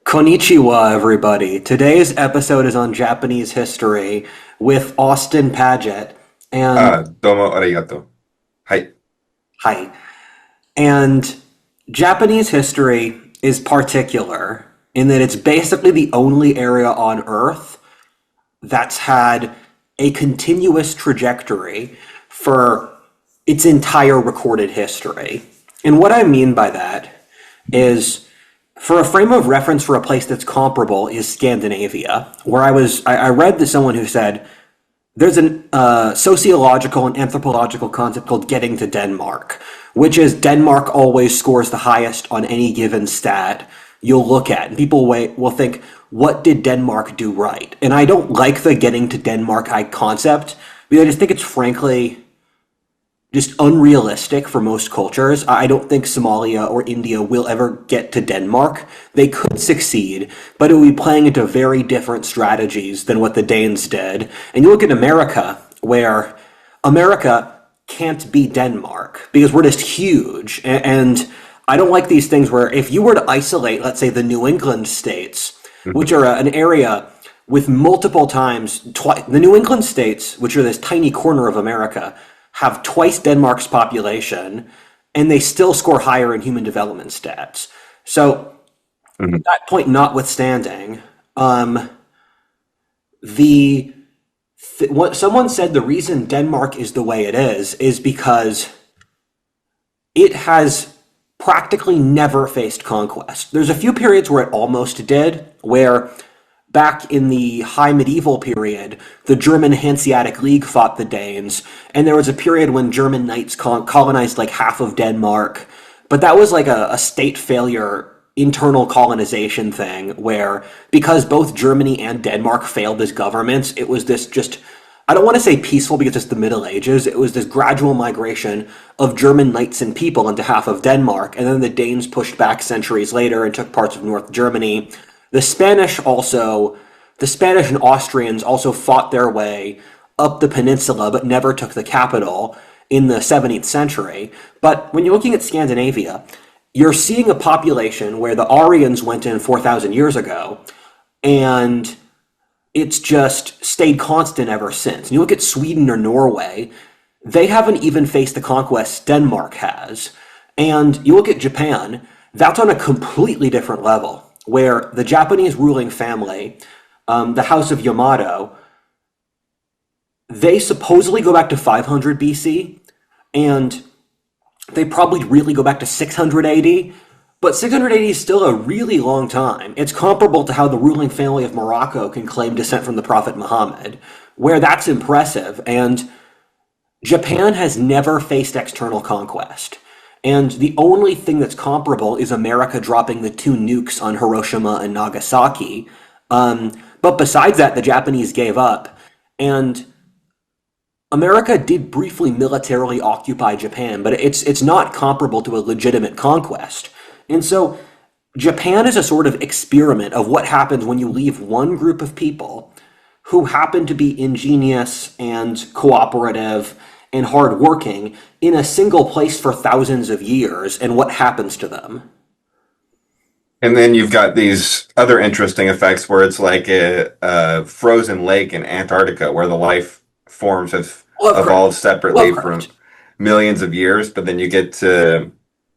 Konnichiwa, everybody. Today's episode is on Japanese history with Austin Paget. And どうもありがとう。はい。hi. And Japanese history is particular in that it's basically the only area on Earth that's had a continuous trajectory for its entire recorded history. And what I mean by that is for a frame of reference for a place that's comparable is Scandinavia, where I read to someone who said there's a sociological and anthropological concept called getting to Denmark, which is Denmark always scores the highest on any given stat you'll look at. And people will think, what did Denmark do right? And I don't like the getting to Denmark concept, because I just think it's frankly just unrealistic for most cultures. I don't think Somalia or India will ever get to Denmark. They could succeed, but it would be playing into very different strategies than what the Danes did. And you look at America, where America can't be Denmark because we're just huge. And I don't like these things where if you were to isolate, let's say, the New England states, which are an area with multiple times, the New England states, which are this tiny corner of America, have twice Denmark's population, and they still score higher in human development stats. So, Mhm. that point notwithstanding, the what someone said the reason Denmark is the way it is because it has practically never faced conquest. There's a few periods where it almost did, where back in the high medieval period, the German Hanseatic League fought the Danes, and there was a period when German knights colonized like half of Denmark, but that was like a state failure internal colonization thing where because both Germany and Denmark failed as governments, it was this just I don't want to say peaceful because it's the Middle Ages. It was this gradual migration of German knights and people into half of Denmark, and then the Danes pushed back centuries later and took parts of North Germany. The Spanish also, the Spanish and Austrians also fought their way up the peninsula, but never took the capital in the 17th century. But when you're looking at Scandinavia, you're seeing a population where the Aryans went in 4,000 years ago, and it's just stayed constant ever since. And you look at Sweden or Norway, they haven't even faced the conquest Denmark has. And you look at Japan, that's on a completely different level, where the Japanese ruling family, the House of Yamato, they supposedly go back to 500 BC, and they probably really go back to 600 AD, but 680 is still a really long time. It's comparable to how the ruling family of Morocco can claim descent from the Prophet Muhammad, where that's impressive. And Japan has never faced external conquest. And the only thing that's comparable is America dropping the two nukes on Hiroshima and Nagasaki. But besides that, the Japanese gave up. And America did briefly militarily occupy Japan, but it's not comparable to a legitimate conquest. And so Japan is a sort of experiment of what happens when you leave one group of people who happen to be ingenious and cooperative and hardworking in a single place for thousands of years, and what happens to them. And then you've got these other interesting effects where it's like a frozen lake in Antarctica where the life forms have Lovecraft. evolved separately from Lovecraft. millions of years, but then you get to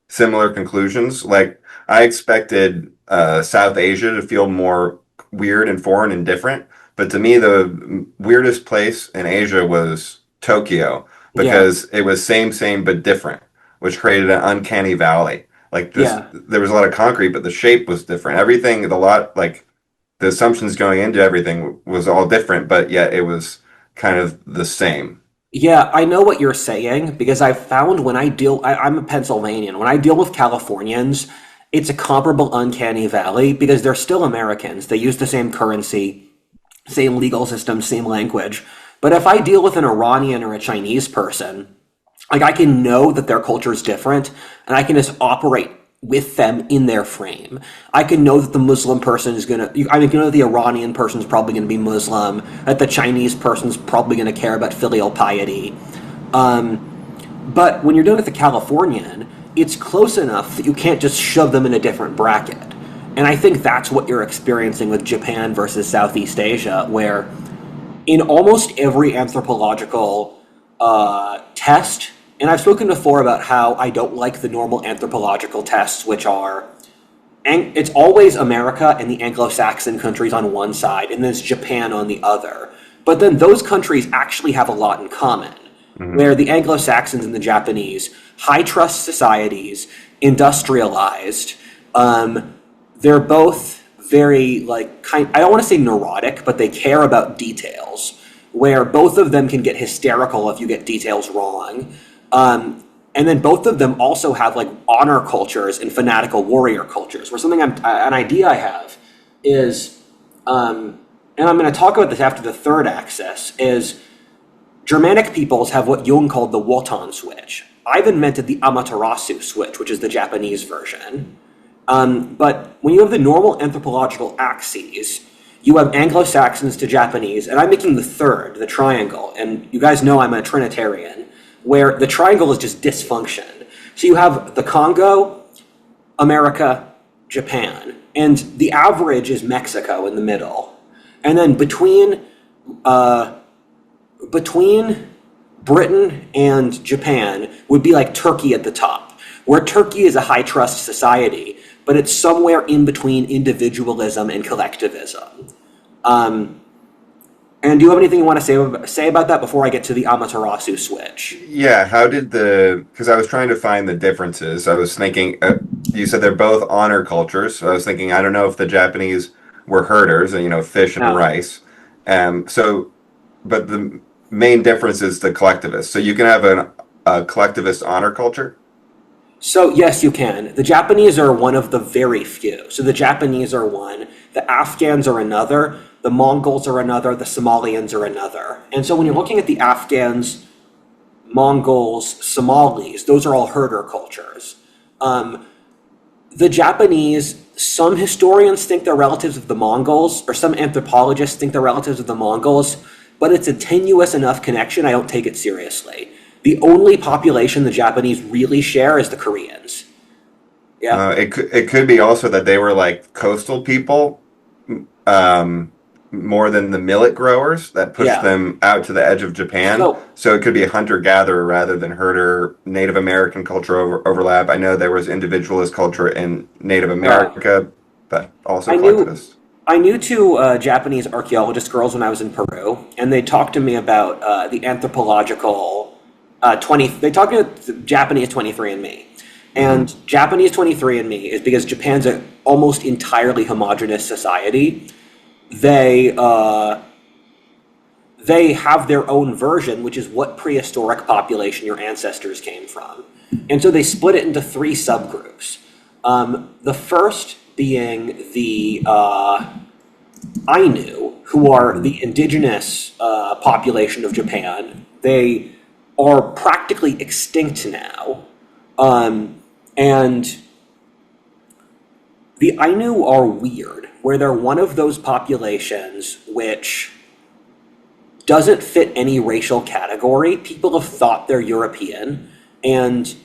similar conclusions. Like I expected South Asia to feel more weird and foreign and different, but to me the weirdest place in Asia was Tokyo Yeah, because it was same but different, which created an uncanny valley. Like just yeah. there was a lot of concrete, but the shape was different. Everything, the lot like the assumptions going into everything was all different, but yet it was kind of the same. Yeah, I know what you're saying because I've found when I'm a Pennsylvanian, when I deal with Californians, it's a comparable uncanny valley because they're still Americans. They use the same currency, same legal system, same language. But if I deal with an Iranian or a Chinese person, like I can know that their culture is different and I can just operate with them in their frame. I can know that the Muslim person is gonna, I mean, you know that the Iranian person is probably gonna be Muslim, that the Chinese person's probably gonna care about filial piety. But when you're doing it with the Californian, it's close enough that you can't just shove them in a different bracket. And I think that's what you're experiencing with Japan versus Southeast Asia, where in almost every anthropological test, and I've spoken before about how I don't like the normal anthropological tests, which are, and it's always America and the Anglo-Saxon countries on one side, and then it's Japan on the other. But then those countries actually have a lot in common, where the Anglo-Saxons and the Japanese, high trust societies, industrialized, they're both very I don't want to say neurotic, but they care about details, where both of them can get hysterical if you get details wrong. And then both of them also have like honor cultures and fanatical warrior cultures, where an idea I have is, and I'm going to talk about this after the third axis, is Germanic peoples have what Jung called the Wotan switch. I've invented the Amaterasu switch, which is the Japanese version. But when you have the normal anthropological axes, you have Anglo-Saxons to Japanese, and I'm making the third, the triangle, and you guys know I'm a Trinitarian, where the triangle is just dysfunction. So you have the Congo, America, Japan, and the average is Mexico in the middle. And then between Britain and Japan would be like Turkey at the top, where Turkey is a high trust society, but it's somewhere in between individualism and collectivism. And do you have anything you want to say about that before I get to the Amaterasu switch? Yeah, because I was trying to find the differences. I was thinking, you said they're both honor cultures. So I was thinking, I don't know if the Japanese were herders, and fish and No. rice. But the main difference is the collectivist. So you can have a collectivist honor culture. So yes, you can. The Japanese are one of the very few. So the Japanese are one, the Afghans are another, the Mongols are another, the Somalians are another. And so when you're looking at the Afghans, Mongols, Somalis, those are all herder cultures. The Japanese, some historians think they're relatives of the Mongols, or some anthropologists think they're relatives of the Mongols, but it's a tenuous enough connection, I don't take it seriously. The only population the Japanese really share is the Koreans. Yeah. It could be also that they were like coastal people, more than the millet growers that pushed Yeah. them out to the edge of Japan. So it could be a hunter-gatherer rather than herder. Native American culture overlap. I know there was individualist culture in Native America, but also collectivist. I knew two Japanese archaeologist girls when I was in Peru, and they talked to me about the anthropological they talked about Japanese 23andMe. And Japanese 23andMe is because Japan's an almost entirely homogenous society. They have their own version, which is what prehistoric population your ancestors came from. And so they split it into three subgroups. The first being the Ainu, who are the indigenous population of Japan. They are practically extinct now. And the Ainu are weird, where they're one of those populations which doesn't fit any racial category. People have thought they're European, and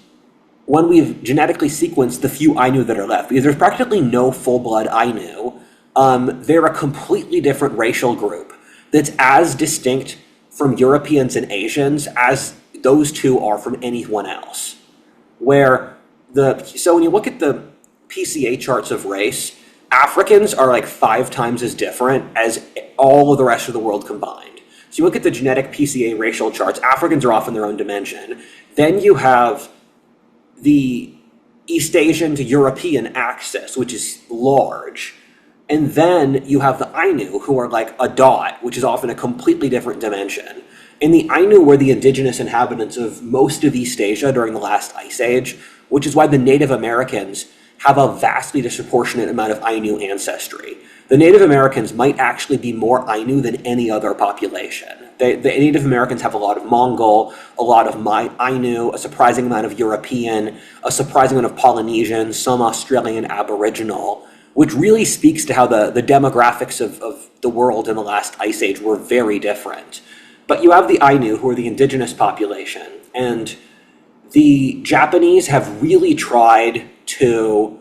when we've genetically sequenced the few Ainu that are left, because there's practically no full-blood Ainu, they're a completely different racial group that's as distinct from Europeans and Asians as those two are from anyone else. So when you look at the PCA charts of race, Africans are like 5 times as different as all of the rest of the world combined. So you look at the genetic PCA racial charts, Africans are off in their own dimension. Then you have the East Asian to European axis, which is large. And then you have the Ainu, who are like a dot, which is often a completely different dimension. And the Ainu were the indigenous inhabitants of most of East Asia during the last ice age, which is why the Native Americans have a vastly disproportionate amount of Ainu ancestry. The Native Americans might actually be more Ainu than any other population. The Native Americans have a lot of Mongol, a lot of Ainu, a surprising amount of European, a surprising amount of Polynesian, some Australian Aboriginal, which really speaks to how the demographics of the world in the last ice age were very different. But you have the Ainu, who are the indigenous population, and the Japanese have really tried to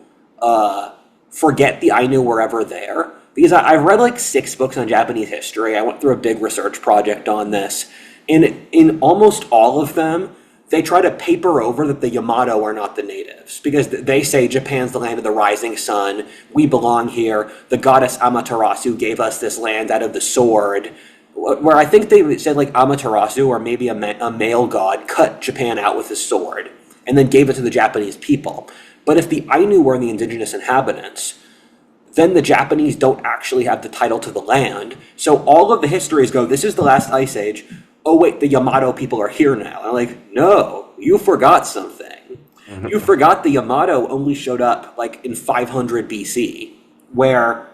forget the Ainu were ever there. Because I've read like 6 books on Japanese history. I went through a big research project on this. And in almost all of them, they try to paper over that the Yamato are not the natives. Because they say Japan's the land of the rising sun. We belong here. The goddess Amaterasu gave us this land out of the sword. Where I think they said like Amaterasu, or maybe a male god, cut Japan out with his sword and then gave it to the Japanese people. But if the Ainu were the indigenous inhabitants, then the Japanese don't actually have the title to the land. So all of the histories go, this is the last ice age. Oh wait, the Yamato people are here now. And I'm like, no, you forgot something. You forgot the Yamato only showed up like in 500 BC, where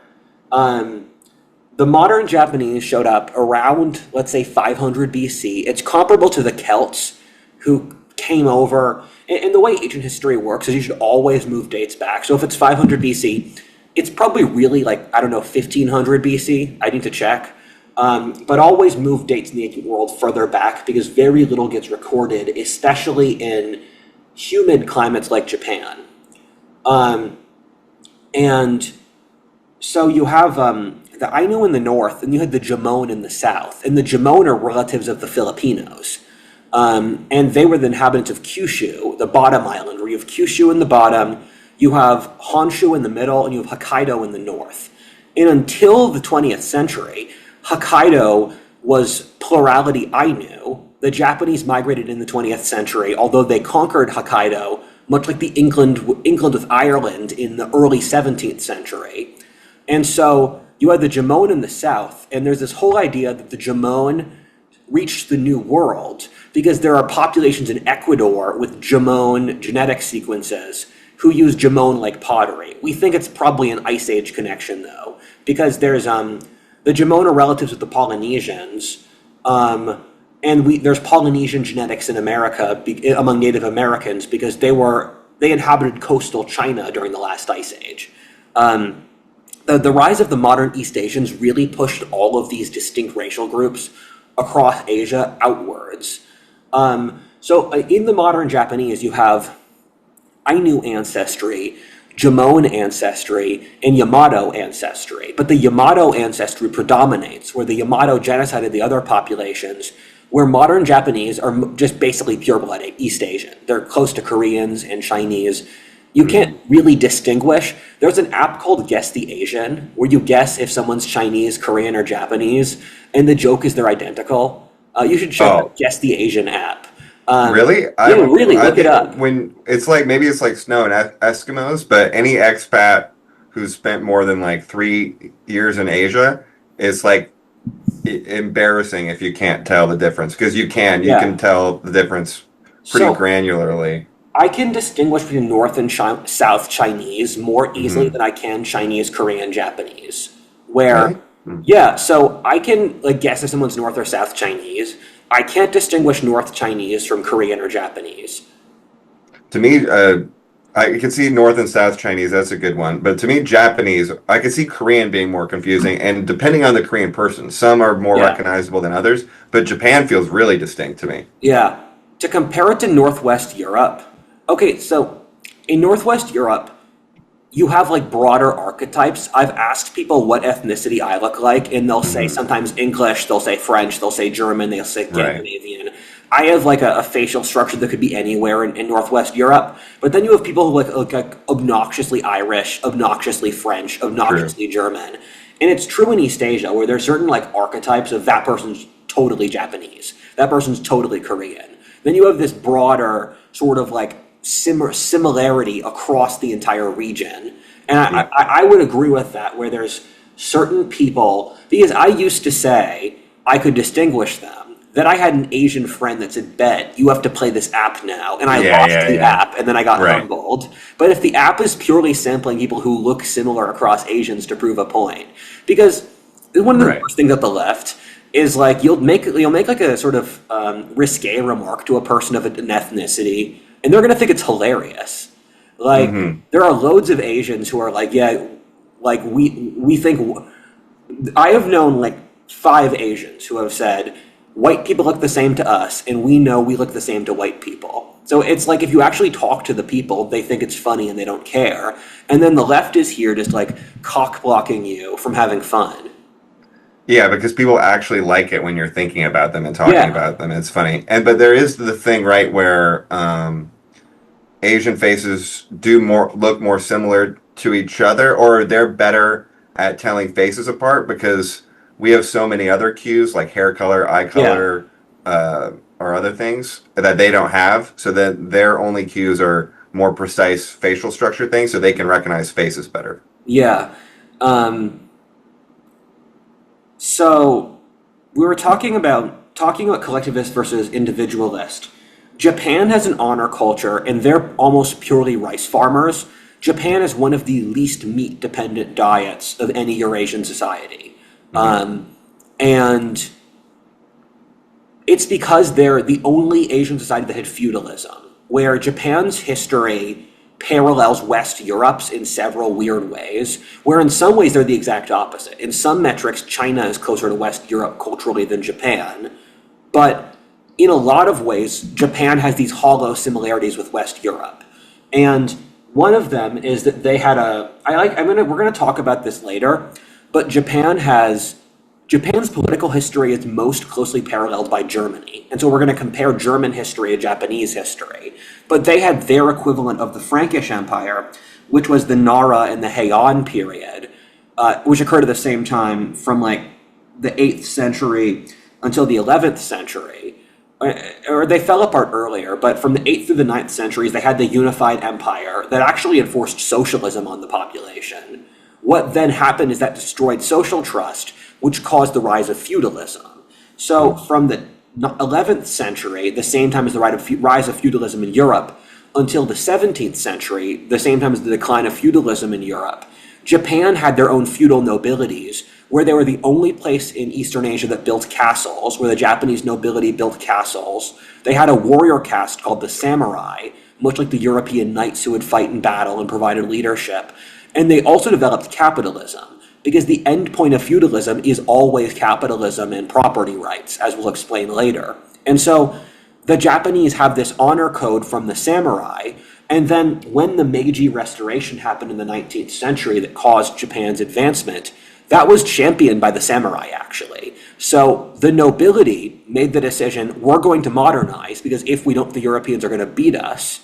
the modern Japanese showed up around, let's say, 500 BC. It's comparable to the Celts who came over. And the way ancient history works is you should always move dates back. So if it's 500 BC, it's probably really like, I don't know, 1500 BC. I need to check. But always move dates in the ancient world further back because very little gets recorded, especially in humid climates like Japan. And so you have the Ainu in the north, and you had the Jamon in the south. And the Jamon are relatives of the Filipinos. And they were the inhabitants of Kyushu, the bottom island, where you have Kyushu in the bottom, you have Honshu in the middle, and you have Hokkaido in the north. And until the 20th century, Hokkaido was plurality Ainu. The Japanese migrated in the 20th century, although they conquered Hokkaido, much like the England with Ireland in the early 17th century. And so you had the Jamon in the south, and there's this whole idea that the Jamon reached the New World because there are populations in Ecuador with Jamon genetic sequences who use Jamon like pottery. We think it's probably an Ice Age connection, though, because there's the Jamon are relatives of the Polynesians, and there's Polynesian genetics in America among Native Americans because they inhabited coastal China during the last Ice Age. The rise of the modern East Asians really pushed all of these distinct racial groups across Asia outwards. So in the modern Japanese, you have Ainu ancestry, Jamon ancestry, and Yamato ancestry. But the Yamato ancestry predominates, where the Yamato genocided the other populations, where modern Japanese are just basically pure-blooded East Asian. They're close to Koreans and Chinese. You can't really distinguish. There's an app called Guess the Asian, where you guess if someone's Chinese, Korean, or Japanese, and the joke is they're identical. You should check out Guess the Asian app. Really? Really, look it up. When it's like, maybe it's like snow and Eskimos, but any expat who's spent more than like 3 years in Asia, it's like embarrassing if you can't tell the difference. Because you can tell the difference pretty granularly. I can distinguish between North and South Chinese more easily than I can Chinese, Korean, Japanese. Where, so I can guess if someone's North or South Chinese. I can't distinguish North Chinese from Korean or Japanese. To me, I can see North and South Chinese, that's a good one. But to me, Japanese, I could see Korean being more confusing. And depending on the Korean person, some are more recognizable than others. But Japan feels really distinct to me. Yeah. To compare it to Northwest Europe, okay, so in Northwest Europe, you have broader archetypes. I've asked people what ethnicity I look like, and they'll say sometimes English, they'll say French, they'll say German, they'll say Scandinavian. Right. I have a facial structure that could be anywhere in Northwest Europe, but then you have people who look obnoxiously Irish, obnoxiously French, obnoxiously German. And it's true in East Asia, where there's certain archetypes of that person's totally Japanese, that person's totally Korean. Then you have this broader sort of similarity across the entire region. And I would agree with that, where there's certain people, because I used to say I could distinguish them, that I had an Asian friend that said, bet, you have to play this app now. And I lost the app, and then I got humbled. But if the app is purely sampling people who look similar across Asians to prove a point, because one of the worst things at the left is you'll make a sort of risque remark to a person of an ethnicity, and they're going to think it's hilarious. There are loads of Asians who are we think. I have known 5 Asians who have said, white people look the same to us, and we know we look the same to white people. So it's like if you actually talk to the people, they think it's funny and they don't care. And then the left is here just like cock blocking you from having fun. Yeah, because people actually like it when you're thinking about them and talking Yeah, about them. It's funny. And but there is the thing, right, where Asian faces do more look more similar to each other, or they're better at telling faces apart because we have so many other cues like hair color, eye yeah, color, or other things that they don't have. So that their only cues are more precise facial structure things, so they can recognize faces better. yeah. Um, so we were talking about collectivist versus individualist. Japan has an honor culture, and they're almost purely rice farmers. Japan is one of the least meat dependent diets of any Eurasian society. Hmm. And it's because they're the only Asian society that had feudalism, where Japan's history parallels West Europe's in several weird ways, where in some ways they're the exact opposite. In some metrics, China is closer to West Europe culturally than Japan, but in a lot of ways, Japan has these hollow similarities with West Europe. And one of them is that they had a I like we're gonna talk about this later, but Japan's political history is most closely paralleled by Germany. And so we're going to compare German history and Japanese history. But they had their equivalent of the Frankish Empire, which was the Nara and the Heian period, which occurred at the same time from like the 8th century until the 11th century. Or they fell apart earlier, but from the 8th through the 9th centuries, they had the unified empire that actually enforced socialism on the population. What then happened is that destroyed social trust, which caused the rise of feudalism. So from the 11th century, the same time as the rise of feudalism in Europe, until the 17th century, the same time as the decline of feudalism in Europe, Japan had their own feudal nobilities, where they were the only place in Eastern Asia that built castles, where the Japanese nobility built castles. They had a warrior caste called the samurai, much like the European knights who would fight in battle and provided leadership. And they also developed capitalism, because the end point of feudalism is always capitalism and property rights, as we'll explain later. And so the Japanese have this honor code from the samurai, and then when the Meiji Restoration happened in the 19th century that caused Japan's advancement, that was championed by the samurai, actually. So the nobility made the decision, we're going to modernize, because if we don't, the Europeans are going to beat us.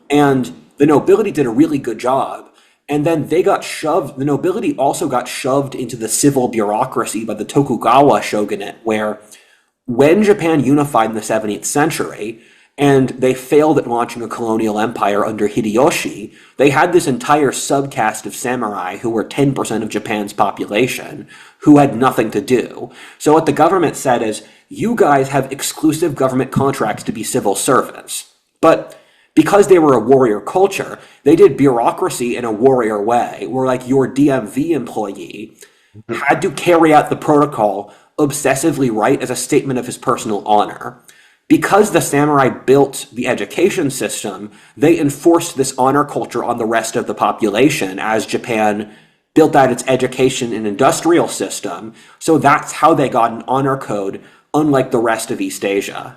And the nobility did a really good job. And then the nobility also got shoved into the civil bureaucracy by the Tokugawa shogunate, where when Japan unified in the 17th century, and they failed at launching a colonial empire under Hideyoshi, they had this entire subcaste of samurai who were 10% of Japan's population, who had nothing to do. So what the government said is, you guys have exclusive government contracts to be civil servants. But because they were a warrior culture, they did bureaucracy in a warrior way, where like your DMV employee had to carry out the protocol obsessively right as a statement of his personal honor. Because the samurai built the education system, they enforced this honor culture on the rest of the population as Japan built out its education and industrial system. So that's how they got an honor code, unlike the rest of East Asia.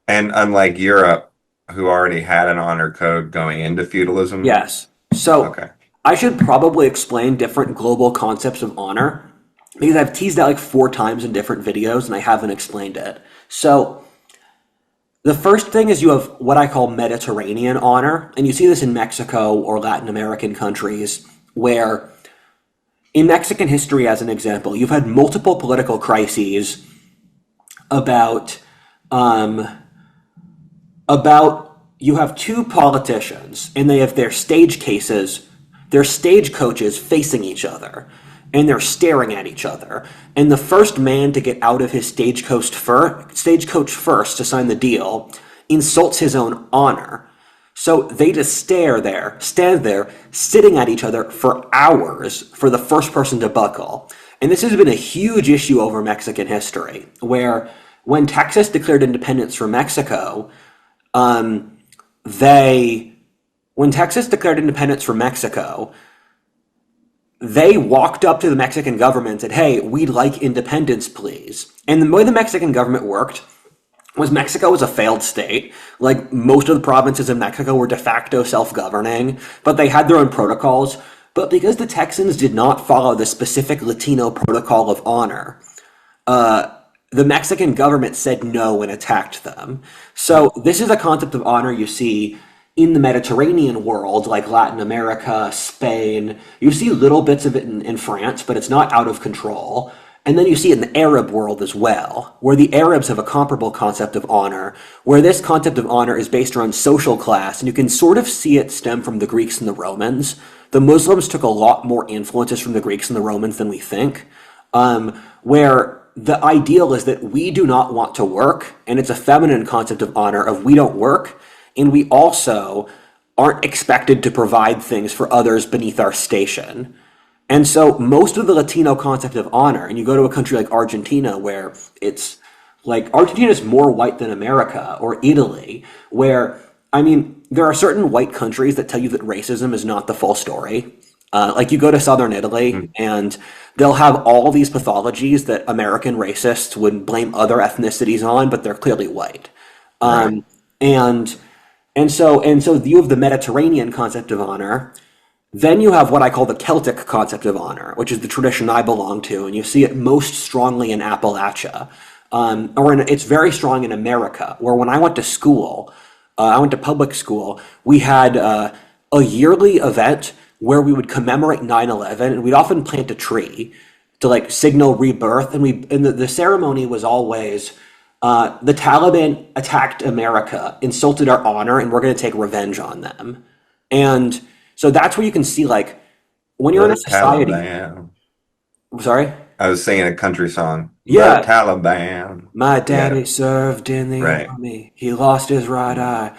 And unlike Europe, who already had an honor code going into feudalism. Yes. So Okay. I should probably explain different global concepts of honor because I've teased that like 4 times in different videos and I haven't explained it. So the first thing is you have what I call Mediterranean honor, and you see this in Mexico or Latin American countries where in Mexican history, as an example, you've had multiple political crises about um, you have two politicians and they have their stage coaches facing each other and they're staring at each other. And the first man to get out of his stagecoach first to sign the deal insults his own honor. So they just stand there, sitting at each other for hours for the first person to buckle. And this has been a huge issue over Mexican history, where when Texas declared independence from Mexico, they when Texas declared independence from Mexico, they walked up to the Mexican government and said, "Hey, we'd like independence, please." And the way the Mexican government worked was Mexico was a failed state. Like most of the provinces in Mexico were de facto self-governing, but they had their own protocols. But because the Texans did not follow the specific Latino protocol of honor, the Mexican government said no and attacked them. So this is a concept of honor you see in the Mediterranean world, like Latin America, Spain. You see little bits of it in France, but it's not out of control. And then you see it in the Arab world as well, where the Arabs have a comparable concept of honor, where this concept of honor is based around social class, and you can sort of see it stem from the Greeks and the Romans. The Muslims took a lot more influences from the Greeks and the Romans than we think, where the ideal is that we do not want to work, and it's a feminine concept of honor of we don't work, and we also aren't expected to provide things for others beneath our station. And so most of the Latino concept of honor, and you go to a country like Argentina where it's like Argentina is more white than America, or Italy, where, I mean, there are certain white countries that tell you that racism is not the full story. Like you go to southern Italy and they'll have all these pathologies that American racists would blame other ethnicities on, but they're clearly white. Right. And you have the Mediterranean concept of honor. Then you have what I call the Celtic concept of honor, which is the tradition I belong to, and you see it most strongly in Appalachia. It's very strong in America, where when I went to school, I went to public school, we had a yearly event where we would commemorate 9/11, and we'd often plant a tree to like signal rebirth, and the ceremony was always the Taliban attacked America, insulted our honor, and we're going to take revenge on them. And so that's where you can see, like, when you're in a The society. Taliban. Sorry? I was singing a country song. Yeah. The Taliban. My Yeah. daddy served in the Right. army. He lost his right eye.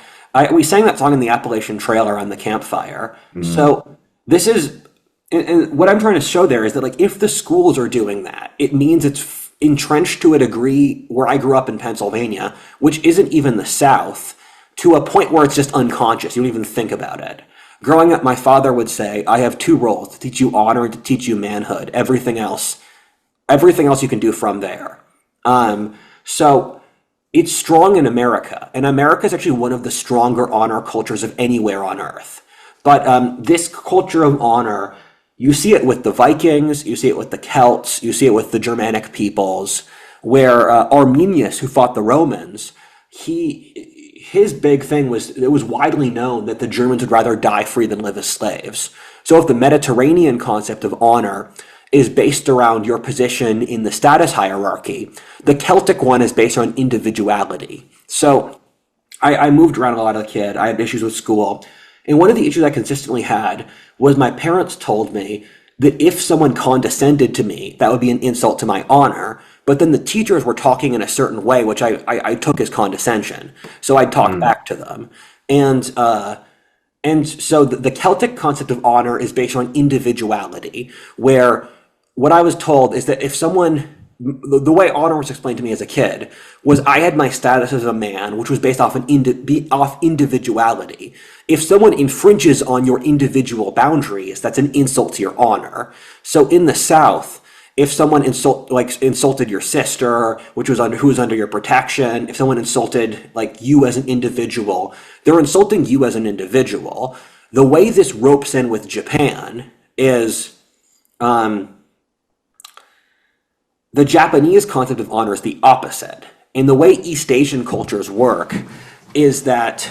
We sang that song in the Appalachian Trail around the campfire. So this is, and what I'm trying to show there is that, like, if the schools are doing that, it means it's entrenched to a degree where I grew up in Pennsylvania, which isn't even the South, to a point where it's just unconscious. You don't even think about it. Growing up, my father would say, I have two roles, to teach you honor and to teach you manhood. Everything else you can do from there. So it's strong in America, and America is actually one of the stronger honor cultures of anywhere on earth. But this culture of honor, you see it with the Vikings, you see it with the Celts, you see it with the Germanic peoples, where Arminius, who fought the Romans, his big thing was, it was widely known that the Germans would rather die free than live as slaves. So if the Mediterranean concept of honor is based around your position in the status hierarchy, the Celtic one is based on individuality. So I moved around a lot as a kid. I had issues with school. And one of the issues I consistently had was my parents told me that if someone condescended to me, that would be an insult to my honor. But then the teachers were talking in a certain way, which I took as condescension. So I'd talk back to them. And so the Celtic concept of honor is based on individuality, where what I was told is that if someone, the way honor was explained to me as a kid was I had my status as a man, which was based off off individuality. If someone infringes on your individual boundaries, that's an insult to your honor. So in the South, if someone insulted your sister, who was under your protection, if someone insulted like you as an individual, they're insulting you as an individual. The way this ropes in with Japan is the Japanese concept of honor is the opposite. And the way East Asian cultures work is that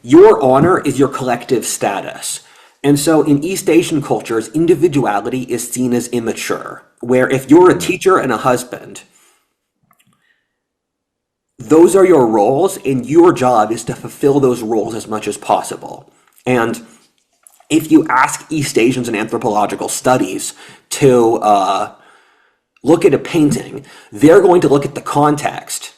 your honor is your collective status. And so in East Asian cultures, individuality is seen as immature, where if you're a teacher and a husband, those are your roles, and your job is to fulfill those roles as much as possible. And if you ask East Asians in anthropological studies to look at a painting, they're going to look at the context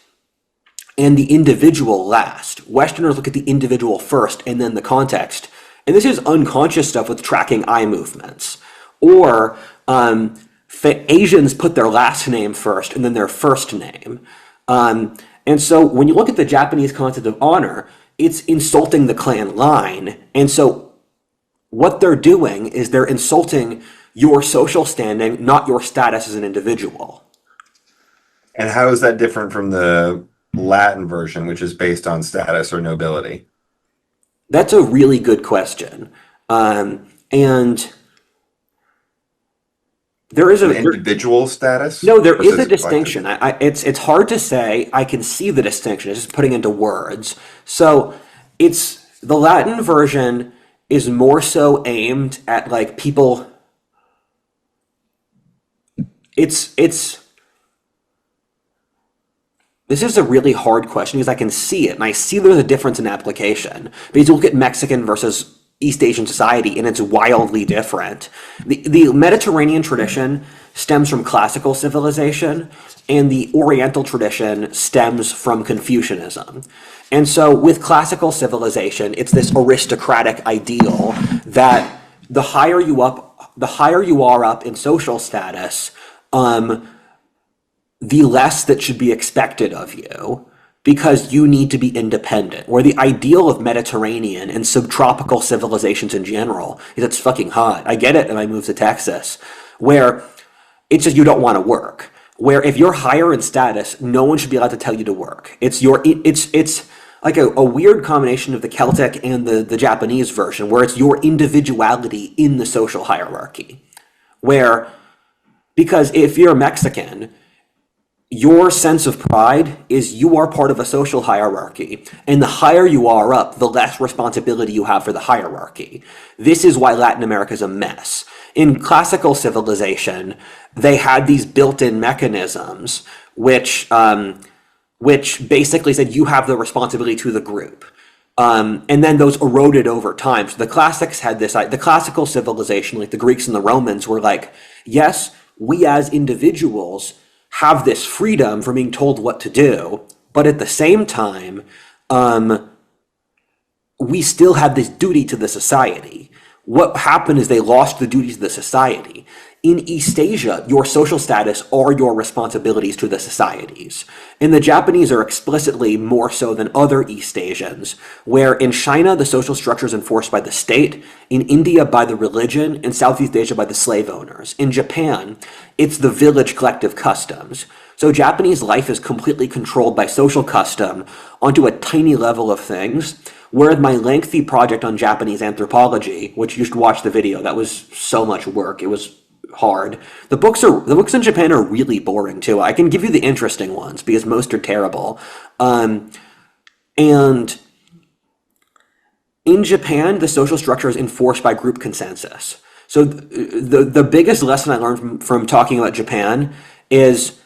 and the individual last. Westerners look at the individual first and then the context. And this is unconscious stuff with tracking eye movements. Or Asians put their last name first and then their first name. And so when you look at the Japanese concept of honor, it's insulting the clan line. And so what they're doing is they're insulting your social standing, not your status as an individual. And how is that different from the Latin version, which is based on status or nobility? That's a really good question. And there is An a individual status no, there is a versus a collective? distinction. It's hard to say. I can see the distinction. It's just putting into words. So it's the Latin version is more so aimed at like people. It's this is a really hard question because I can see it and I see there's a difference in application. Because you look at Mexican versus East Asian society and it's wildly different. The Mediterranean tradition stems from classical civilization and the Oriental tradition stems from Confucianism. And so with classical civilization, it's this aristocratic ideal that the higher you are up in social status, the less that should be expected of you because you need to be independent. Where the ideal of Mediterranean and subtropical civilizations in general is it's fucking hot. I get it, and I moved to Texas, where it's just you don't want to work. Where if you're higher in status, no one should be allowed to tell you to work. It's like a weird combination of the Celtic and the Japanese version, where it's your individuality in the social hierarchy. Where because if you're Mexican, your sense of pride is you are part of a social hierarchy, and the higher you are up, the less responsibility you have for the hierarchy. This is why Latin America is a mess. In classical civilization, they had these built-in mechanisms which basically said you have the responsibility to the group. And then those eroded over time. So the classics had this, the classical civilization, like the Greeks and the Romans, were like, yes, we as individuals have this freedom from being told what to do, but at the same time, we still have this duty to the society. What happened is they lost the duties of the society. In East Asia, your social status are your responsibilities to the societies. And the Japanese are explicitly more so than other East Asians, where in China, the social structure is enforced by the state, in India by the religion, in Southeast Asia by the slave owners. In Japan, it's the village collective customs. So Japanese life is completely controlled by social custom onto a tiny level of things. Whereas my lengthy project on Japanese anthropology, which you should watch the video, that was so much work. It was hard. The books in Japan are really boring too. I can give you the interesting ones because most are terrible. And in Japan, the social structure is enforced by group consensus. So the biggest lesson I learned from talking about Japan is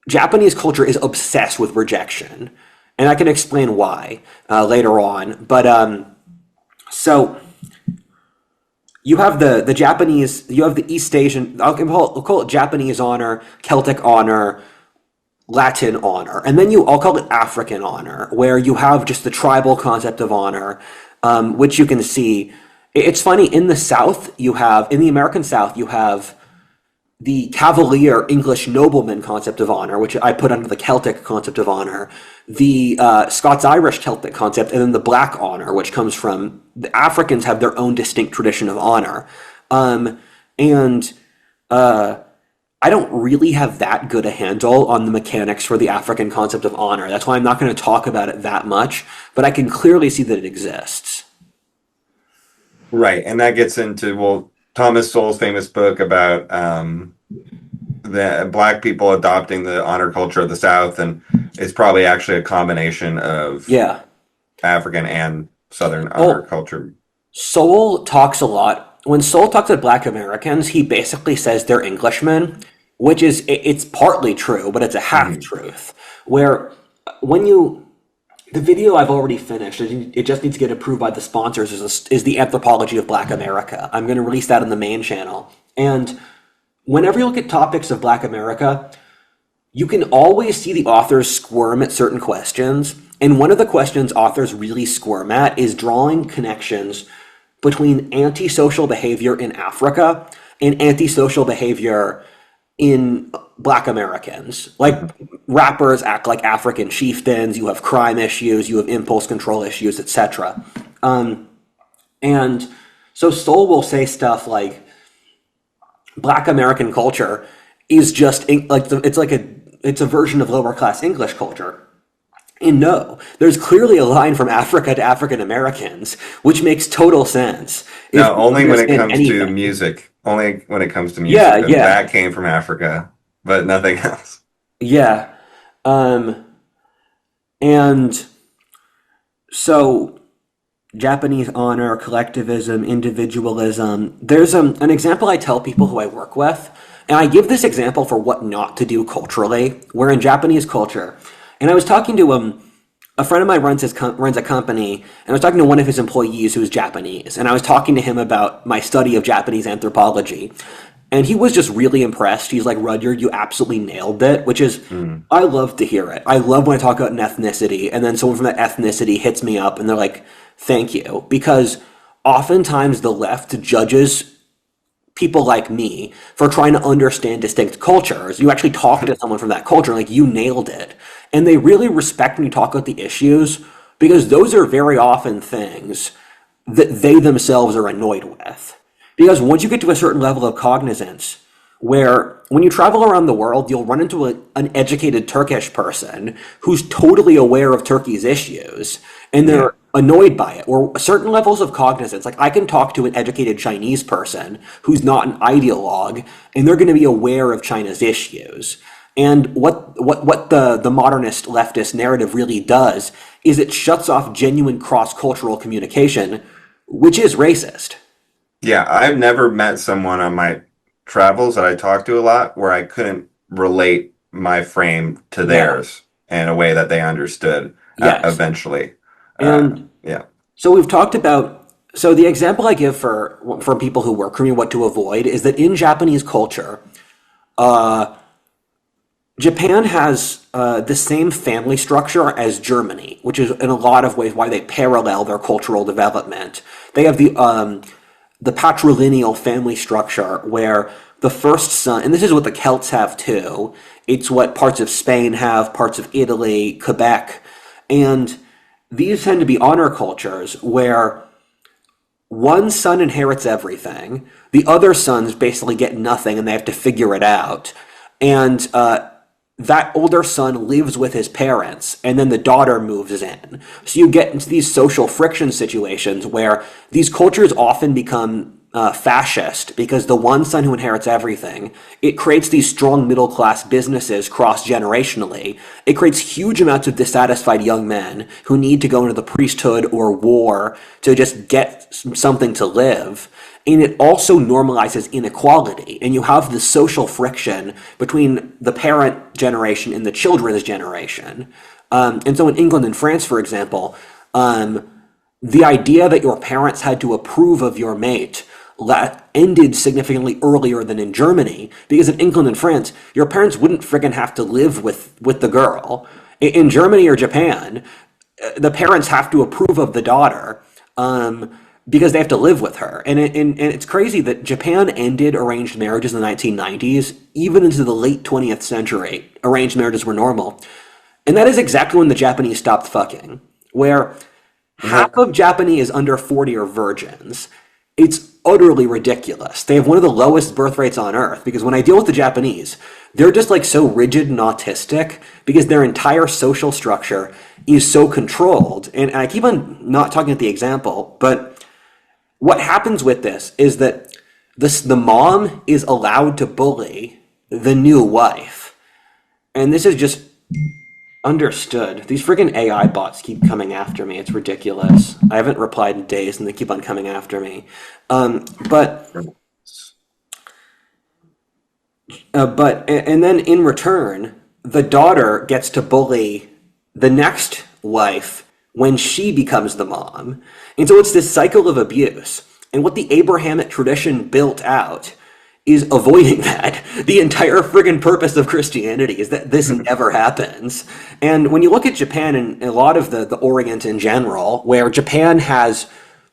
Japanese culture is obsessed with rejection. And I can explain why later on. But so you have the Japanese, you have the East Asian, I'll call it Japanese honor, Celtic honor, Latin honor. And then I'll call it African honor, where you have just the tribal concept of honor, which you can see. It's funny, in the American South, you have the Cavalier English nobleman concept of honor, which I put under the Celtic concept of honor, the Scots-Irish Celtic concept, and then the Black honor, which comes from the Africans have their own distinct tradition of honor. And I don't really have that good a handle on the mechanics for the African concept of honor. That's why I'm not going to talk about it that much, but I can clearly see that it exists. Right, and that gets into, well, Thomas Sowell's famous book about the black people adopting the honor culture of the South, and it's probably actually a combination of Yeah. African and Southern honor Well, culture. Sowell talks a lot. When Sowell talks about Black Americans, he basically says they're Englishmen, which is it's partly true, but it's a half Mhm. truth. Where when you the video I've already finished, it just needs to get approved by the sponsors, is the anthropology of Black America. I'm going to release that on the main channel. And whenever you look at topics of Black America, you can always see the authors squirm at certain questions. And one of the questions authors really squirm at is drawing connections between antisocial behavior in Africa and antisocial behavior in Black Americans. Like rappers act like African chieftains, you have crime issues, you have impulse control issues, etc. And so Soul will say stuff like Black American culture is just like it's like it's a version of lower class English culture. And no, there's clearly a line from Africa to African Americans, which makes total sense if No, you only when it understand comes to anything. music. Only when it comes to Yeah, music. yeah, That came from Africa, but nothing else. yeah. Um, and so Japanese honor, collectivism, individualism. There's an example I tell people who I work with, and I give this example for what not to do culturally. Where in Japanese culture, and I was talking to a friend of mine runs a company, and I was talking to one of his employees who's Japanese, and I was talking to him about my study of Japanese anthropology, and he was just really impressed. He's like, Rudyard, you absolutely nailed it, which is, Mm. I love to hear it. I love when I talk about an ethnicity, and then someone from that ethnicity hits me up, and they're like, thank you. Because oftentimes the left judges people like me for trying to understand distinct cultures. You actually talk to someone from that culture, like, you nailed it. And they really respect when you talk about the issues, because those are very often things that they themselves are annoyed with. Because once you get to a certain level of cognizance, where when you travel around the world, you'll run into an educated Turkish person who's totally aware of Turkey's issues, and Yeah. they're annoyed by it. Or certain levels of cognizance, like I can talk to an educated Chinese person who's not an ideologue, and they're going to be aware of China's issues. And what the modernist leftist narrative really does is it shuts off genuine cross-cultural communication, which is racist. Yeah, I've never met someone on my travels that I talk to a lot where I couldn't relate my frame to Yeah. theirs in a way that they understood Yes. eventually. And Yeah. so we've talked about, so the example I give for people who work for me, what to avoid, is that in Japanese culture, Japan has the same family structure as Germany, which is in a lot of ways why they parallel their cultural development. They have the patrilineal family structure where the first son, and this is what the Celts have too. It's what parts of Spain have, parts of Italy, Quebec, and these tend to be honor cultures where one son inherits everything, the other sons basically get nothing and they have to figure it out. And that older son lives with his parents, and then the daughter moves in. So you get into these social friction situations where these cultures often become fascist because the one son who inherits everything, it creates these strong middle class businesses cross generationally. It creates huge amounts of dissatisfied young men who need to go into the priesthood or war to just get something to live. And it also normalizes inequality. And you have the social friction between the parent generation and the children's generation. And so in England and France, for example, the idea that your parents had to approve of your mate ended significantly earlier than in Germany, because in England and France, your parents wouldn't friggin' have to live with the girl. In Germany or Japan, the parents have to approve of the daughter because they have to live with her. And it's crazy that Japan ended arranged marriages in the 1990s. Even into the late 20th century, arranged marriages were normal. And that is exactly when the Japanese stopped fucking, where half of Japanese under 40 are virgins. It's utterly ridiculous. They have one of the lowest birth rates on earth because when I deal with the Japanese, they're just like so rigid and autistic because their entire social structure is so controlled. And I keep on not talking about the example, but what happens with this is that the mom is allowed to bully the new wife. And this is just understood. These friggin' AI bots keep coming after me. It's ridiculous. I haven't replied in days and they keep on coming after me. But and then in return, the daughter gets to bully the next wife when she becomes the mom. And so it's this cycle of abuse. And what the Abrahamic tradition built out is avoiding that. The entire friggin' purpose of Christianity is that this never happens. And when you look at Japan and a lot of the Orient in general, where Japan has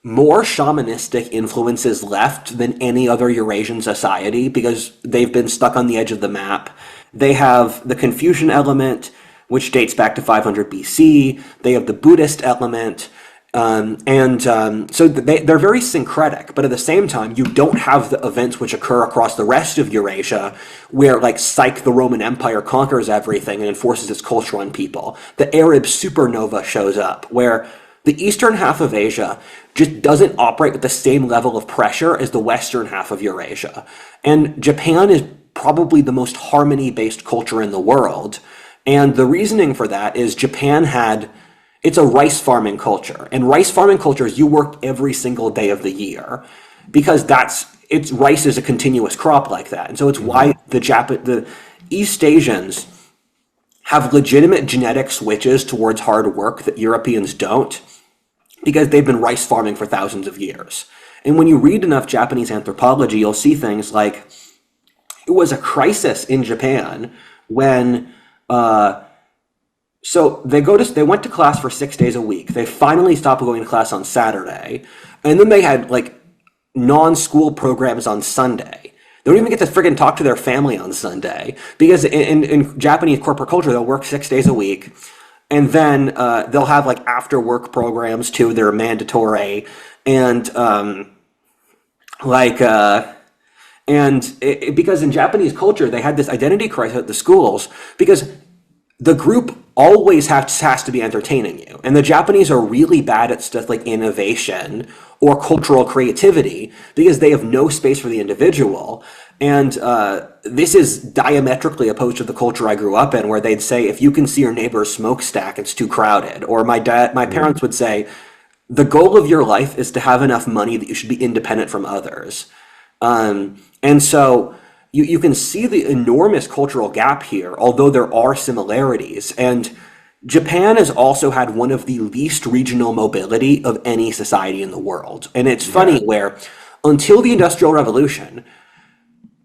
more shamanistic influences left than any other Eurasian society because they've been stuck on the edge of the map. They have the Confucian element, which dates back to 500 BC. They have the Buddhist element. So they're very syncretic, but at the same time, you don't have the events which occur across the rest of Eurasia, where like the Roman Empire conquers everything and enforces its culture on people. The Arab supernova shows up, where the eastern half of Asia just doesn't operate with the same level of pressure as the western half of Eurasia. And Japan is probably the most harmony-based culture in the world. And the reasoning for that is it's a rice farming culture. And rice farming cultures, you work every single day of the year because rice is a continuous crop like that. And so it's why the East Asians have legitimate genetic switches towards hard work that Europeans don't, because they've been rice farming for thousands of years. And when you read enough Japanese anthropology, you'll see things like it was a crisis in Japan when so they went to class for 6 days a week. They finally stopped going to class on Saturday, and then they had like non-school programs on Sunday. They don't even get to friggin' talk to their family on Sunday because in Japanese corporate culture, they'll work 6 days a week. And then they'll have like after work programs too. They're mandatory. And because in Japanese culture, they had this identity crisis at the schools because the group always has to be entertaining you. And the Japanese are really bad at stuff like innovation or cultural creativity because they have no space for the individual. And this is diametrically opposed to the culture I grew up in, where they'd say, if you can see your neighbor's smokestack, it's too crowded. Or my parents would say, the goal of your life is to have enough money that you should be independent from others. And so you can see the enormous cultural gap here, although there are similarities. And Japan has also had one of the least regional mobility of any society in the world. And it's funny where until the Industrial Revolution,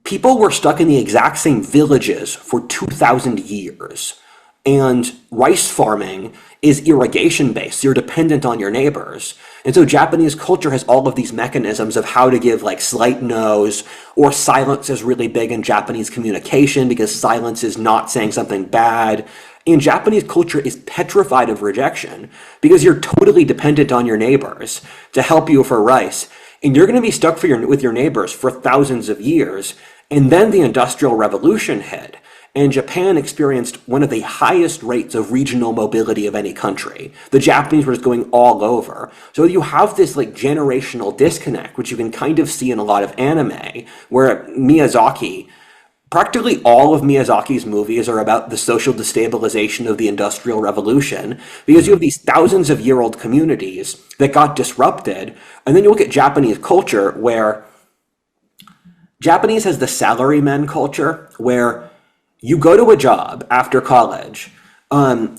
people were stuck in the exact same villages for 2,000 years. And rice farming is irrigation based. You're dependent on your neighbors. And so Japanese culture has all of these mechanisms of how to give like slight no's, or silence is really big in Japanese communication because silence is not saying something bad. And Japanese culture is petrified of rejection because you're totally dependent on your neighbors to help you for rice. And you're going to be stuck with your neighbors for thousands of years. And then the Industrial Revolution hit. And Japan experienced one of the highest rates of regional mobility of any country. The Japanese were just going all over. So you have this like generational disconnect, which you can kind of see in a lot of anime, where practically all of Miyazaki's movies are about the social destabilization of the Industrial Revolution, because you have these thousands of year-old communities that got disrupted. And then you look at Japanese culture, where Japanese has the salaryman culture, where you go to a job after college, and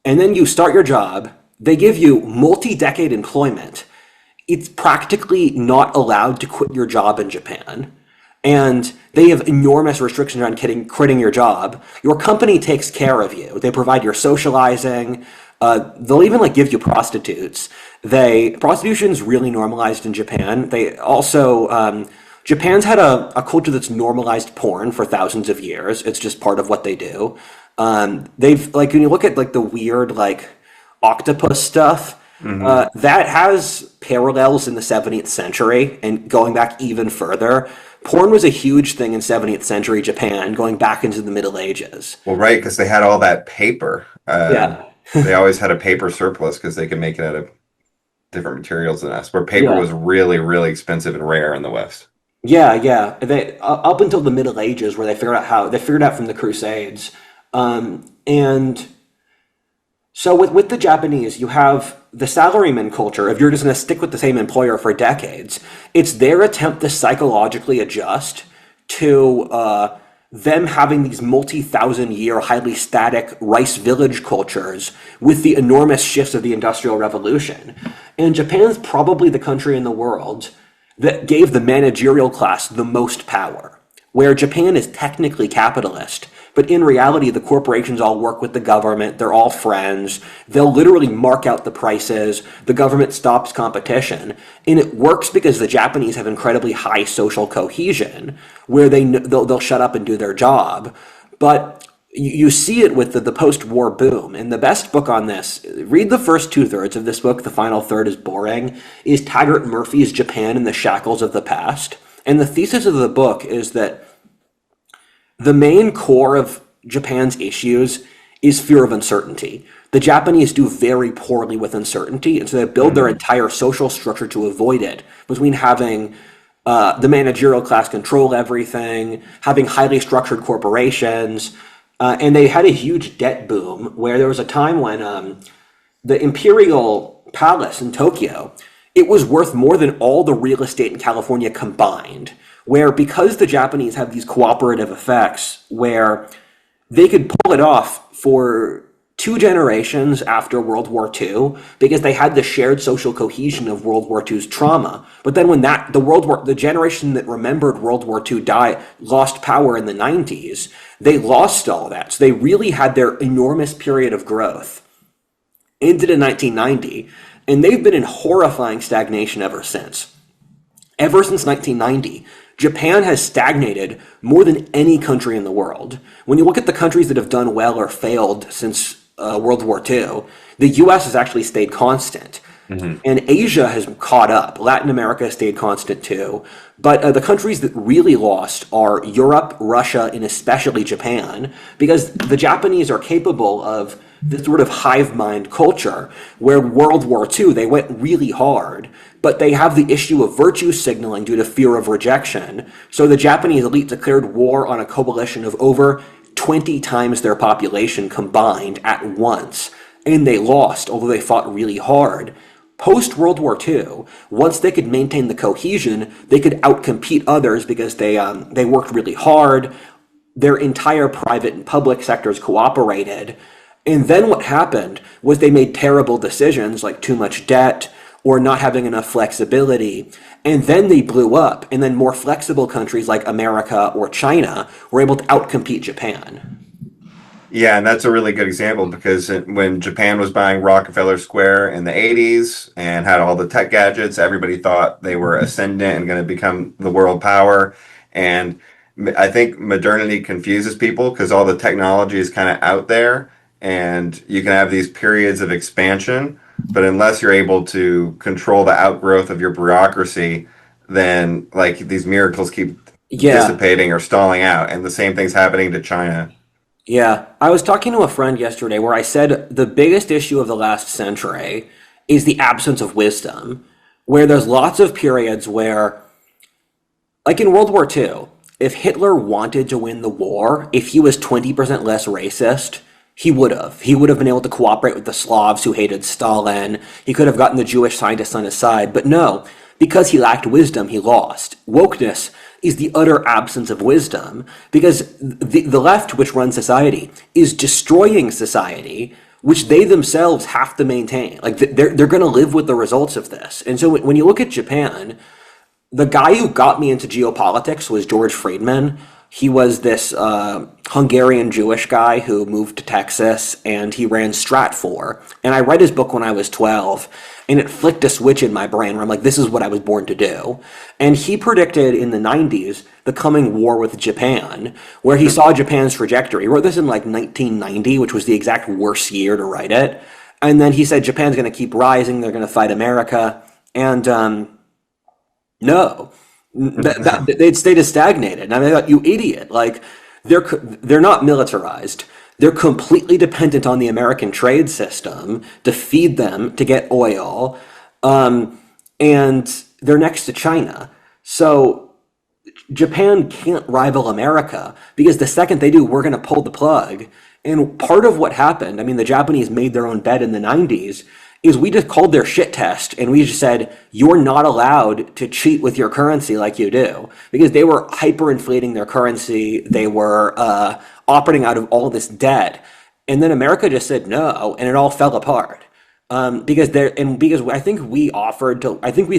then you start your job. They give you multi-decade employment. It's practically not allowed to quit your job in Japan. And they have enormous restrictions around quitting your job. Your company takes care of you. They provide your socializing. They'll even like give you prostitutes. Prostitution's really normalized in Japan. They also Japan's had a culture that's normalized porn for thousands of years. It's just part of what they do. They've like when you look at like the weird like octopus stuff, that has parallels in the 17th century and going back even further. Porn was a huge thing in 17th century Japan, going back into the Middle Ages. Well, right, because they had all that paper. Yeah. They always had a paper surplus because they could make it out of different materials than us, where paper Yeah. was really, really expensive and rare in the West. Yeah. They up until the Middle Ages, where they figured out from the Crusades, and so with the Japanese, you have the salaryman culture. If you're just going to stick with the same employer for decades, it's their attempt to psychologically adjust to them having these multi-thousand-year, highly static rice village cultures with the enormous shifts of the Industrial Revolution. And Japan's probably the country in the world that gave the managerial class the most power, where Japan is technically capitalist, but in reality, the corporations all work with the government. They're all friends. They'll literally mark out the prices. The government stops competition. And it works because the Japanese have incredibly high social cohesion, where they'll shut up and do their job. But you see it with the post-war boom. And the best book on this, read the first two-thirds of this book, the final third is boring, is Taggart Murphy's Japan and the Shackles of the Past. And the thesis of the book is that the main core of Japan's issues is fear of uncertainty. The Japanese do very poorly with uncertainty, and so they build their entire social structure to avoid it, between having the managerial class control everything, having highly structured corporations, and they had a huge debt boom where there was a time when the Imperial Palace in Tokyo, it was worth more than all the real estate in California combined, where because the Japanese have these cooperative effects where they could pull it off for two generations after World War II because they had the shared social cohesion of World War II's trauma. But then when the generation that remembered World War II lost power in the 90s, they lost all that. So they really had their enormous period of growth ended in 1990, and they've been in horrifying stagnation ever since. Ever since 1990, Japan has stagnated more than any country in the world. When you look at the countries that have done well or failed since World War II, the US has actually stayed constant. And Asia has caught up. Latin America has stayed constant too. But the countries that really lost are Europe, Russia, and especially Japan, because the Japanese are capable of this sort of hive mind culture where World War II, they went really hard, but they have the issue of virtue signaling due to fear of rejection. So the Japanese elite declared war on a coalition of over 20 times their population combined at once, and they lost, although they fought really hard. Post-World War II, once they could maintain the cohesion, they could outcompete others because they worked really hard, their entire private and public sectors cooperated, and then what happened was they made terrible decisions like too much debt or not having enough flexibility, and then they blew up, and then more flexible countries like America or China were able to outcompete Japan. Yeah, and that's a really good example because when Japan was buying Rockefeller Square in the 80s and had all the tech gadgets, everybody thought they were ascendant and going to become the world power. And I think modernity confuses people because all the technology is kind of out there and you can have these periods of expansion, but unless you're able to control the outgrowth of your bureaucracy, then like these miracles keep Yeah, dissipating or stalling out. And the same thing's happening to China. yeah. I was talking to a friend yesterday where I said the biggest issue of the last century is the absence of wisdom, where there's lots of periods where, like in World War II, if Hitler wanted to win the war, if he was 20% less racist, he would have. He would have been able to cooperate with the Slavs who hated Stalin. He could have gotten the Jewish scientists on his side. But no, because he lacked wisdom, he lost. Wokeness is the utter absence of wisdom because the left, which runs society, is destroying society, which they themselves have to maintain. Like they're going to live with the results of this. And so when you look at Japan, the guy who got me into geopolitics was George Friedman. He was this Hungarian Jewish guy who moved to Texas, and he ran Stratfor. And I read his book when I was 12, and it flicked a switch in my brain where I'm like, this is what I was born to do. And he predicted in the 90s the coming war with Japan, where he saw Japan's trajectory. He wrote this in like 1990, which was the exact worst year to write it. And then he said Japan's going to keep rising, they're going to fight America. And no, they'd stayed as stagnated. And I thought, you idiot! Like they're not militarized. They're completely dependent on the American trade system to feed them to get oil, and they're next to China. So Japan can't rival America because the second they do, we're going to pull the plug. And part of what happened, I mean, the Japanese made their own bed in the 90s, is we just called their shit test and we just said, you're not allowed to cheat with your currency like you do. Because they were hyperinflating their currency. They were operating out of all this debt. And then America just said no, and it all fell apart. Because I think we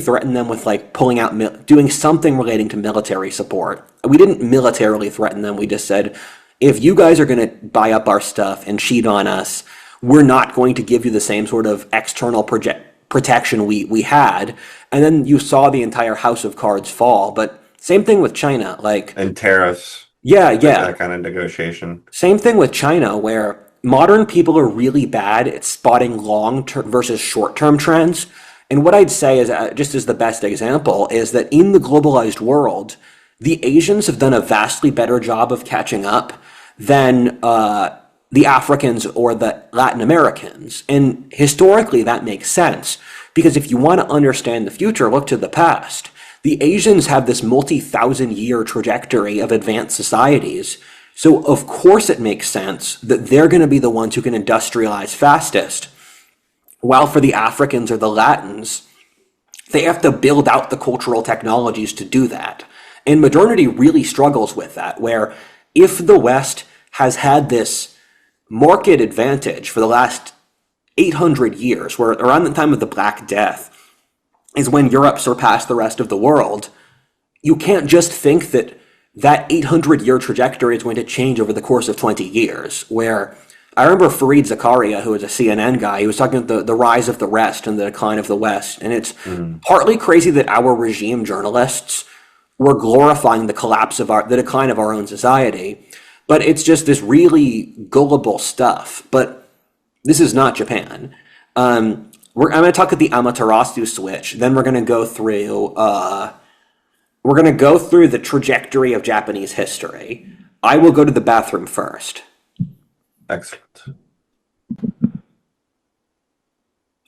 threatened them with like pulling out, doing something relating to military support. We didn't militarily threaten them. We just said, if you guys are going to buy up our stuff and cheat on us, we're not going to give you the same sort of external protection we had. And then you saw the entire house of cards fall. But same thing with China. Like, And tariffs. Yeah, with yeah. that kind of negotiation. Same thing with China, where modern people are really bad at spotting long-term versus short-term trends. And what I'd say is, just as the best example, is that in the globalized world, the Asians have done a vastly better job of catching up than the Africans or the Latin Americans. And historically, that makes sense because if you want to understand the future, look to the past. The Asians have this multi-thousand year trajectory of advanced societies. So, of course, it makes sense that they're going to be the ones who can industrialize fastest. While for the Africans or the Latins, they have to build out the cultural technologies to do that. And modernity really struggles with that, where if the West has had this market advantage for the last 800 years, where around the time of the Black Death is when Europe surpassed the rest of the world, you can't just think that that 800-year trajectory is going to change over the course of 20 years, where I remember Fareed Zakaria, who was a CNN guy, he was talking about the rise of the rest and the decline of the West. And it's partly crazy that our regime journalists were glorifying the collapse of the decline of our own society. But it's just this really gullible stuff. But this is not Japan. I'm going to talk about the Amaterasu switch. Then we're going to go through the trajectory of Japanese history. I will go to the bathroom first. Excellent.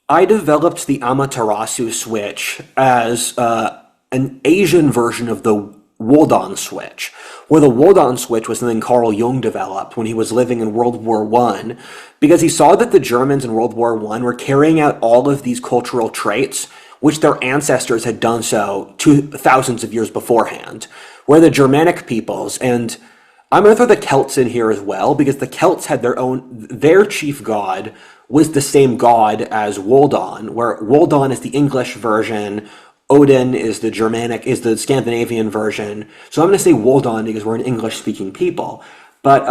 I developed the Amaterasu switch as an Asian version of the Wodan switch, where the Wodan switch was something Carl Jung developed when he was living in World War I, because he saw that the Germans in World War I were carrying out all of these cultural traits which their ancestors had done so thousands of years beforehand, where the Germanic peoples, and I'm going to throw the Celts in here as well, because the Celts had their chief god was the same god as Wodan, where Wodan is the English version, Odin is the Scandinavian version. So I'm going to say Wodan because we're an English-speaking people. But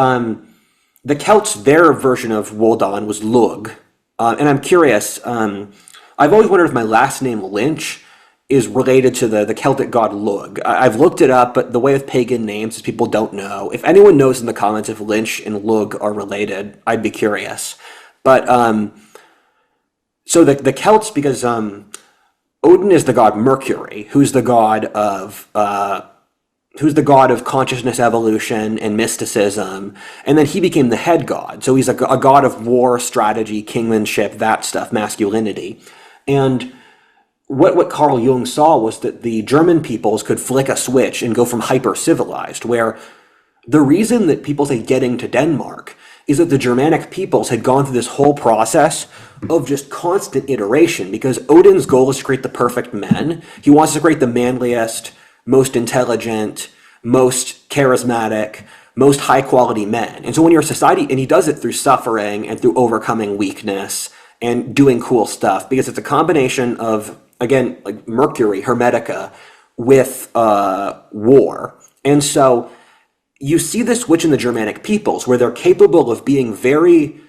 the Celts, their version of Wodan was Lug. And I'm curious, I've always wondered if my last name Lynch is related to the Celtic god Lug. I've looked it up, but the way with pagan names is people don't know. If anyone knows in the comments if Lynch and Lug are related, I'd be curious. But so the Celts, because Odin is the god Mercury, who's the god of consciousness evolution and mysticism, and then he became the head god. So he's a god of war, strategy, kingmanship, that stuff, masculinity. And what Carl Jung saw was that the German peoples could flick a switch and go from hyper-civilized, where the reason that people say getting to Denmark is that the Germanic peoples had gone through this whole process of just constant iteration, because Odin's goal is to create the perfect men. He wants to create the manliest, most intelligent, most charismatic, most high-quality men. And so when you're a society, and he does it through suffering and through overcoming weakness and doing cool stuff, because it's a combination of, again, like Mercury, Hermetica, with war. And so you see this switch in the Germanic peoples, where they're capable of being very,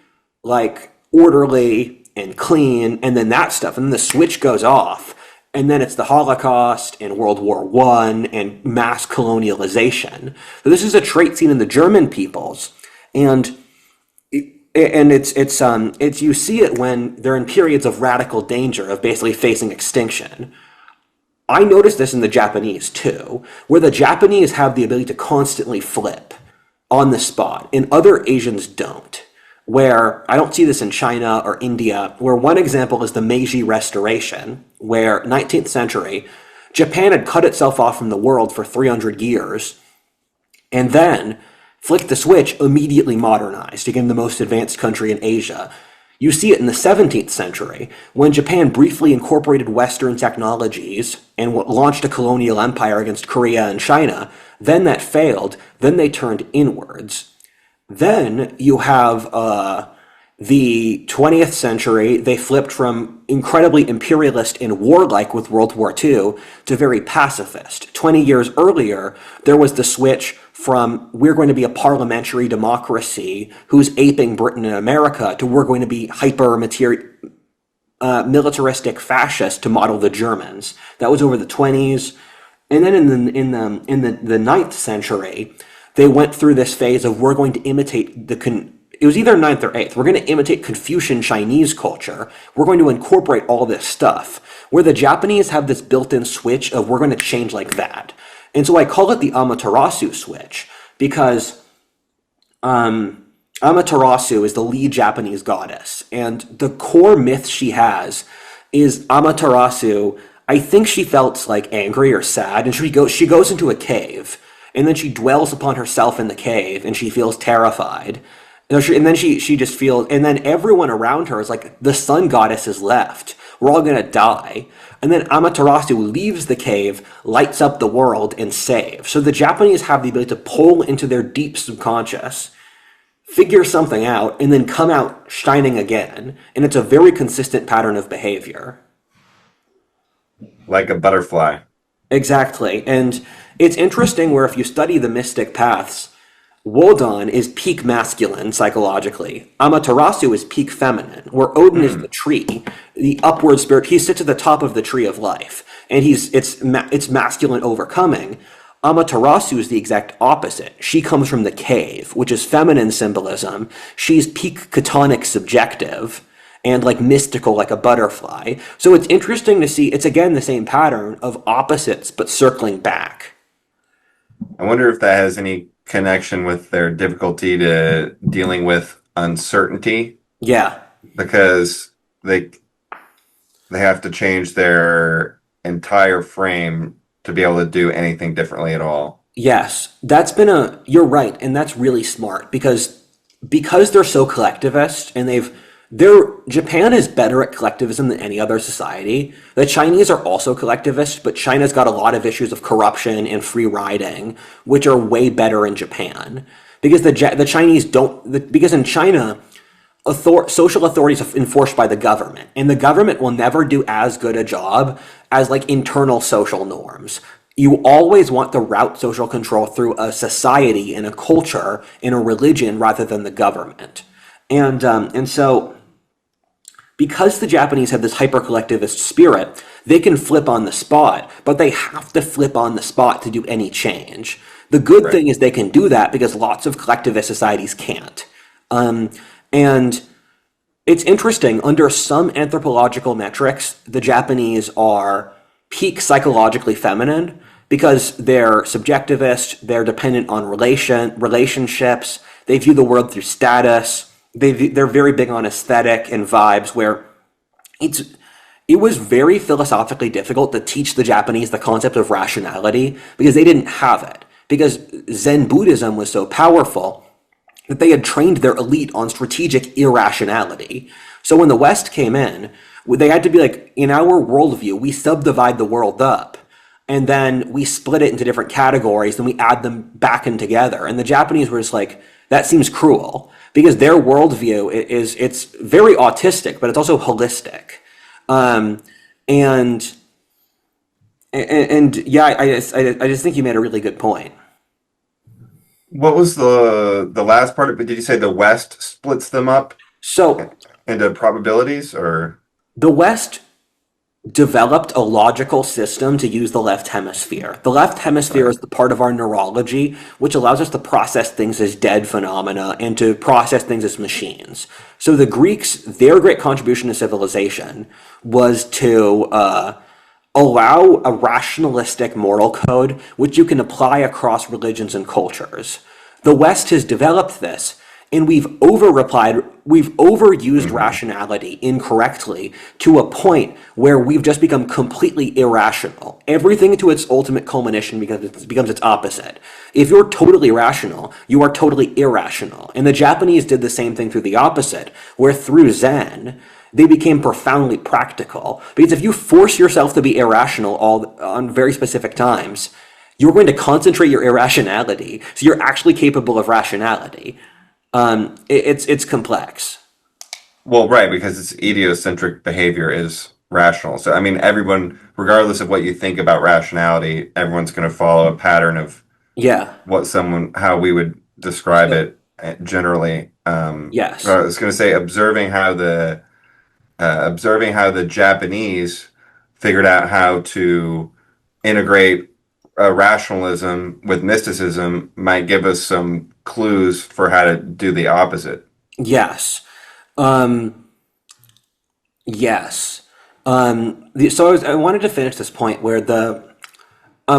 like, orderly and clean, and then that stuff, and then the switch goes off, and then it's the Holocaust and World War I and mass colonialization. So this is a trait seen in the German peoples, and it's you see it when they're in periods of radical danger, of basically facing extinction. I noticed this in the Japanese too, where the Japanese have the ability to constantly flip on the spot, and other Asians don't. Where I don't see this in China or India, where one example is the Meiji Restoration, where 19th century, Japan had cut itself off from the world for 300 years, and then flicked the switch, immediately modernized, again the most advanced country in Asia. You see it in the 17th century, when Japan briefly incorporated Western technologies and launched a colonial empire against Korea and China. Then that failed. Then they turned inwards. Then you have the 20th century. They flipped from incredibly imperialist and warlike with World War II to very pacifist. 20 years earlier, there was the switch from we're going to be a parliamentary democracy who's aping Britain and America to we're going to be militaristic fascists to model the Germans. That was over the 20s. And then in the 9th century, they went through this phase of we're going to imitate it was either ninth or eighth. We're going to imitate Confucian Chinese culture. We're going to incorporate all this stuff. Where the Japanese have this built-in switch of we're going to change like that. And so I call it the Amaterasu switch because Amaterasu is the lead Japanese goddess. And the core myth she has is Amaterasu. I think she felt like angry or sad, and she goes into a cave, and then she dwells upon herself in the cave, and she feels terrified. And then she just feels, and then everyone around her is like, the sun goddess is left. We're all gonna die. And then Amaterasu leaves the cave, lights up the world, and saves. So the Japanese have the ability to pull into their deep subconscious, figure something out, and then come out shining again. And it's a very consistent pattern of behavior. Like a butterfly. Exactly. And it's interesting where if you study the mystic paths, Wodan is peak masculine psychologically. Amaterasu is peak feminine, where Odin is the tree, the upward spirit. He sits at the top of the tree of life, and it's masculine overcoming. Amaterasu is the exact opposite. She comes from the cave, which is feminine symbolism. She's peak chthonic subjective and like mystical, like a butterfly. So it's interesting to see, it's again the same pattern of opposites, but circling back. I wonder if that has any connection with their difficulty to dealing with uncertainty Yeah. because they have to change their entire frame to be able to do anything differently at all. Yes, you're right, and that's really smart because they're so collectivist and Japan is better at collectivism than any other society. The Chinese are also collectivist, but China's got a lot of issues of corruption and free riding, which are way better in Japan. Because the Chinese don't, because in China, social authority is enforced by the government, and the government will never do as good a job as like internal social norms. You always want to route social control through a society and a culture and a religion rather than the government. And so because the Japanese have this hyper collectivist spirit, they can flip on the spot, but they have to flip on the spot to do any change. The good Right. thing is they can do that because lots of collectivist societies can't. And it's interesting, under some anthropological metrics, the Japanese are peak psychologically feminine because they're subjectivist, they're dependent on relationships, they view the world through status, they're very big on aesthetic and vibes where it's it was very philosophically difficult to teach the Japanese the concept of rationality because they didn't have it. Because Zen Buddhism was so powerful that they had trained their elite on strategic irrationality. So when the West came in, they had to be like, in our worldview, we subdivide the world up, and then we split it into different categories, and we add them back in together. And the Japanese were just like, that seems cruel, because their worldview it's very autistic, but it's also holistic. Um, and and yeah, I just think you made a really good point. What was the last part of it? Did you say the West splits them up So into probabilities or the West developed a logical system to use the left hemisphere. The left hemisphere right? is the part of our neurology which allows us to process things as dead phenomena and to process things as machines. So the Greeks, their great contribution to civilization was to allow a rationalistic moral code which you can apply across religions and cultures. The West has developed this, and we've overused Hmm. rationality incorrectly to a point where we've just become completely irrational. Everything to its ultimate culmination becomes its opposite. If you're totally rational, you are totally irrational. And the Japanese did the same thing through the opposite, where through Zen, they became profoundly practical. Because if you force yourself to be irrational all on very specific times, you're going to concentrate your irrationality, so you're actually capable of rationality. It's complex. Well, right, because it's idiocentric behavior is rational. So I mean, everyone, regardless of what you think about rationality, everyone's going to follow a pattern of Yeah. how we would describe So it generally. yes. I was going to say observing how the Japanese figured out how to integrate rationalism with mysticism might give us some clues for how to do the opposite. Yes. Um, yes. So I wanted to finish this point where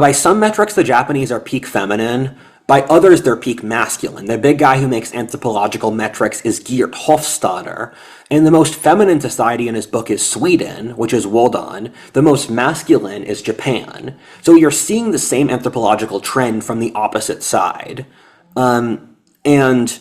by some metrics, the Japanese are peak feminine. By others, they're peak masculine. The big guy who makes anthropological metrics is Geert Hofstadter. And the most feminine society in his book is Sweden, which is Wodan. The most masculine is Japan. So you're seeing the same anthropological trend from the opposite side. And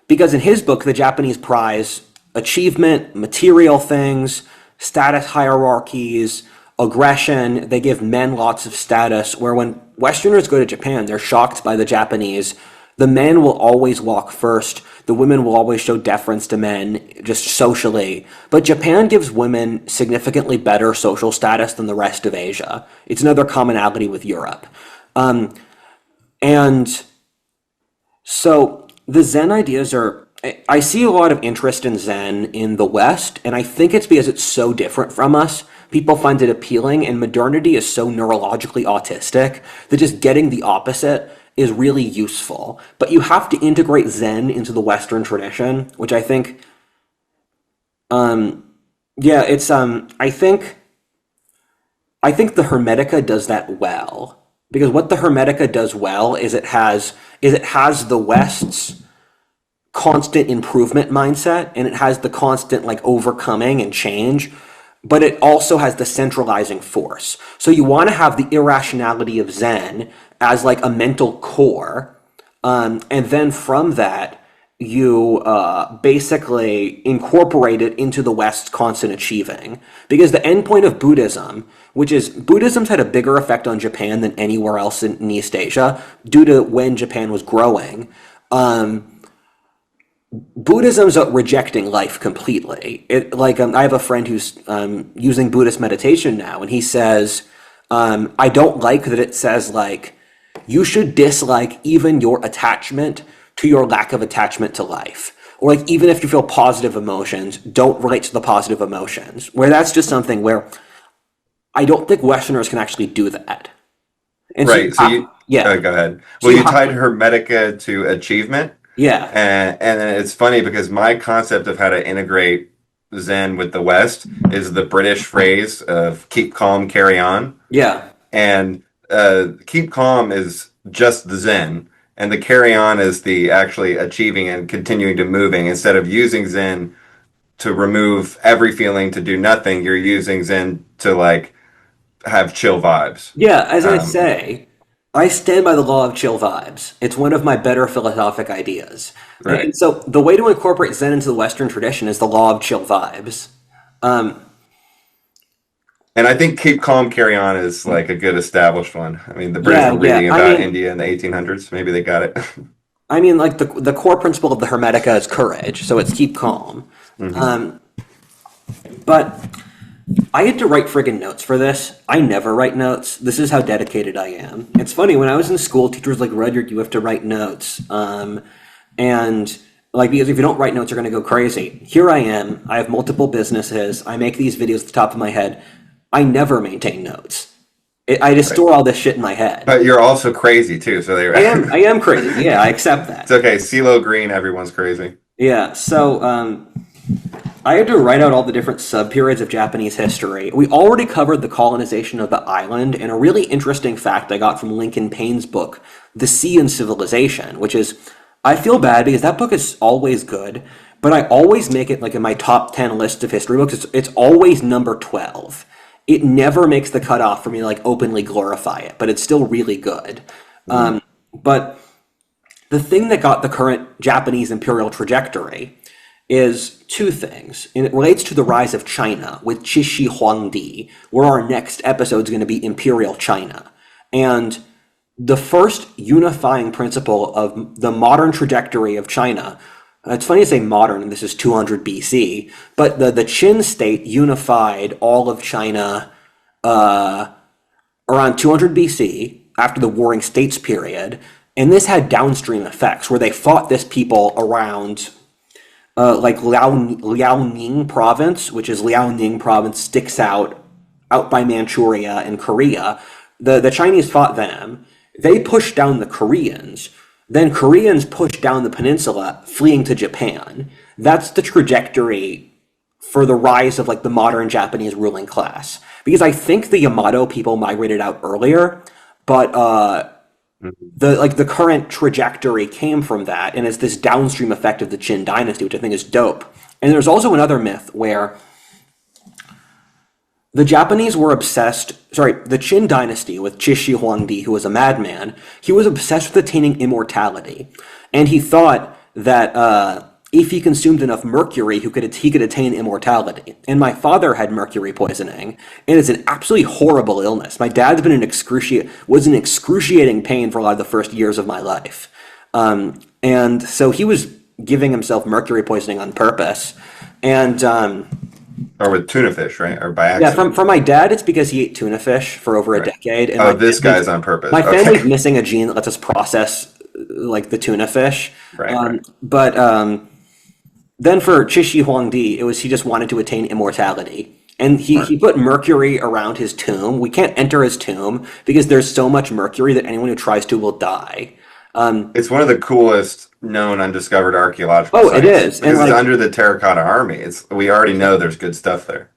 because in his book, the Japanese prize achievement, material things, status hierarchies, aggression. They give men lots of status, where when Westerners go to Japan, they're shocked by the Japanese. The men will always walk first. The women will always show deference to men, just socially. But Japan gives women significantly better social status than the rest of Asia. It's another commonality with Europe. And so the Zen ideas are, I see a lot of interest in Zen in the West, and I think it's because it's so different from us. People find it appealing, and modernity is so neurologically autistic that just getting the opposite is really useful. But you have to integrate Zen into the Western tradition, which I think, yeah, it's, I think the Hermetica does that well. Because what the Hermetica does well is it has the West's constant improvement mindset, and it has the constant like overcoming and change, but it also has the centralizing force. So you want to have the irrationality of Zen as like a mental core, and then from that you basically incorporate it into the West's constant achieving. Because the endpoint of Buddhism, which is Buddhism's had a bigger effect on Japan than anywhere else in East Asia due to when Japan was growing. Buddhism's rejecting life completely. I have a friend who's using Buddhist meditation now, and he says, I don't like that it says like you should dislike even your attachment to your lack of attachment to life. Or like even if you feel positive emotions, don't relate to the positive emotions. Where that's just something where I don't think Westerners can actually do that. And so Right. So you, yeah. go ahead. So Well, you you have tied to, Hermetica to achievement. yeah. And it's funny because my concept of how to integrate Zen with the West is the British phrase of keep calm, carry on. Yeah. And keep calm is just the Zen, and the carry on is the actually achieving and continuing to moving. Instead of using Zen to remove every feeling to do nothing, you're using Zen to like have chill vibes. Yeah, as I Um, say, I stand by the law of chill vibes. It's one of my better philosophic ideas. And right. so the way to incorporate Zen into the Western tradition is the law of chill vibes. Um, And I think keep calm, carry on is like a good established one. I mean, the British yeah, were yeah. reading about India in the 1800s. Maybe they got it. Like the core principle of the Hermetica is courage, so it's keep calm. hmm Um, but I had to write friggin' notes for this. I never write notes. This is how dedicated I am. It's funny, when I was in school, teachers were like, Rudyard, you have to write notes. And like, because if you don't write notes, you're going to go crazy. Here I am. I have multiple businesses. I make these videos at the top of my head. I never maintain notes. I just Right. store all this shit in my head. But you're also crazy too. So they I am crazy. Yeah, I accept it's that. okay. CeeLo Green, everyone's crazy. Yeah, so I had to write out all the different sub-periods of Japanese history. We already covered the colonization of the island, and a really interesting fact I got from Lincoln Payne's book, The Sea and Civilization, which is, I feel bad because that book is always good, but I always make it like in my top 10 list of history books. It's always number 12. It never makes the cutoff for me to like openly glorify it, but it's still really good. Mhm. But the thing that got the current Japanese imperial trajectory is two things. And it relates to the rise of China with Chishi Huangdi, where our next episode is going to be Imperial China. And the first unifying principle of the modern trajectory of China, it's funny to say modern, and this is 200 BC, but the Qin state unified all of China around 200 BC, after the Warring States period, and this had downstream effects where they fought this people around like Liaoning province, which is Liaoning province sticks out by Manchuria and Korea. The Chinese fought them. They pushed down the Koreans. Then Koreans pushed down the peninsula, fleeing to Japan. That's the trajectory for the rise of like the modern Japanese ruling class. Because I think the Yamato people migrated out earlier, but the current trajectory came from that, and it's this downstream effect of the Qin dynasty, which I think is dope. And there's also another myth where the Japanese were obsessed, sorry, the Qin dynasty with Qixi Huangdi, who was a madman, he was obsessed with attaining immortality. And he thought that if he consumed enough mercury, he could attain immortality. And my father had mercury poisoning, and it's an absolutely horrible illness. My dad's been was in excruciating pain for a lot of the first years of my life. And so he was giving himself mercury poisoning on purpose. And Or with tuna fish, right? Or by yeah, accident? from my dad, it's because he ate tuna fish for over a decade. And Oh, this guy's on purpose. my Okay. family's missing a gene that lets us process like the tuna fish. Right. But then for Qixi Huangdi, he just wanted to attain immortality. And he put mercury around his tomb. We can't enter his tomb because there's so much mercury that anyone who tries to will die. It's one of the coolest known undiscovered archaeological Oh, sites. it is. And Because it's like, under the Terracotta Army. We already know there's good stuff there.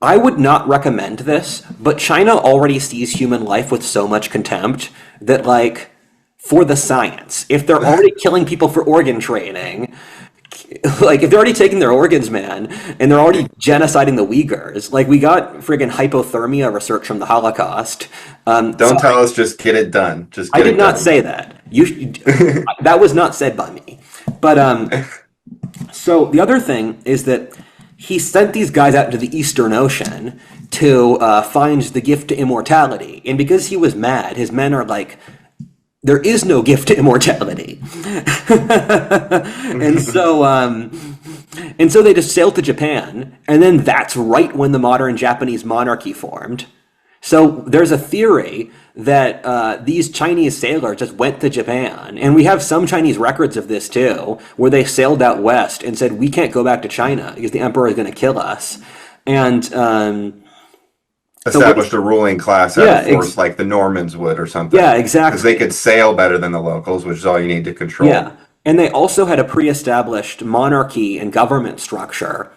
I would not recommend this, but China already sees human life with so much contempt that, like, for the science, if they're already killing people for organ trading, like, if they're already taking their organs, man, and they're already genociding the Uyghurs, like, we got friggin' hypothermia research from the Holocaust. Don't tell us, just get it done. Just I get it did not done. say that. That was not said by me. But so the other thing is that he sent these guys out into the Eastern Ocean to find the gift to immortality, and because he was mad, his men are like, there is no gift to immortality. And so they just sailed to Japan, and then that's right when the modern Japanese monarchy formed. So there's a theory that these Chinese sailors just went to Japan, and we have some Chinese records of this too, where they sailed out west and said, we can't go back to China because the emperor is going to kill us. And Established a ruling class out of force like the Normans would or something. Yeah, exactly. Because they could sail better than the locals, which is all you need to control. Yeah, and they also had a pre-established monarchy and government structure,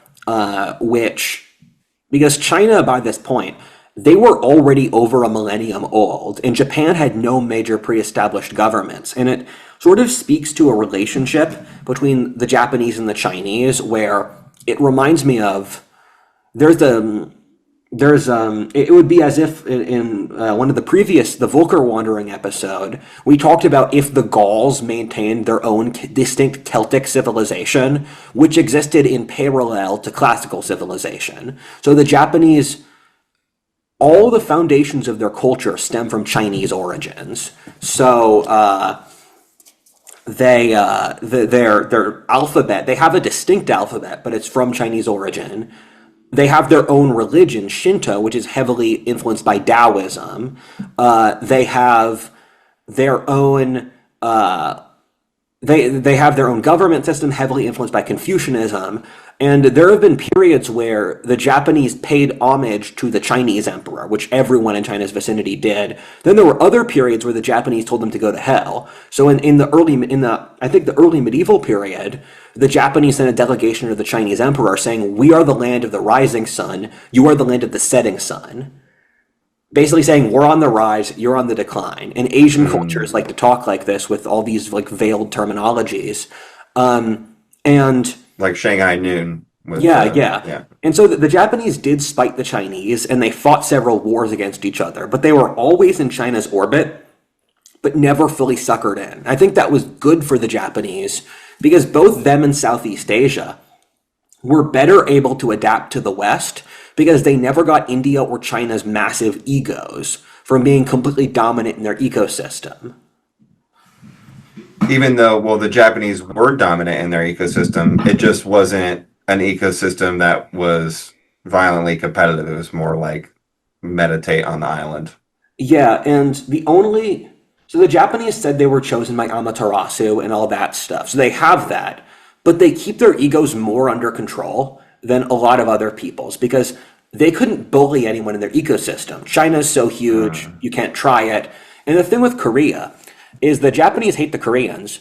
because China by this point, they were already over a millennium old, and Japan had no major pre-established governments, and it sort of speaks to a relationship between the Japanese and the Chinese where it reminds me of it would be as if in one of the Volker Wandering episode, we talked about if the Gauls maintained their own distinct Celtic civilization, which existed in parallel to classical civilization. So the Japanese, all the foundations of their culture stem from Chinese origins. So their alphabet, they have a distinct alphabet, but it's from Chinese origin. They have their own religion, Shinto, which is heavily influenced by Taoism. They have their own they have their own government system, heavily influenced by Confucianism. And there have been periods where the Japanese paid homage to the Chinese emperor, which everyone in China's vicinity did. Then there were other periods where the Japanese told them to go to hell. So in the early medieval period, the Japanese sent a delegation to the Chinese emperor saying, we are the land of the rising sun, you are the land of the setting sun. Basically saying, we're on the rise, you're on the decline. And Asian cultures like to talk like this with all these like veiled terminologies. And like Shanghai Noon. Yeah. And so the Japanese did spite the Chinese, and they fought several wars against each other, but they were always in China's orbit, but never fully suckered in. I think that was good for the Japanese, because both them and Southeast Asia were better able to adapt to the West, because they never got India or China's massive egos from being completely dominant in their ecosystem. Even though, well, the Japanese were dominant in their ecosystem, it just wasn't an ecosystem that was violently competitive. It was more like meditate on the island. Yeah, and so the Japanese said they were chosen by Amaterasu and all that stuff. So they have that, but they keep their egos more under control than a lot of other people's, because they couldn't bully anyone in their ecosystem. China's so huge, you can't try it. And the thing with Korea is the Japanese hate the Koreans,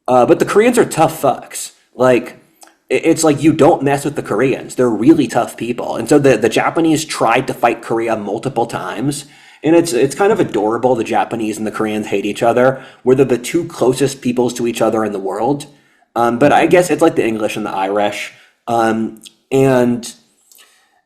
but the Koreans are tough fucks. Like, it's like you don't mess with the Koreans. They're really tough people. And so the Japanese tried to fight Korea multiple times. And it's kind of adorable. The Japanese and the Koreans hate each other. We're the two closest peoples to each other in the world. But I guess it's like the English and the Irish. And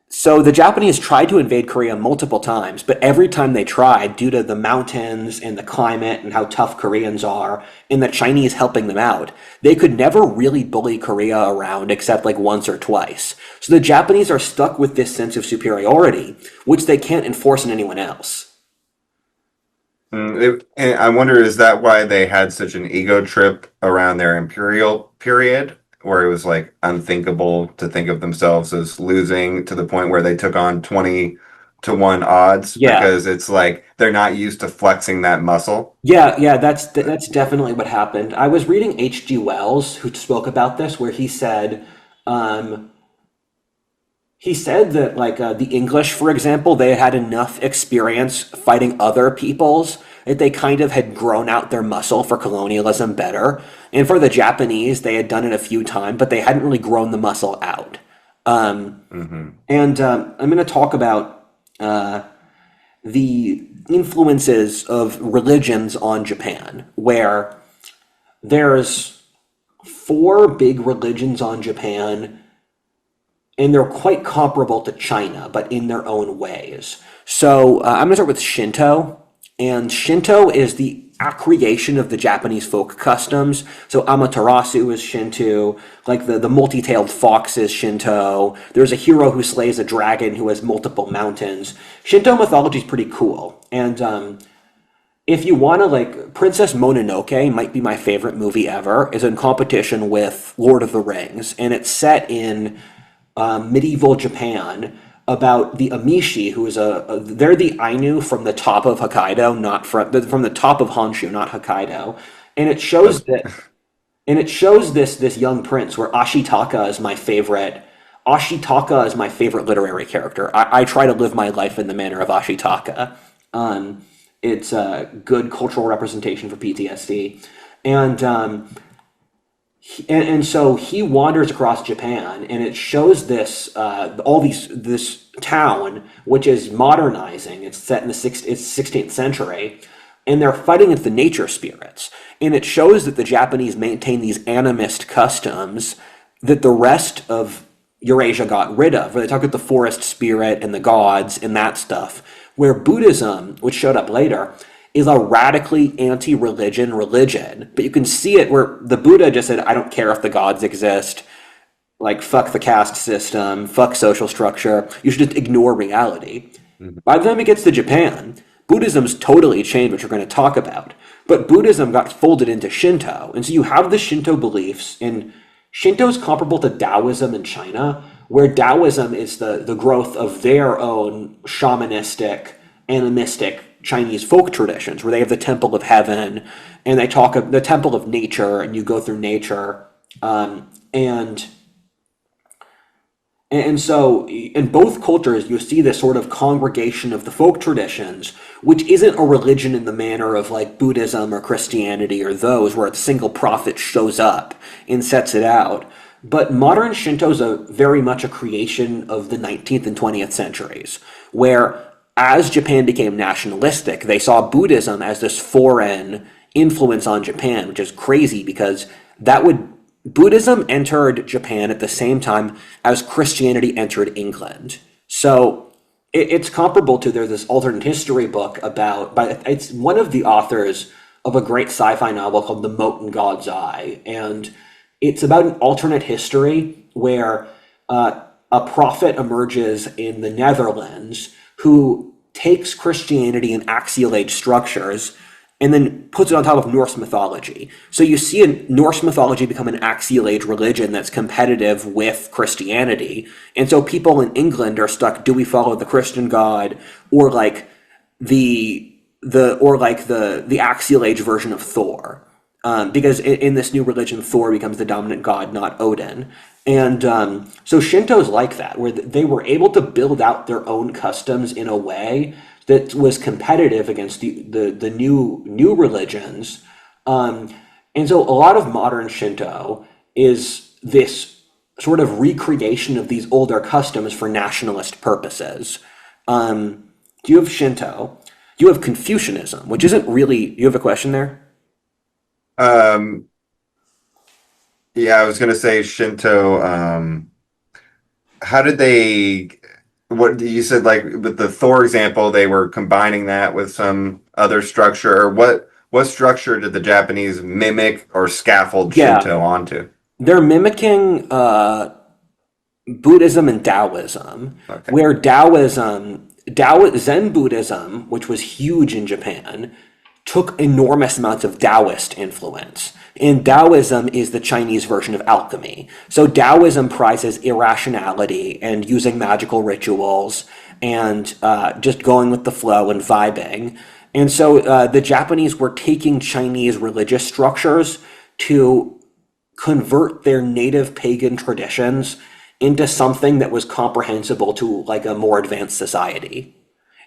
so the Japanese tried to invade Korea multiple times, but every time they tried, due to the mountains and the climate and how tough Koreans are, and the Chinese helping them out, they could never really bully Korea around except like once or twice. So the Japanese are stuck with this sense of superiority, which they can't enforce on anyone else. And I wonder, is that why they had such an ego trip around their imperial period, where it was like unthinkable to think of themselves as losing to the point where they took on 20 to 1 odds Yeah. because it's like they're not used to flexing that muscle. Yeah, that's definitely what happened. I was reading H.G. Wells, who spoke about this, where um, he said that like the English, for example, they had enough experience fighting other peoples that they kind of had grown out their muscle for colonialism better. And for the Japanese, they had done it a few times, but they hadn't really grown the muscle out. And I'm going to talk about the influences of religions on Japan, where there's four big religions on Japan, and they're quite comparable to China, but in their own ways. So I'm going to start with Shinto, and Shinto is the creation of the Japanese folk customs. So Amaterasu is Shinto, like the multi-tailed fox is Shinto. There's a hero who slays a dragon who has multiple mountains. Shinto mythology is pretty cool, and if you want to, like, Princess Mononoke might be my favorite movie ever, is in competition with Lord of the Rings, and it's set in medieval Japan about the Amishi, who is they're the Ainu from the top of Hokkaido, not from the top of Honshu, not Hokkaido, and it shows That's that, and it shows this young prince where Ashitaka is my favorite. Ashitaka is my favorite literary character. I try to live my life in the manner of Ashitaka. It's a good cultural representation for PTSD, and and so he wanders across Japan, and it shows this town which is modernizing. It's set in it's 16th century, and they're fighting with the nature spirits. And it shows that the Japanese maintain these animist customs that the rest of Eurasia got rid of, where they talk about the forest spirit and the gods and that stuff. Where Buddhism, which showed up later, is a radically anti-religion religion. But you can see it where the Buddha just said, I don't care if the gods exist. Like, fuck the caste system, fuck social structure. You should just ignore reality. By the time it gets to Japan, Buddhism's totally changed, which we're going to talk about. But Buddhism got folded into Shinto. And so you have the Shinto beliefs, and Shinto's comparable to Taoism in China, where Taoism is the growth of their own shamanistic, animistic Chinese folk traditions, where they have the Temple of Heaven, and they talk of the Temple of Nature, and you go through nature, and so in both cultures you see this sort of congregation of the folk traditions, which isn't a religion in the manner of like Buddhism or Christianity or those, where a single prophet shows up and sets it out. But modern Shinto is very much a creation of the 19th and 20th centuries, where as Japan became nationalistic, they saw Buddhism as this foreign influence on Japan, which is crazy because Buddhism entered Japan at the same time as Christianity entered England. So it's comparable to, there's this alternate history book it's one of the authors of a great sci-fi novel called The Mote in God's Eye, and it's about an alternate history where a prophet emerges in the Netherlands who takes Christianity and axial age structures and then puts it on top of Norse mythology. So you see Norse mythology become an axial age religion that's competitive with Christianity. And so people in England are stuck, do we follow the Christian God or like the axial age version of Thor? Because in this new religion, Thor becomes the dominant god, not Odin. And so Shinto's like that, where they were able to build out their own customs in a way that was competitive against the new religions. Um, and so a lot of modern Shinto is this sort of recreation of these older customs for nationalist purposes. Do you have Shinto? You have Confucianism, which isn't really. You have a question there? Um, yeah, I was gonna say Shinto. How did they? What you said, like with the Thor example, they were combining that with some other structure. Or what structure did the Japanese mimic or scaffold Yeah, Shinto onto? they're mimicking Buddhism and Taoism, Okay. where Zen Buddhism, which was huge in Japan, took enormous amounts of Taoist influence. And Taoism is the Chinese version of alchemy. So Taoism prizes irrationality and using magical rituals and just going with the flow and vibing. And so the Japanese were taking Chinese religious structures to convert their native pagan traditions into something that was comprehensible to like a more advanced society.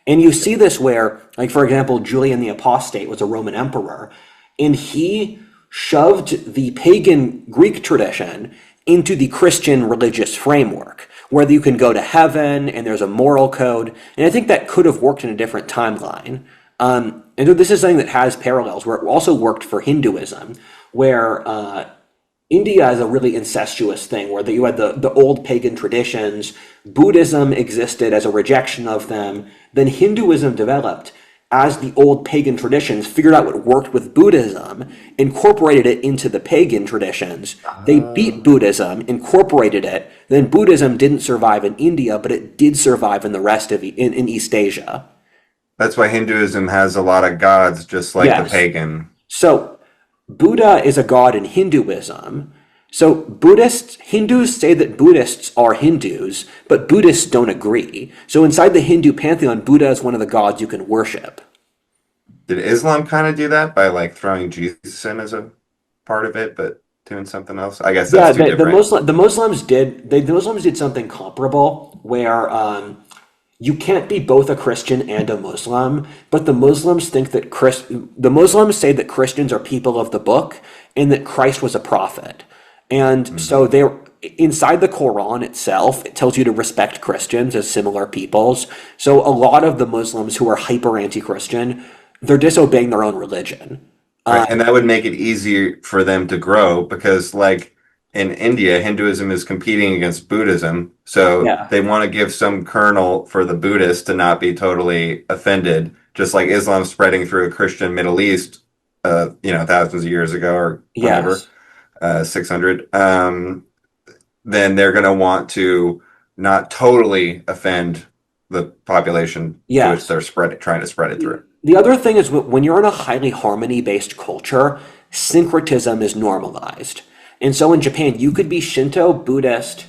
And you see this where, like, for example, Julian the Apostate was a Roman emperor, and he shoved the pagan Greek tradition into the Christian religious framework, where you can go to heaven and there's a moral code. And I think that could have worked in a different timeline. And so this is something that has parallels, where it also worked for Hinduism, where India is a really incestuous thing where you had the old pagan traditions, Buddhism existed as a rejection of them, then Hinduism developed as the old pagan traditions figured out what worked with Buddhism, incorporated it into the pagan traditions. They beat Buddhism, incorporated it, then Buddhism didn't survive in India, but it did survive in the rest of in East Asia. That's why Hinduism has a lot of gods, just like the Yes. pagan. So Buddha is a god in Hinduism. So Hindus say that Buddhists are Hindus, but Buddhists don't agree. So inside the Hindu pantheon, Buddha is one of the gods you can worship. Did Islam kind of do that by like throwing Jesus in as a part of it, but doing something else? I guess that's Yeah, too different. the Muslims did something comparable where you can't be both a Christian and a Muslim, but the Muslims say that Christians are people of the book and that Christ was a prophet. And so Hmm. they're inside the Quran itself, it tells you to respect Christians as similar peoples. So a lot of the Muslims who are hyper anti-Christian, they're disobeying their own religion. Right. And that would make it easier for them to grow because, like in India, Hinduism is competing against Buddhism. So Yeah. they want to give some kernel for the Buddhists to not be totally offended, just like Islam spreading through a Christian Middle East, thousands of years ago or whenever, Yes. 600. Then they're going to want to not totally offend the population to which Yes. they're trying to spread it through. The other thing is when you're in a highly harmony-based culture, syncretism is normalized. And so in Japan, you could be Shinto, Buddhist,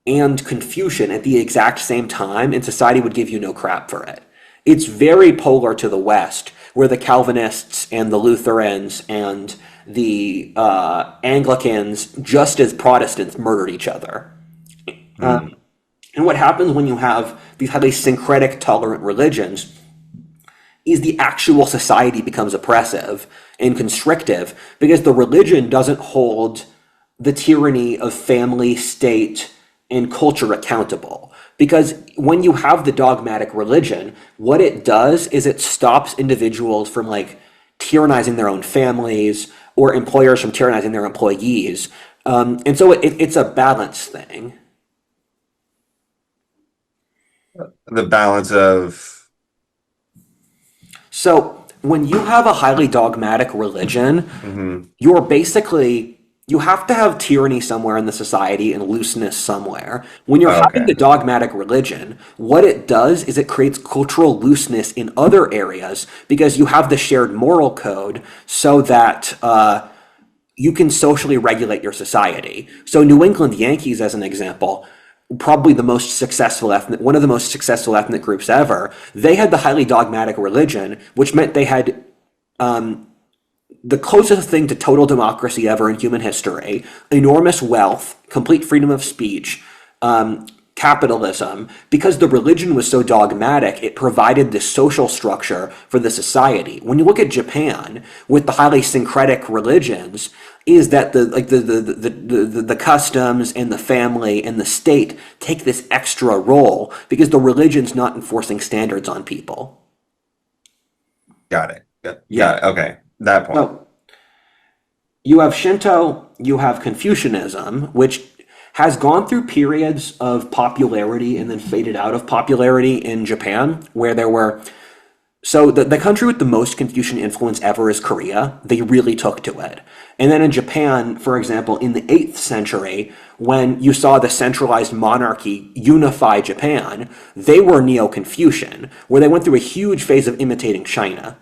and Confucian at the exact same time, and society would give you no crap for it. It's very polar to the West, where the Calvinists and the Lutherans and the Anglicans, just as Protestants, murdered each other. Hmm. And what happens when you have these highly syncretic, tolerant religions is the actual society becomes oppressive and constrictive because the religion doesn't hold the tyranny of family, state, and culture accountable. Because when you have the dogmatic religion, what it does is it stops individuals from like tyrannizing their own families or employers from tyrannizing their employees. And so it's a balance thing. The balance of. So when you have a highly dogmatic religion, Mhm. you're basically you have to have tyranny somewhere in the society and looseness somewhere. When you're Oh, having okay. the dogmatic religion, what it does is it creates cultural looseness in other areas because you have the shared moral code so that you can socially regulate your society. So New England Yankees, as an example, probably one of the most successful ethnic groups ever. They had the highly dogmatic religion, which meant the closest thing to total democracy ever in human history, enormous wealth, complete freedom of speech, capitalism. Because the religion was so dogmatic, it provided this social structure for the society. When you look at Japan with the highly syncretic religions, is that the customs and the family and the state take this extra role because the religion's not enforcing standards on people. Got it. Yeah. Yeah. Yeah. Okay. That point. So you have Shinto, you have Confucianism, which has gone through periods of popularity and then faded out of popularity in Japan, where there were. So the country with the most Confucian influence ever is Korea. They really took to it. And then in Japan, for example, in the 8th century, when you saw the centralized monarchy unify Japan, they were Neo-Confucian, where they went through a huge phase of imitating China.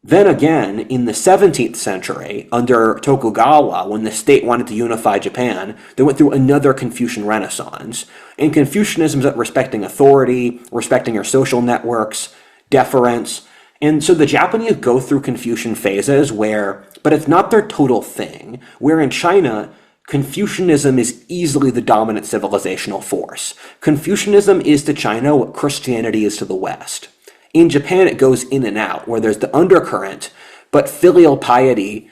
Then again, in the 17th century, under Tokugawa, when the state wanted to unify Japan, they went through another Confucian renaissance. And Confucianism is about respecting authority, respecting your social networks, deference. And so the Japanese go through Confucian phases but it's not their total thing. Where in China, Confucianism is easily the dominant civilizational force. Confucianism is to China what Christianity is to the West. In Japan, it goes in and out, where there's the undercurrent, but filial piety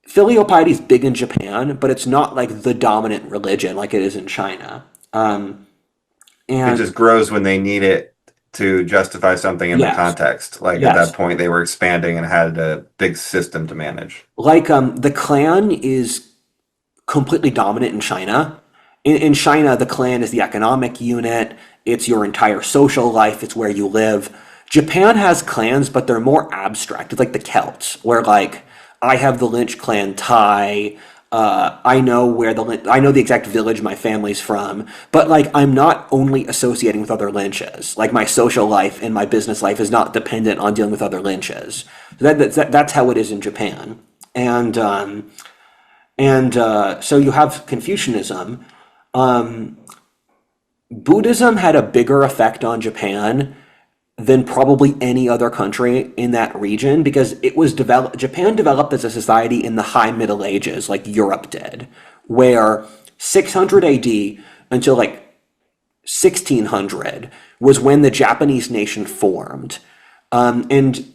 is big in Japan, but it's not like the dominant religion like it is in China. It just grows when they need it to justify something in the Yes, context. Like at yes. that point, they were expanding and had a big system to manage. Like the clan is completely dominant in China. In China, the clan is the economic unit. It's your entire social life. It's where you live. Japan has clans, but they're more abstract. It's like the Celts, where like I have the Lynch clan tie. I know the exact village my family's from, but like I'm not only associating with other Lynches. Like my social life and my business life is not dependent on dealing with other Lynches. That's how it is in Japan, and so you have Confucianism. Buddhism had a bigger effect on Japan than probably any other country in that region because Japan developed as a society in the high Middle Ages, like Europe did, where 600 AD until like 1600 was when the Japanese nation formed. And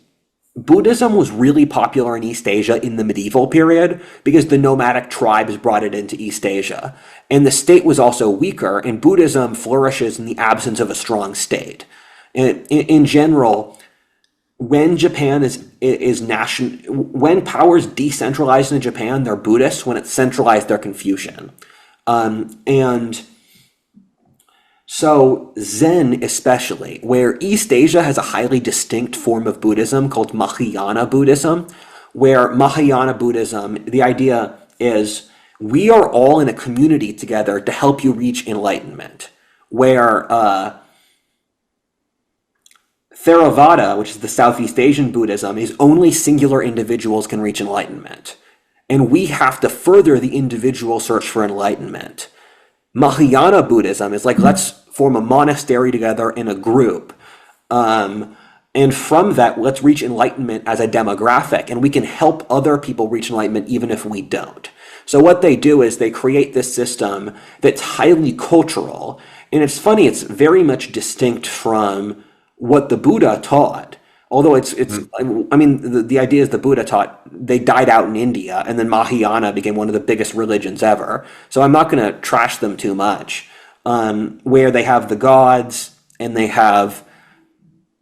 Buddhism was really popular in East Asia in the medieval period because the nomadic tribes brought it into East Asia. And the state was also weaker, and Buddhism flourishes in the absence of a strong state. In general, when Japan when power is decentralized in Japan, they're Buddhist. When it's centralized, they're Confucian. And so Zen especially, where East Asia has a highly distinct form of Buddhism called Mahayana Buddhism, where Mahayana Buddhism, the idea is we are all in a community together to help you reach enlightenment, where Theravada, which is the Southeast Asian Buddhism, is only singular individuals can reach enlightenment. And we have to further the individual search for enlightenment. Mahayana Buddhism is like, let's form a monastery together in a group. And from that, let's reach enlightenment as a demographic, and we can help other people reach enlightenment even if we don't. So what they do is they create this system that's highly cultural. And it's funny, it's very much distinct from what the Buddha taught. Although I mean, the idea is the Buddha taught, they died out in India, and then Mahayana became one of the biggest religions ever. So I'm not going to trash them too much. Where they have the gods, and they have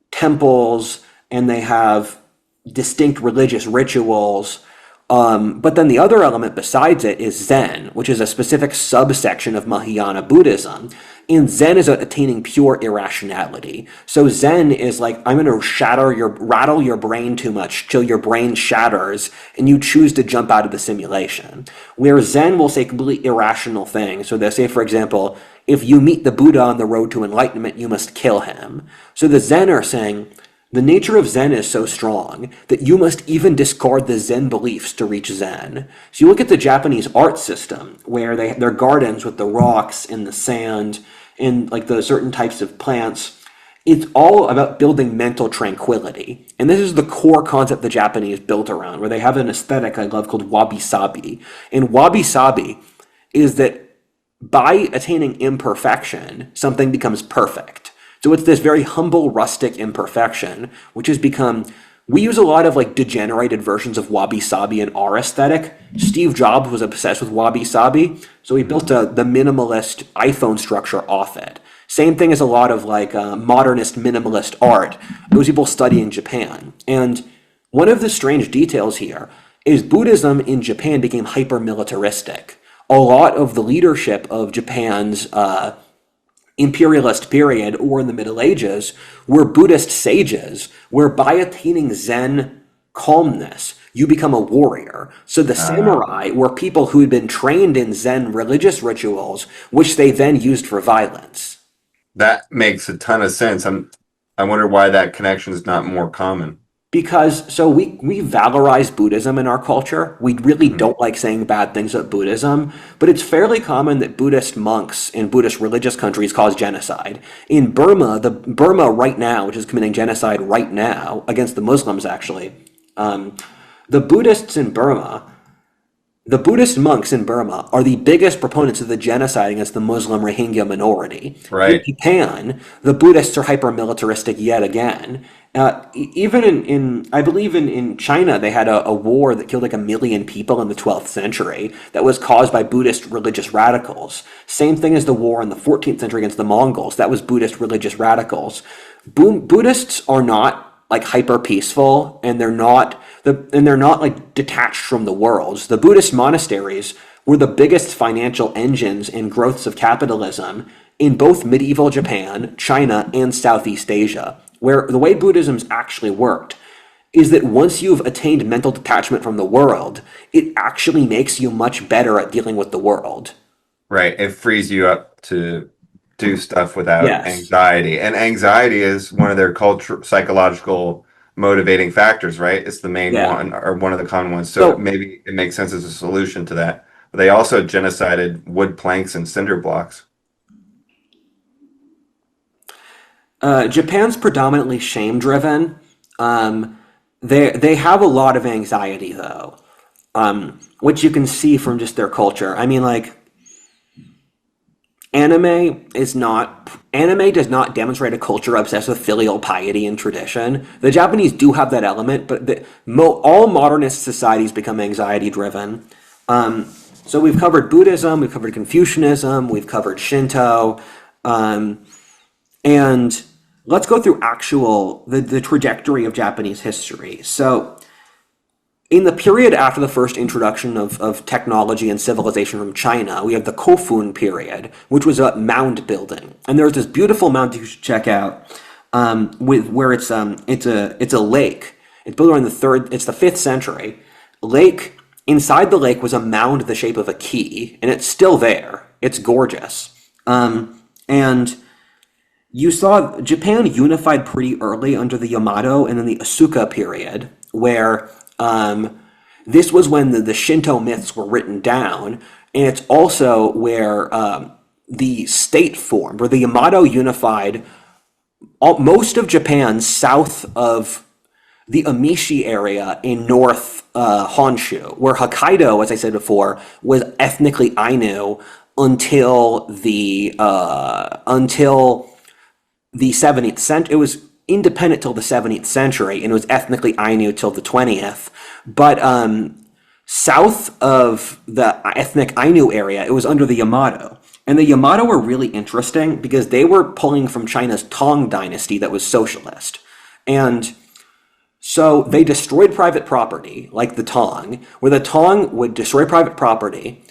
temples, and they have distinct religious rituals. But then the other element besides it is Zen, which is a specific subsection of Mahayana Buddhism. And Zen is attaining pure irrationality. So Zen is like, I'm going to rattle your brain too much till your brain shatters and you choose to jump out of the simulation. Where Zen will say completely irrational things. So they'll say, for example, if you meet the Buddha on the road to enlightenment, you must kill him. So the Zen are saying, the nature of Zen is so strong that you must even discard the Zen beliefs to reach Zen. So you look at the Japanese art system, where their gardens with the rocks and the sand and like the certain types of plants, it's all about building mental tranquility. And this is the core concept the Japanese built around, where they have an aesthetic I love called wabi-sabi. And wabi-sabi is that by attaining imperfection, something becomes perfect. So it's this very humble, rustic imperfection, which has become, we use a lot of like degenerated versions of wabi-sabi in our aesthetic. Steve Jobs was obsessed with wabi-sabi, so he built the minimalist iPhone structure off it. Same thing as a lot of like modernist minimalist art. Those people study in Japan. And one of the strange details here is Buddhism in Japan became hyper-militaristic. A lot of the leadership of Japan's imperialist period, or in the Middle Ages, were Buddhist sages, where by attaining Zen calmness, you become a warrior. So the samurai were people who had been trained in Zen religious rituals, which they then used for violence. That makes a ton of sense. I wonder why that connection is not more common. Because so we valorize Buddhism in our culture. We really don't like saying bad things about Buddhism, but it's fairly common that Buddhist monks in Buddhist religious countries cause genocide. In Burma, Burma right now, which is committing genocide right now against the Muslims, actually, the Buddhists in Burma, the Buddhist monks in Burma are the biggest proponents of the genocide against the Muslim Rohingya minority. Right. In Japan, the Buddhists are hyper-militaristic yet again. Even I believe in China, they had a war that killed like 1 million people in the 12th century that was caused by Buddhist religious radicals. Same thing as the war in the 14th century against the Mongols. That was Buddhist religious radicals. Buddhists are not like hyper peaceful, and they're not like detached from the world. The Buddhist monasteries were the biggest financial engines and growths of capitalism in both medieval Japan, China, and Southeast Asia, where the way Buddhism's actually worked is that once you've attained mental detachment from the world, it actually makes you much better at dealing with the world. Right. It frees you up to do stuff without Yes. anxiety. And anxiety is one of their culture psychological motivating factors, right? It's the main Yeah. one, or one of the common ones. So So maybe it makes sense as a solution to that. But they also genocided wood planks and cinder blocks. Japan's predominantly shame driven. They have a lot of anxiety though, which you can see from just their culture. I mean, like anime does not demonstrate a culture obsessed with filial piety and tradition. The Japanese do have that element, but all modernist societies become anxiety driven. So we've covered Buddhism, we've covered Confucianism, we've covered Shinto, and let's go through the trajectory of Japanese history. So in the period after the first introduction of technology and civilization from China, we have the Kofun period, which was a mound building. And there's this beautiful mound you should check out, where it's a lake. It's built around it's the 5th century. Inside the lake was a mound the shape of a key, and it's still there. It's gorgeous. And you saw Japan unified pretty early under the Yamato and then the Asuka period, where this was when the Shinto myths were written down, and it's also where the state formed, where the Yamato unified most of Japan south of the Amishi area in North Honshu, where Hokkaido, as I said before, was ethnically Ainu until the 17th century. It was independent till the 17th century, and it was ethnically Ainu till the 20th. But south of the ethnic Ainu area, it was under the Yamato. And the Yamato were really interesting because they were pulling from China's Tang dynasty that was socialist. And so they destroyed private property, like the Tang, where the Tang would destroy private property,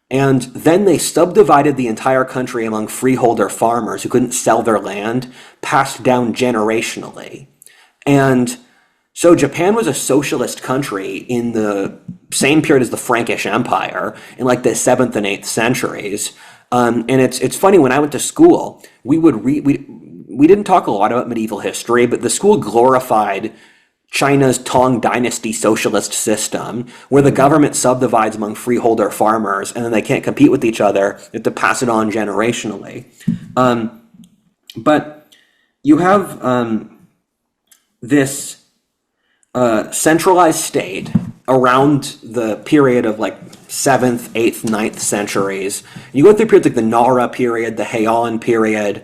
and then they subdivided the entire country among freeholder farmers who couldn't sell their land, passed down generationally. And so Japan was a socialist country in the same period as the Frankish Empire in like the 7th and 8th centuries. And it's funny, when I went to school, we didn't talk a lot about medieval history, but the school glorified China's Tang dynasty socialist system, where the government subdivides among freeholder farmers, and then they can't compete with each other. They have to pass it on generationally. But you have this centralized state around the period of like 7th, 8th, 9th centuries. You go through periods like the Nara period, the Heian period,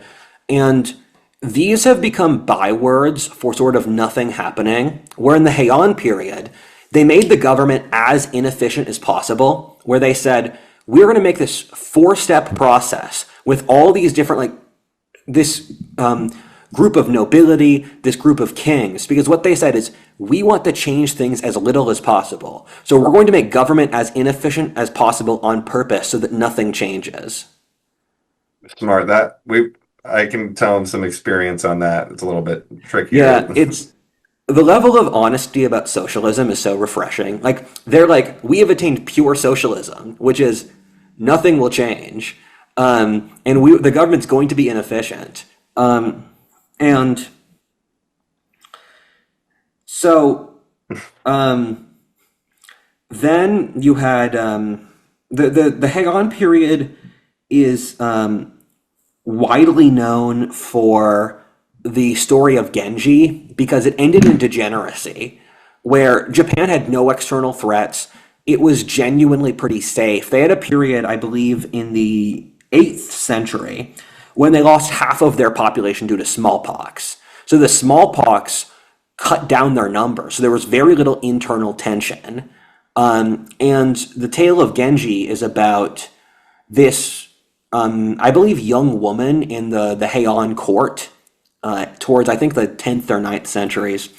and these have become bywords for sort of nothing happening. Where in the Heian period, they made the government as inefficient as possible, where they said, we're going to make this four-step process with all these different, like, this group of nobility, this group of kings, because what they said is, we want to change things as little as possible. So we're going to make government as inefficient as possible on purpose so that nothing changes. Smart. I can tell them some experience on that. It's a little bit trickier. Yeah, it's the level of honesty about socialism is so refreshing. Like they're like, we have attained pure socialism, which is nothing will change, and the government's going to be inefficient, and so then you had the Heian period is widely known for the story of Genji because it ended in degeneracy, where Japan had no external threats. It was genuinely pretty safe. They had a period, I believe, in the 8th century when they lost half of their population due to smallpox. So the smallpox cut down their numbers. So there was very little internal tension. And the tale of Genji is about this, I believe, young woman in the Heian court towards, I think, the 10th or 9th centuries.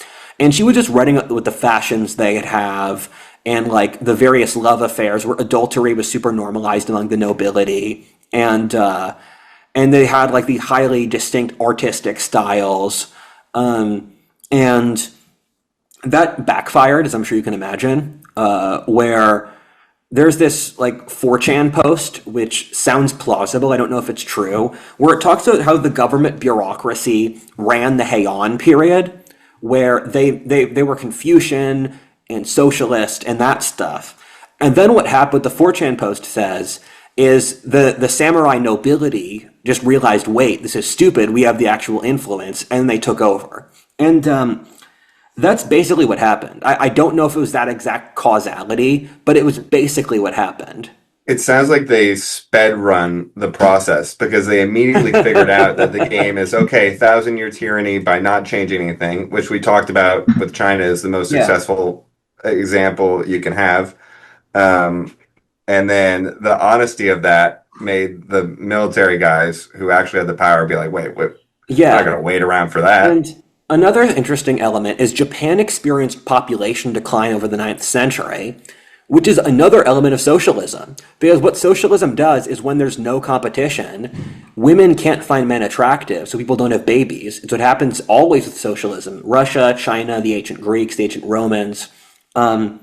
And she was just running with the fashions they'd have and like the various love affairs where adultery was super normalized among the nobility. And they had like the highly distinct artistic styles. And that backfired, as I'm sure you can imagine, where there's this like 4chan post, which sounds plausible. I don't know if it's true, where it talks about how the government bureaucracy ran the Heian period, where they were Confucian and socialist and that stuff. And then what happened, the 4chan post says, is the samurai nobility just realized, wait, this is stupid, we have the actual influence, and they took over. And that's basically what happened. I don't know if it was that exact causality, but it was basically what happened. It sounds like they sped run the process because they immediately figured out that the game is okay, 1,000 year tyranny by not changing anything, which we talked about with China is the most Yeah. successful example you can have. And then the honesty of that made the military guys who actually had the power be like, wait, we're not Yeah. going to wait around for that. And another interesting element is Japan experienced population decline over the 9th century, which is another element of socialism. Because what socialism does is when there's no competition, women can't find men attractive, so people don't have babies. It's what happens always with socialism. Russia, China, the ancient Greeks, the ancient Romans. And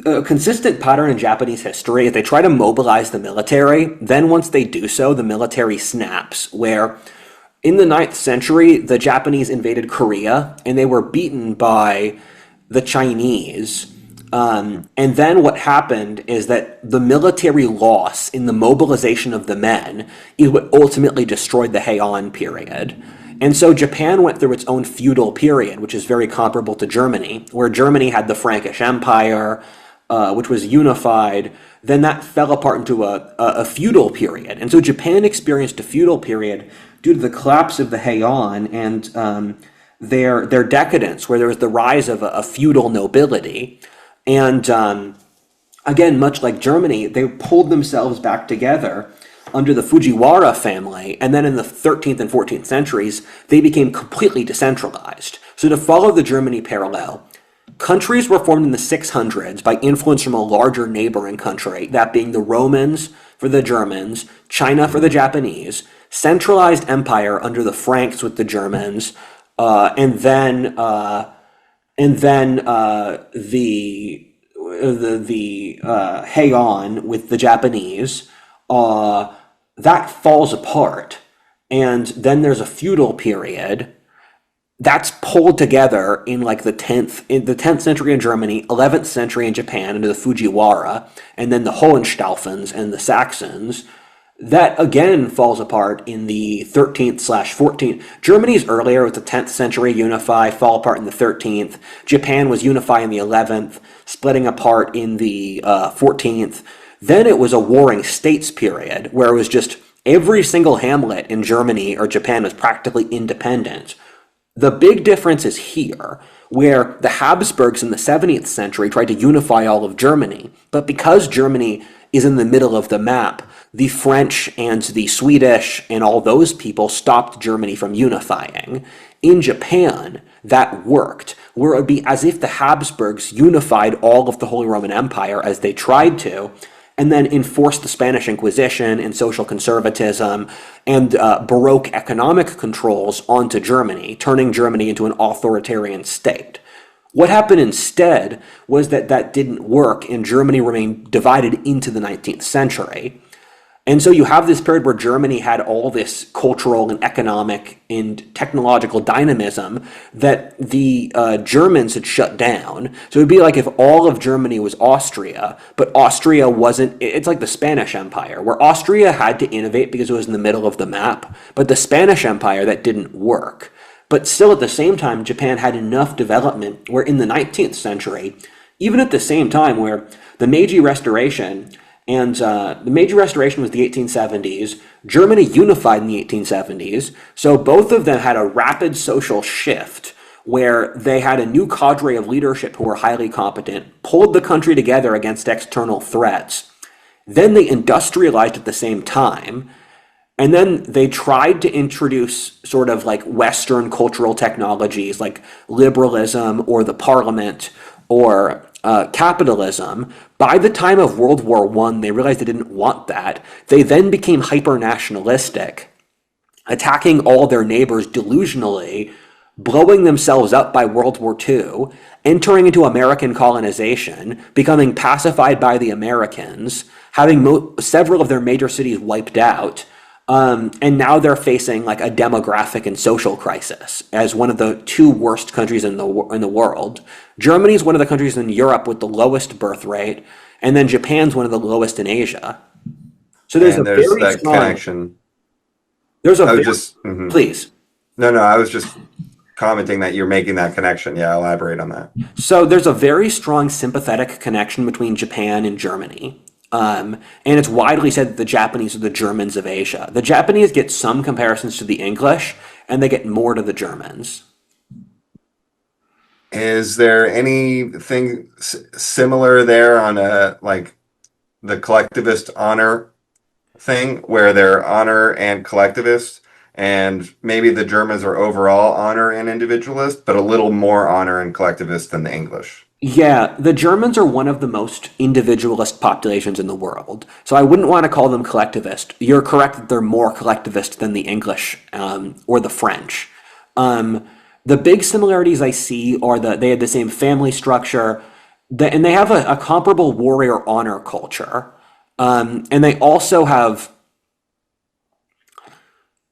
a consistent pattern in Japanese history is they try to mobilize the military. Then once they do so, the military snaps, where in the 9th century, the Japanese invaded Korea and they were beaten by the Chinese. And then what happened is that the military loss in the mobilization of the men is what ultimately destroyed the Heian period. And so Japan went through its own feudal period, which is very comparable to Germany, where Germany had the Frankish Empire, which was unified. Then that fell apart into a feudal period. And so Japan experienced a feudal period due to the collapse of the Heian and their decadence, where there was the rise of a feudal nobility. And again, much like Germany, they pulled themselves back together under the Fujiwara family, and then in the 13th and 14th centuries, they became completely decentralized. So to follow the Germany parallel, countries were formed in the 600s by influence from a larger neighboring country, that being the Romans for the Germans, China for the Japanese, centralized empire under the Franks with the Germans, and then the Heian with the Japanese. That falls apart, and then there's a feudal period that's pulled together in like the 10th century in Germany, 11th century in Japan under the Fujiwara, and then the Hohenstaufens and the Saxons. That again falls apart in the 13th slash 14th. Germany's earlier with the 10th century unify, fall apart in the 13th. Japan was unify in the 11th, splitting apart in the 14th. Then it was a warring states period where it was just every single hamlet in Germany or Japan was practically independent. The big difference is here, where the Habsburgs in the 17th century tried to unify all of Germany. But because Germany is in the middle of the map, the French and the Swedish and all those people stopped Germany from unifying. In Japan, that worked, where it would be as if the Habsburgs unified all of the Holy Roman Empire as they tried to, and then enforced the Spanish Inquisition and social conservatism and Baroque economic controls onto Germany, turning Germany into an authoritarian state. What happened instead was that that didn't work, and Germany remained divided into the 19th century. And so you have this period where Germany had all this cultural and economic and technological dynamism that the Germans had shut down. So it would be like if all of Germany was Austria, but Austria wasn't, it's like the Spanish Empire, where Austria had to innovate because it was in the middle of the map, but the Spanish Empire, that didn't work. But still at the same time, Japan had enough development where in the 19th century, even at the same time where the Meiji Restoration, and the Meiji Restoration was the 1870s. Germany unified in the 1870s. So both of them had a rapid social shift where they had a new cadre of leadership who were highly competent, pulled the country together against external threats. Then they industrialized at the same time. And then they tried to introduce sort of like Western cultural technologies like liberalism or the parliament or capitalism. By the time of World War I, they realized they didn't want that. They then became hyper-nationalistic, attacking all their neighbors delusionally, blowing themselves up by World War II, entering into American colonization, becoming pacified by the Americans, having several of their major cities wiped out, and now they're facing like a demographic and social crisis as one of the two worst countries in the world. Germany is one of the countries in Europe with the lowest birth rate, and then Japan's one of the lowest in Asia. So there's a And there's very that strong. connection. There's a I was very just please. no, I was just commenting that you're making that connection. Yeah, elaborate on that. So there's a very strong sympathetic connection between Japan and Germany. And it's widely said that the Japanese are the Germans of Asia. The Japanese get some comparisons to the English, and they get more to the Germans. Is there anything similar there on a like the collectivist honor thing where they're honor and collectivist, and maybe the Germans are overall honor and individualist, but a little more honor and collectivist than the English? Yeah, the Germans are one of the most individualist populations in the world. So I wouldn't want to call them collectivist. You're correct that they're more collectivist than the English or the French. The big similarities I see are that they have the same family structure, and they have a comparable warrior honor culture. And they also have,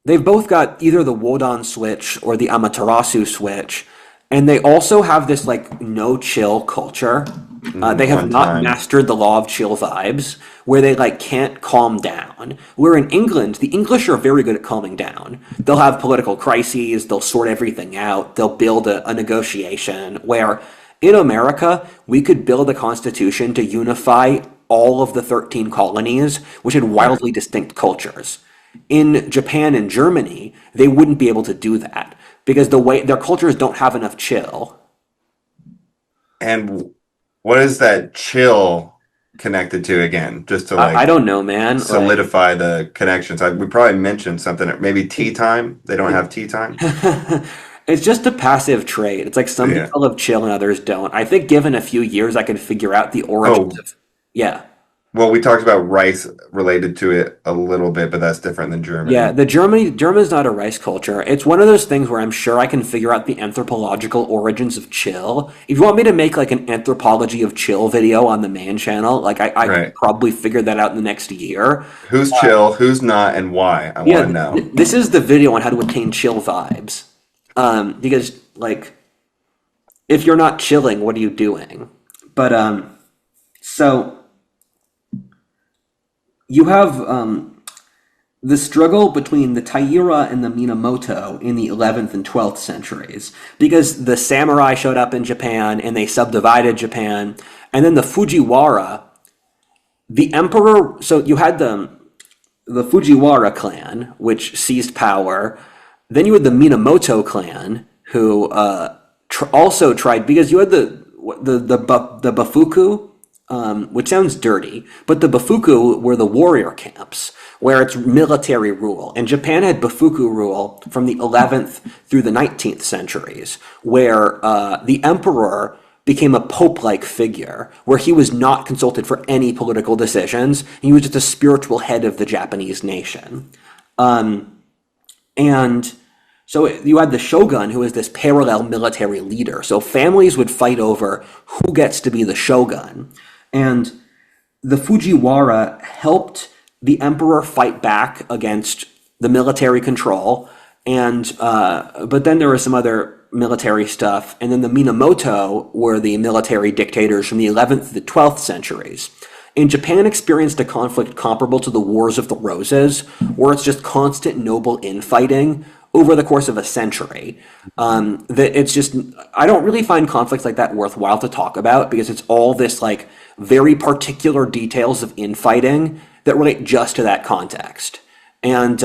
they've both got either the Wodan switch or the Amaterasu switch, and they also have this like no chill culture. They have One not time. mastered the law of chill vibes, where they like can't calm down. Where in England, the English are very good at calming down. They'll have political crises, they'll sort everything out, they'll build a negotiation. Where in America, we could build a constitution to unify all of the 13 colonies, which had Right. wildly distinct cultures. In Japan and Germany, they wouldn't be able to do that because the way their cultures don't have enough chill. And what is that chill connected to again? Just to I like don't know, man. Like, solidify the connections. We probably mentioned something. Maybe tea time. They don't have tea time. it's just a passive trait. It's like some Yeah. people have chill and others don't. I think given a few years, I could figure out the origins Oh, of. Yeah. well, we talked about rice related to it a little bit, but that's different than Yeah, Germany. the German's not a rice culture. It's one of those things where I'm sure I can figure out the anthropological origins of chill. If you want me to make like an anthropology of chill video on the main channel, like I could Right. probably figure that out in the next year. Who's chill, who's not, and why? I Yeah, want to know. this is the video on how to attain chill vibes. Because like if you're not chilling, what are you doing? But so you have the struggle between the Taira and the Minamoto in the 11th and 12th centuries, because the samurai showed up in Japan and they subdivided Japan, and then the Fujiwara, the emperor. So you had the Fujiwara clan, which seized power. Then you had the Minamoto clan, who also tried, because you had the Bafuku, which sounds dirty, but the Bafuku were the warrior camps where it's military rule. And Japan had Bafuku rule from the 11th through the 19th centuries, where the emperor became a pope-like figure, where he was not consulted for any political decisions. He was just a spiritual head of the Japanese nation. And so you had the shogun, who was this parallel military leader. So families would fight over who gets to be the shogun. And the Fujiwara helped the emperor fight back against the military control. And but then there was some other military stuff. And then the Minamoto were the military dictators from the 11th to the 12th centuries. And Japan experienced a conflict comparable to the Wars of the Roses, where it's just constant noble infighting over the course of a century. That it's just, I don't really find conflicts like that worthwhile to talk about, because it's all this like very particular details of infighting that relate just to that context. And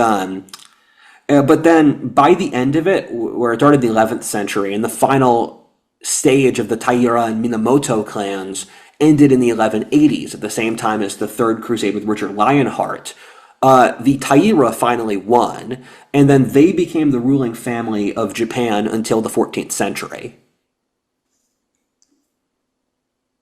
but then by the end of it, where it started in the 11th century, and the final stage of the Taira and Minamoto clans ended in the 1180s, at the same time as the Third Crusade with Richard Lionheart, the Taira finally won, and then they became the ruling family of Japan until the 14th century.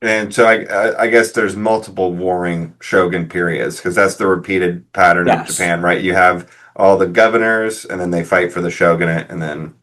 And so I guess there's multiple warring shogun periods, because that's the repeated pattern of Yes. Japan, right? You have all the governors, and then they fight for the shogunate, and then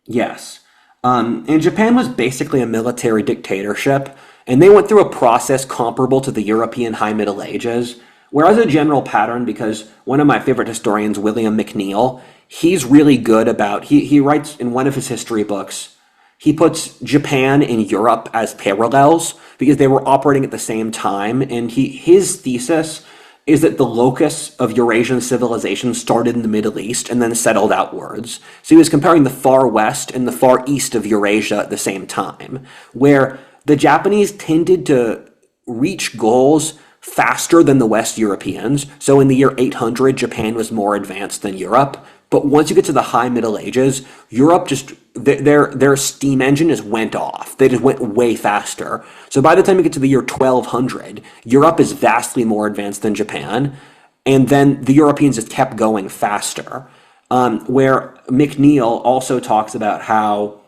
Yes. And Japan was basically a military dictatorship, and they went through a process comparable to the European High Middle Ages, where as a general pattern, because one of my favorite historians, William McNeill, he's really good about, he writes in one of his history books, he puts Japan and Europe as parallels because they were operating at the same time, and his thesis is that the locus of Eurasian civilization started in the Middle East and then settled outwards. So he was comparing the far west and the far east of Eurasia at the same time, where the Japanese tended to reach goals faster than the West Europeans. So in the year 800, Japan was more advanced than Europe. But once you get to the High Middle Ages, Europe just, their steam engine just went off. They just went way faster. So by the time you get to the year 1200, Europe is vastly more advanced than Japan. And then the Europeans just kept going faster. Where McNeill also talks about how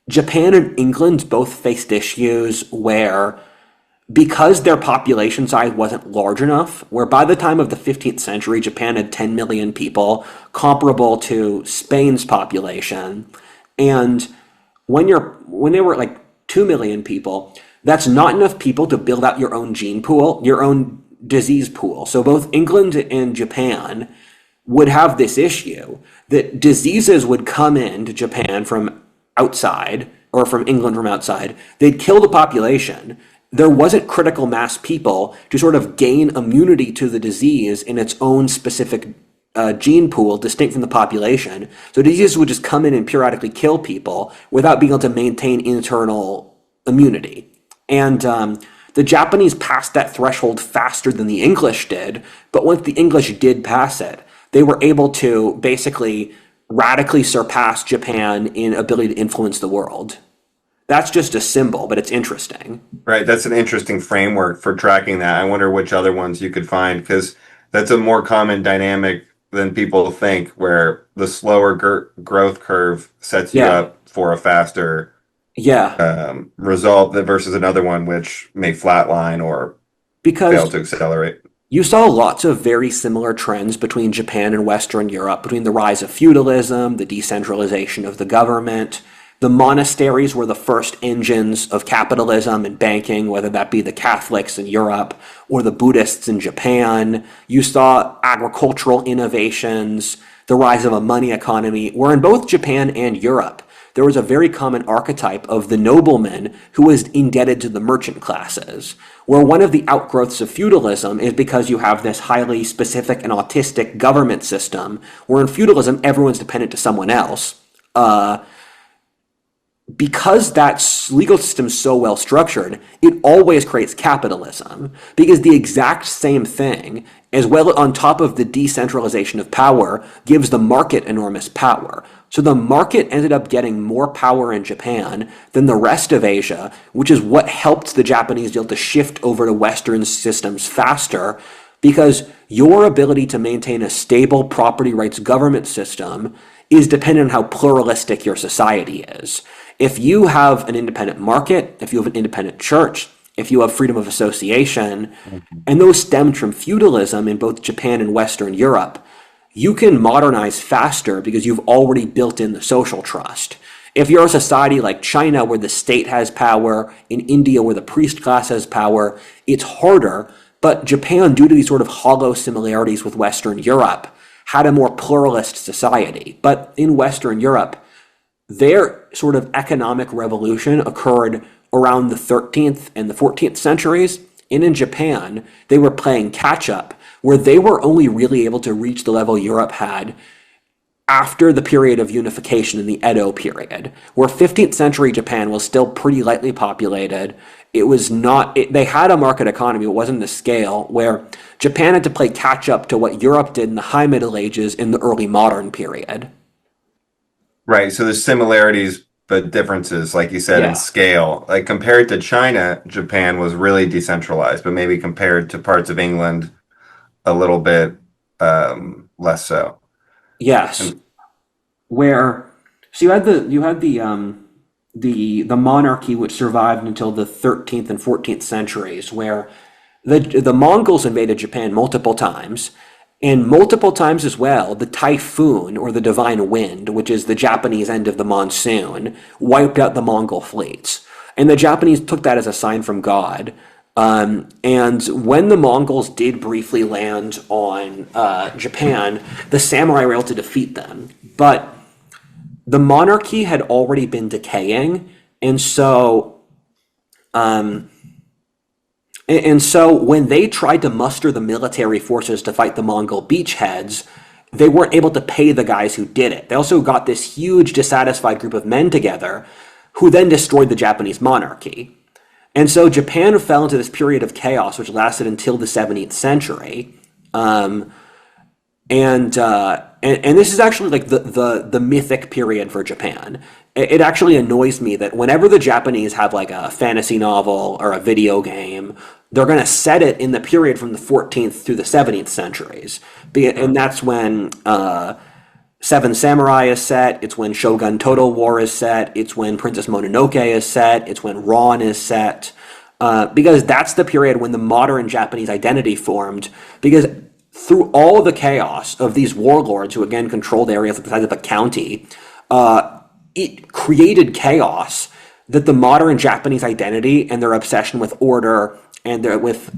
Japan and England both faced issues where, because their population size wasn't large enough, where by the time of the 15th century, Japan had 10 million people, comparable to Spain's population. And when they were like 2 million people, that's not enough people to build out your own gene pool, your own disease pool. So both England and Japan would have this issue that diseases would come into Japan from outside, or from England from outside. They'd kill the population. There wasn't critical mass people to sort of gain immunity to the disease in its own specific gene pool, distinct from the population. So diseases would just come in and periodically kill people without being able to maintain internal immunity. And the Japanese passed that threshold faster than the English did, but once the English did pass it, they were able to basically radically surpass Japan in ability to influence the world. That's just a symbol, but it's interesting. right. That's an interesting framework for tracking that. I wonder which other ones you could find, because that's a more common dynamic than people think, where the slower growth curve sets you Yeah, up for a faster yeah. result versus another one which may flatline or fail Because to accelerate. you saw lots of very similar trends between Japan and Western Europe, between the rise of feudalism, the decentralization of the government. The monasteries were the first engines of capitalism and banking, whether that be the Catholics in Europe or the Buddhists in Japan. You saw agricultural innovations, the rise of a money economy, where in both Japan and Europe, there was a very common archetype of the nobleman who was indebted to the merchant classes, where one of the outgrowths of feudalism is because you have this highly specific and autistic government system, where in feudalism everyone's dependent to someone else. Because that legal system is so well structured, it always creates capitalism. Because the exact same thing, as well on top of the decentralization of power, gives the market enormous power. So the market ended up getting more power in Japan than the rest of Asia, which is what helped the Japanese be able to shift over to Western systems faster, because your ability to maintain a stable property rights government system is dependent on how pluralistic your society is. If you have an independent market, if you have an independent church, if you have freedom of association, and those stemmed from feudalism in both Japan and Western Europe, you can modernize faster because you've already built in the social trust. If you're a society like China where the state has power, in India where the priest class has power, it's harder. But Japan, due to these sort of hollow similarities with Western Europe, had a more pluralist society. But in Western Europe, their sort of economic revolution occurred around the 13th and the 14th centuries. And in Japan, they were playing catch up, where they were only really able to reach the level Europe had after the period of unification in the Edo period, where 15th century Japan was still pretty lightly populated. It was not, they had a market economy, it wasn't the scale, where Japan had to play catch up to what Europe did in the High Middle Ages in the early modern period. Right. So there's similarities, but differences, like you said, in Yeah. scale. Like compared to China, Japan was really decentralized, but maybe compared to parts of England, a little bit less so. Yes. And Where so you had the monarchy which survived until the 13th and 14th centuries, where the Mongols invaded Japan multiple times, and multiple times as well the typhoon or the divine wind, which is the Japanese end of the monsoon, wiped out the Mongol fleets, and the Japanese took that as a sign from God. And when the Mongols did briefly land on Japan, the samurai were able to defeat them, but the monarchy had already been decaying, and so when they tried to muster the military forces to fight the Mongol beachheads, they weren't able to pay the guys who did it. They also got this huge dissatisfied group of men together who then destroyed the Japanese monarchy. And so Japan fell into this period of chaos which lasted until the 17th century. And this is actually like the mythic period for Japan. It actually annoys me that whenever the Japanese have like a fantasy novel or a video game, they're going to set it in the period from the 14th through the 17th centuries. And that's when Seven Samurai is set, it's when Shogun Total War is set, it's when Princess Mononoke is set, it's when Ron is set. Because that's the period when the modern Japanese identity formed. Because through all the chaos of these warlords who again controlled areas like the size of a county, it created chaos that the modern Japanese identity and their obsession with order and with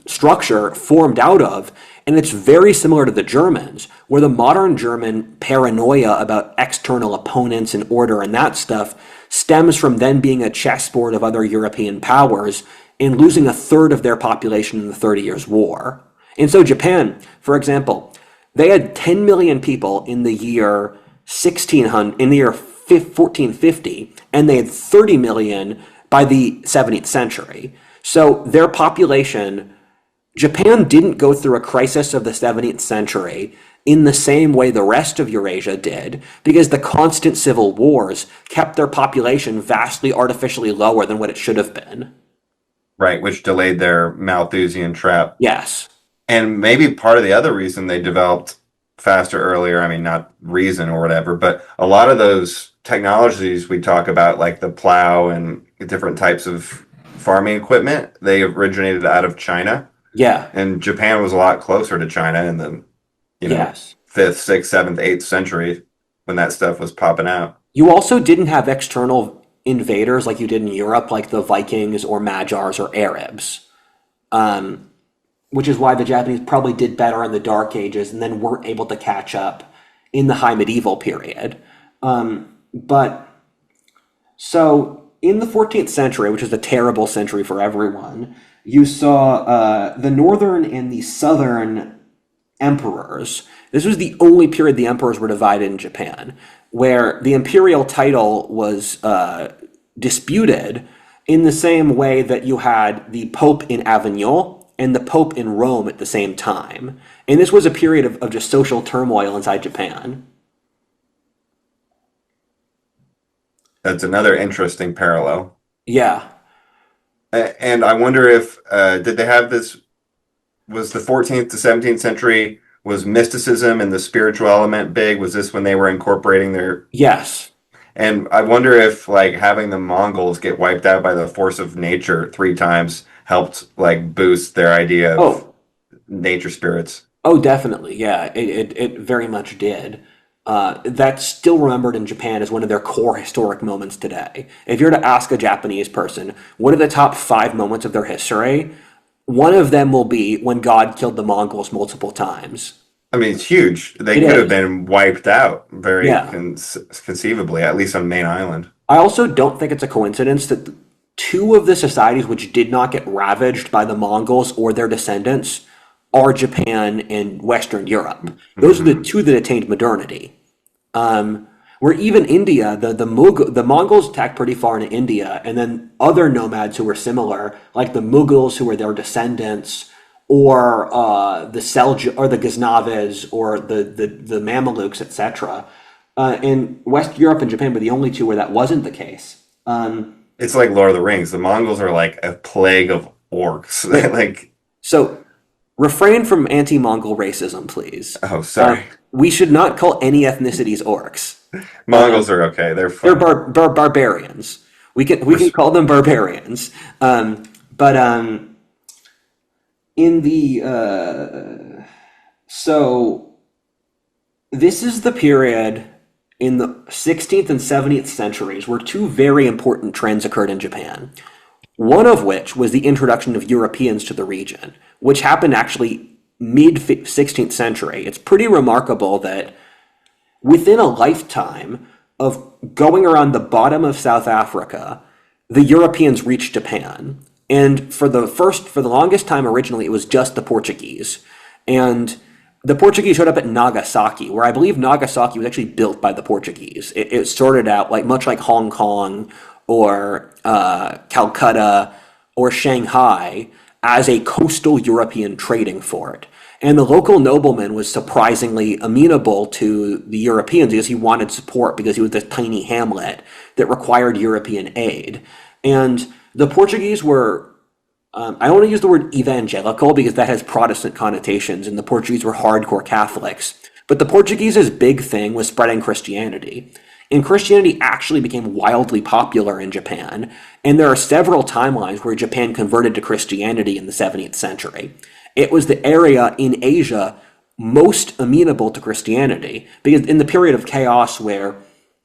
structure formed out of. And it's very similar to the Germans, where the modern German paranoia about external opponents and order and that stuff stems from then being a chessboard of other European powers and losing a third of their population in the 30 Years' War. And so Japan, for example, they had 10 million people in the year 1600, in the year 1450, and they had 30 million by the 17th century. So their population, Japan didn't go through a crisis of the 17th century in the same way the rest of Eurasia did, because the constant civil wars kept their population vastly artificially lower than what it should have been. right, which delayed their Malthusian trap. Yes. And maybe part of the other reason they developed faster earlier, I mean, not reason or whatever, but a lot of those technologies we talk about, like the plow and different types of farming equipment, they originated out of China. Yeah. And Japan was a lot closer to China in the, Yes. 5th, 6th, 7th, 8th century when that stuff was popping out. You also didn't have external invaders like you did in Europe, like the Vikings or Magyars or Arabs, which is why the Japanese probably did better in the Dark Ages and then weren't able to catch up in the High Medieval period. But So in the 14th century, which is a terrible century for everyone, you saw the northern and the southern emperors. This was the only period the emperors were divided in Japan, where the imperial title was disputed in the same way that you had the Pope in Avignon and the Pope in Rome at the same time. And this was a period of just social turmoil inside Japan. That's another interesting parallel. Yeah. And I wonder if did they have this? Was the 14th to 17th century, was mysticism and the spiritual element big? Was this when they were incorporating their? Yes. And I wonder if like having the Mongols get wiped out by the force of nature three times helped like boost their idea of Oh, nature spirits. oh, definitely. Yeah, it very much did. That's still remembered in Japan as one of their core historic moments today. If you're to ask a Japanese person, what are the top five moments of their history? One of them will be when God killed the Mongols multiple times. I mean, it's huge. They It could have is. been wiped out very Yeah. conceivably, at least on main island. I also don't think it's a coincidence that two of the societies which did not get ravaged by the Mongols or their descendants are Japan and Western Europe. Those are the Hmm. two that attained modernity. Where even India, the Mongols attacked pretty far into India, and then other nomads who were similar, like the Mughals, who were their descendants, or the Seljuk, or the Ghaznavids, or the Mamelukes, etc. In West Europe and Japan were the only two where that wasn't the case. It's like Lord of the Rings. The Mongols are like a plague of orcs. Wait, Like, so refrain from anti-Mongol racism, please. oh, sorry. We should not call any ethnicities orcs. Mongols are okay. They're They're fun. barbarians. We can Res- call them barbarians. But in the so this is the period in the 16th and 17th centuries where two very important trends occurred in Japan. One of which was the introduction of Europeans to the region, which happened actually mid 16th century. It's pretty remarkable that within a lifetime of going around the bottom of South Africa, the Europeans reached Japan. And for the longest time originally, it was just the Portuguese. And the Portuguese showed up at Nagasaki, where I believe Nagasaki was actually built by the Portuguese. It started out like much like Hong Kong or Calcutta or Shanghai as a coastal European trading fort. And the local nobleman was surprisingly amenable to the Europeans because he wanted support because he was this tiny hamlet that required European aid. And the Portuguese were, I don't want to use the word evangelical because that has Protestant connotations, and the Portuguese were hardcore Catholics. But the Portuguese's big thing was spreading Christianity. And Christianity actually became wildly popular in Japan, and there are several timelines where Japan converted to Christianity in the 17th century. It was the area in Asia most amenable to Christianity, because in the period of chaos where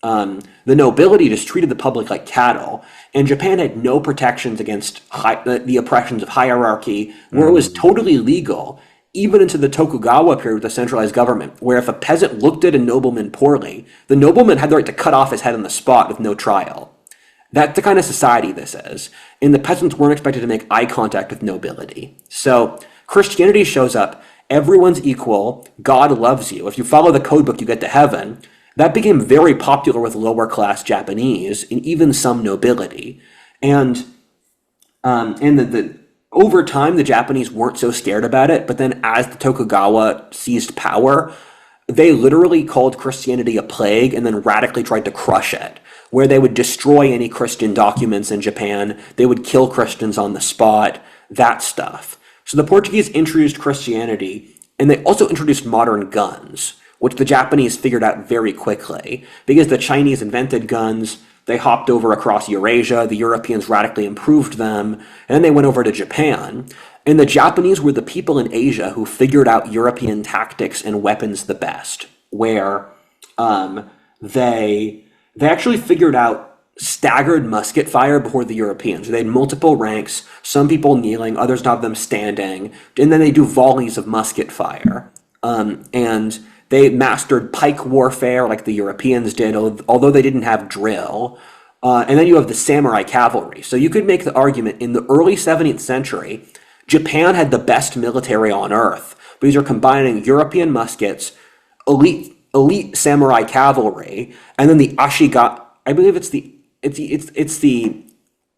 the nobility just treated the public like cattle, and Japan had no protections against the oppressions of hierarchy, where it was Mm. totally legal, even into the Tokugawa period with the centralized government, where if a peasant looked at a nobleman poorly, the nobleman had the right to cut off his head on the spot with no trial. That's the kind of society this is. And the peasants weren't expected to make eye contact with nobility. So Christianity shows up. Everyone's equal. God loves you. If you follow the code book, you get to heaven. That became very popular with lower class Japanese and even some nobility. And over time, the Japanese weren't so scared about it. But then as the Tokugawa seized power, they literally called Christianity a plague and then radically tried to crush it, where they would destroy any Christian documents in Japan, they would kill Christians on the spot, that stuff. So the Portuguese introduced Christianity, and they also introduced modern guns, which the Japanese figured out very quickly. Because the Chinese invented guns, they hopped over across Eurasia, the Europeans radically improved them, and then they went over to Japan. And the Japanese were the people in Asia who figured out European tactics and weapons the best, where they actually figured out staggered musket fire before the Europeans. They had multiple ranks, some people kneeling, others not them standing, and then they do volleys of musket fire. And they mastered pike warfare like the Europeans did, although they didn't have drill. And then you have the samurai cavalry. So you could make the argument in the early 17th century, Japan had the best military on earth because you're combining European muskets, elite samurai cavalry, and then the ashiga. I believe it's the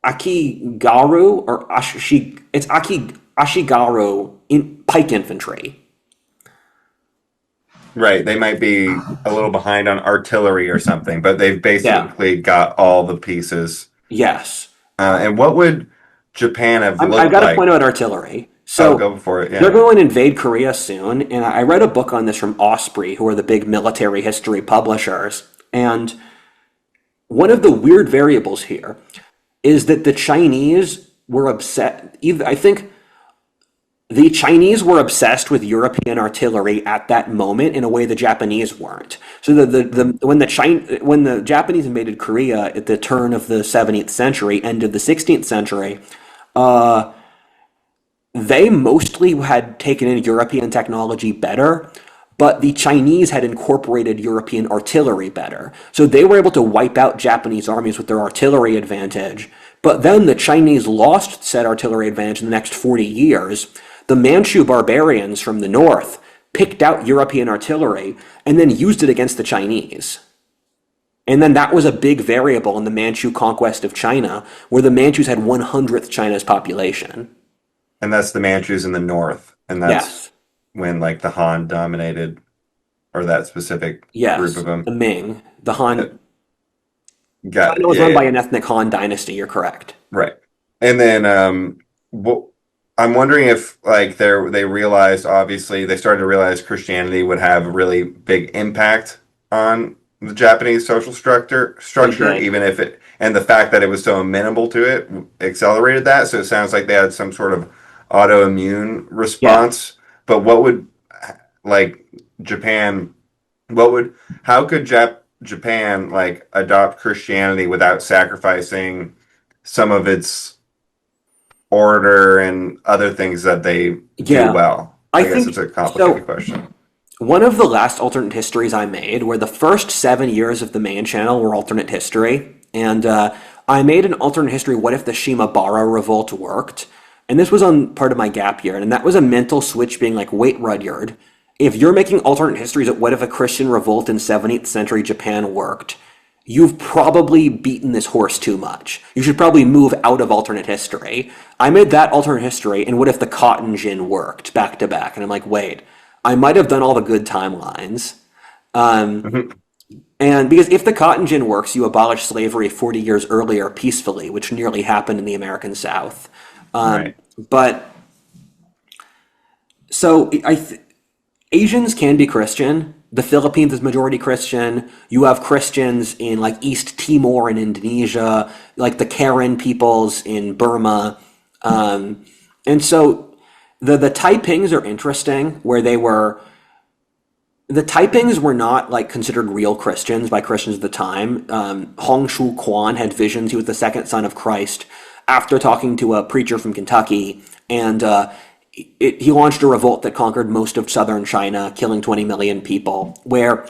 akigaru or ashigaru in pike infantry. Right. They might be a little behind on artillery or something, but they've Yeah. basically got all the pieces. Yes. And what would Japan have I've looked got to point like? out artillery. Oh, So go for it. they're Yeah. going to invade Korea soon, and I read a book on this from Osprey, who are the big military history publishers. And one of the weird variables here is that the Chinese were upset. I think the Chinese were obsessed with European artillery at that moment in a way the Japanese weren't. So when the Japanese invaded Korea at the turn of the 17th century, end of the 16th century, they mostly had taken in European technology better, but the Chinese had incorporated European artillery better. So they were able to wipe out Japanese armies with their artillery advantage. But then the Chinese lost said artillery advantage in the next 40 years. The Manchu barbarians from the north picked out European artillery and then used it against the Chinese. And then that was a big variable in the Manchu conquest of China, where the Manchus had 1/100th China's population. And that's the Manchus in the north. And that's Yes. when like the Han dominated, or that specific group Yes, of them. the Ming, the Han. Got China it. was Yeah, run yeah. by an ethnic Han dynasty. You're correct. Right. And then what I'm wondering if like they realized, obviously they started to realize Christianity would have a really big impact on the Japanese social They structure, did. even if it, and the fact that it was so amenable to it accelerated that. So it sounds like they had some sort of autoimmune Yeah. response. But what would like Japan, what would, how could Japan like adopt Christianity without sacrificing some of its order and other things that they do Yeah. well? I I guess it's think a complicated so. question. One of the last alternate histories I made were the first 7 years of the main channel were alternate history. And I made an alternate history, what if the Shimabara revolt worked? And this was on part of my gap year. And that was a mental switch being like, wait, Rudyard, if you're making alternate histories at what if a Christian revolt in 17th century Japan worked, you've probably beaten this horse too much. You should probably move out of alternate history. I made that alternate history, and what if the cotton gin worked back to back? And I'm like, wait, I might have done all the good timelines. Mhm. And because if the cotton gin works, you abolish slavery 40 years earlier peacefully, which nearly happened in the American South. Right. But so Asians can be Christian. The Philippines is majority Christian. You have Christians in like East Timor and Indonesia, like the Karen peoples in Burma. And so the Taipings are interesting, where the Taipings were not like considered real Christians by Christians at the time. Hong Shu Quan had visions. He was the second son of Christ after talking to a preacher from Kentucky, and he launched a revolt that conquered most of southern China, killing 20 million people. Where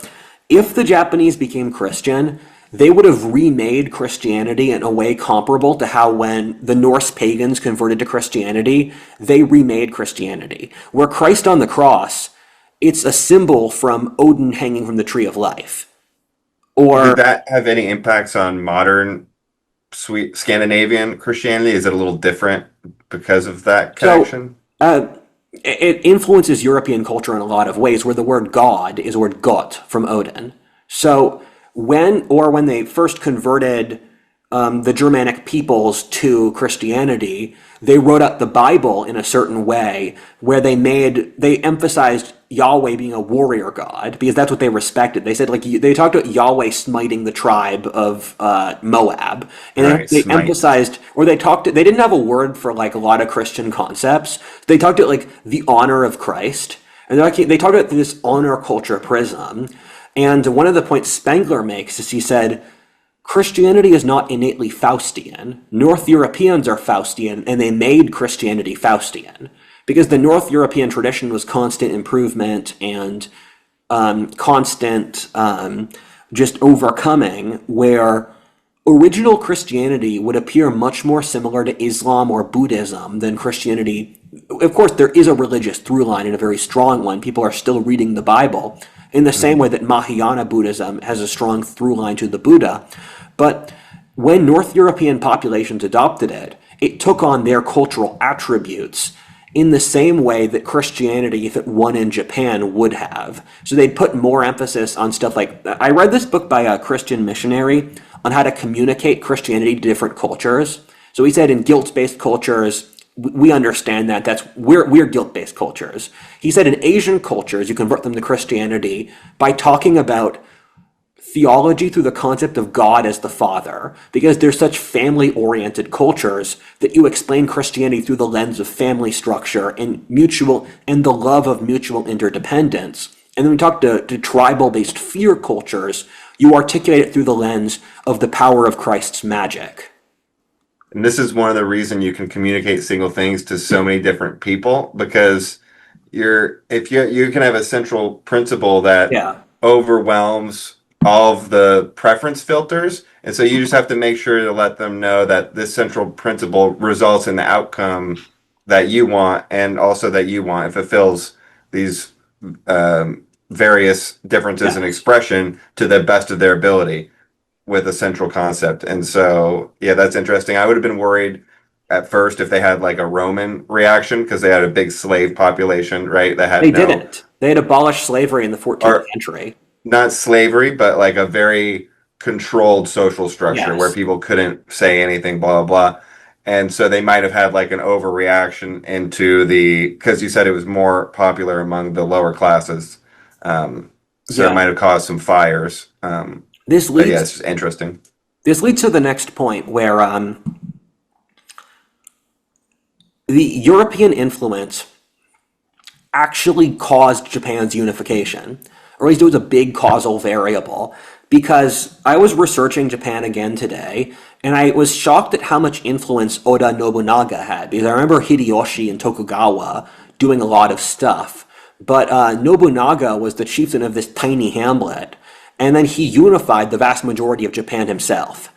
if the Japanese became Christian, they would have remade Christianity in a way comparable to how when the Norse pagans converted to Christianity, they remade Christianity. Where Christ on the cross, it's a symbol from Odin hanging from the tree of life. Did Or that have any impacts on modern sweet Scandinavian Christianity? Is it a little different because of that so connection? uh, it influences European culture in a lot of ways, where the word God is the word Gott from Odin. So when they first converted the Germanic peoples to Christianity, they wrote up the Bible in a certain way where they emphasized Yahweh being a warrior god because that's what they respected. They said like they talked about Yahweh smiting the tribe of Moab, and Right, they smite. emphasized or they talked. They didn't have a word for like a lot of Christian concepts. They talked about like the honor of Christ, and they talked about this honor culture prism. And one of the points Spengler makes is he said, Christianity is not innately Faustian. North Europeans are Faustian, and they made Christianity Faustian. Because the North European tradition was constant improvement and constant just overcoming, where original Christianity would appear much more similar to Islam or Buddhism than Christianity. Of course, there is a religious through line and a very strong one. People are still reading the Bible in the same way that Mahayana Buddhism has a strong through line to the Buddha. But when North European populations adopted it, it took on their cultural attributes in the same way that Christianity, if it won in Japan, would have. So they'd put more emphasis on stuff like, I read this book by a Christian missionary on how to communicate Christianity to different cultures. So he said in guilt-based cultures, we understand that we're guilt-based cultures. He said in Asian cultures, you convert them to Christianity by talking about theology through the concept of God as the Father, because they're such family-oriented cultures that you explain Christianity through the lens of family structure and the love of mutual interdependence. And then we talk to tribal-based fear cultures, you articulate it through the lens of the power of Christ's magic. And this is one of the reasons you can communicate single things to so many different people, because if you can have a central principle that Yeah. overwhelms all of the preference filters, and so you just have to make sure to let them know that this central principle results in the outcome that you want, and also that you want. It fulfills these various differences in Yes. expression to the best of their ability with a central concept. And so, yeah, that's interesting. I would have been worried at first if they had like a Roman reaction, because they had a big slave population, right? That They had no, didn't. They had abolished slavery in the 14th or century. not slavery, but like a very controlled social structure where Yes. people couldn't say anything, blah, blah, blah. And so they might have had like an overreaction into because you said it was more popular among the lower classes. So it Yeah. might have caused some fires. This But yeah, leads it's just interesting. this leads to the next point where the European influence actually caused Japan's unification, or at least it was a big causal variable. Because I was researching Japan again today, and I was shocked at how much influence Oda Nobunaga had. Because I remember Hideyoshi and Tokugawa doing a lot of stuff, but Nobunaga was the chieftain of this tiny hamlet, and then he unified the vast majority of Japan himself.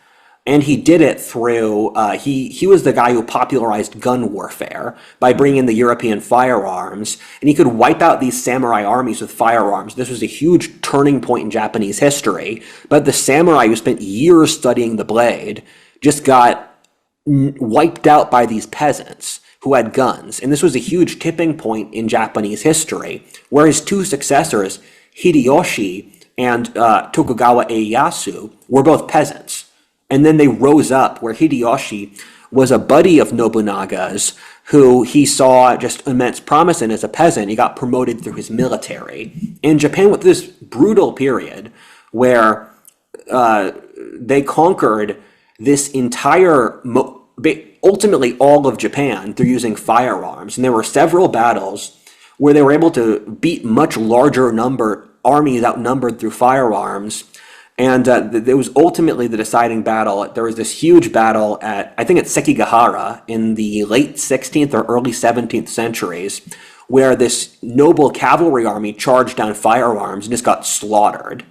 And he did it through, he was the guy who popularized gun warfare by bringing in the European firearms. And he could wipe out these samurai armies with firearms. This was a huge turning point in Japanese history. But the samurai who spent years studying the blade just got wiped out by these peasants who had guns. And this was a huge tipping point in Japanese history, where his two successors, Hideyoshi and Tokugawa Ieyasu, were both peasants. And then they rose up, where Hideyoshi was a buddy of Nobunaga's who he saw just immense promise in as a peasant. He got promoted through his military. In Japan, with this brutal period where they conquered this entire, ultimately all of Japan through using firearms. And there were several battles where they were able to beat much larger armies outnumbered through firearms. And it was ultimately the deciding battle. There was this huge battle I think it's Sekigahara in the late 16th or early 17th centuries, where this noble cavalry army charged down firearms and just got slaughtered.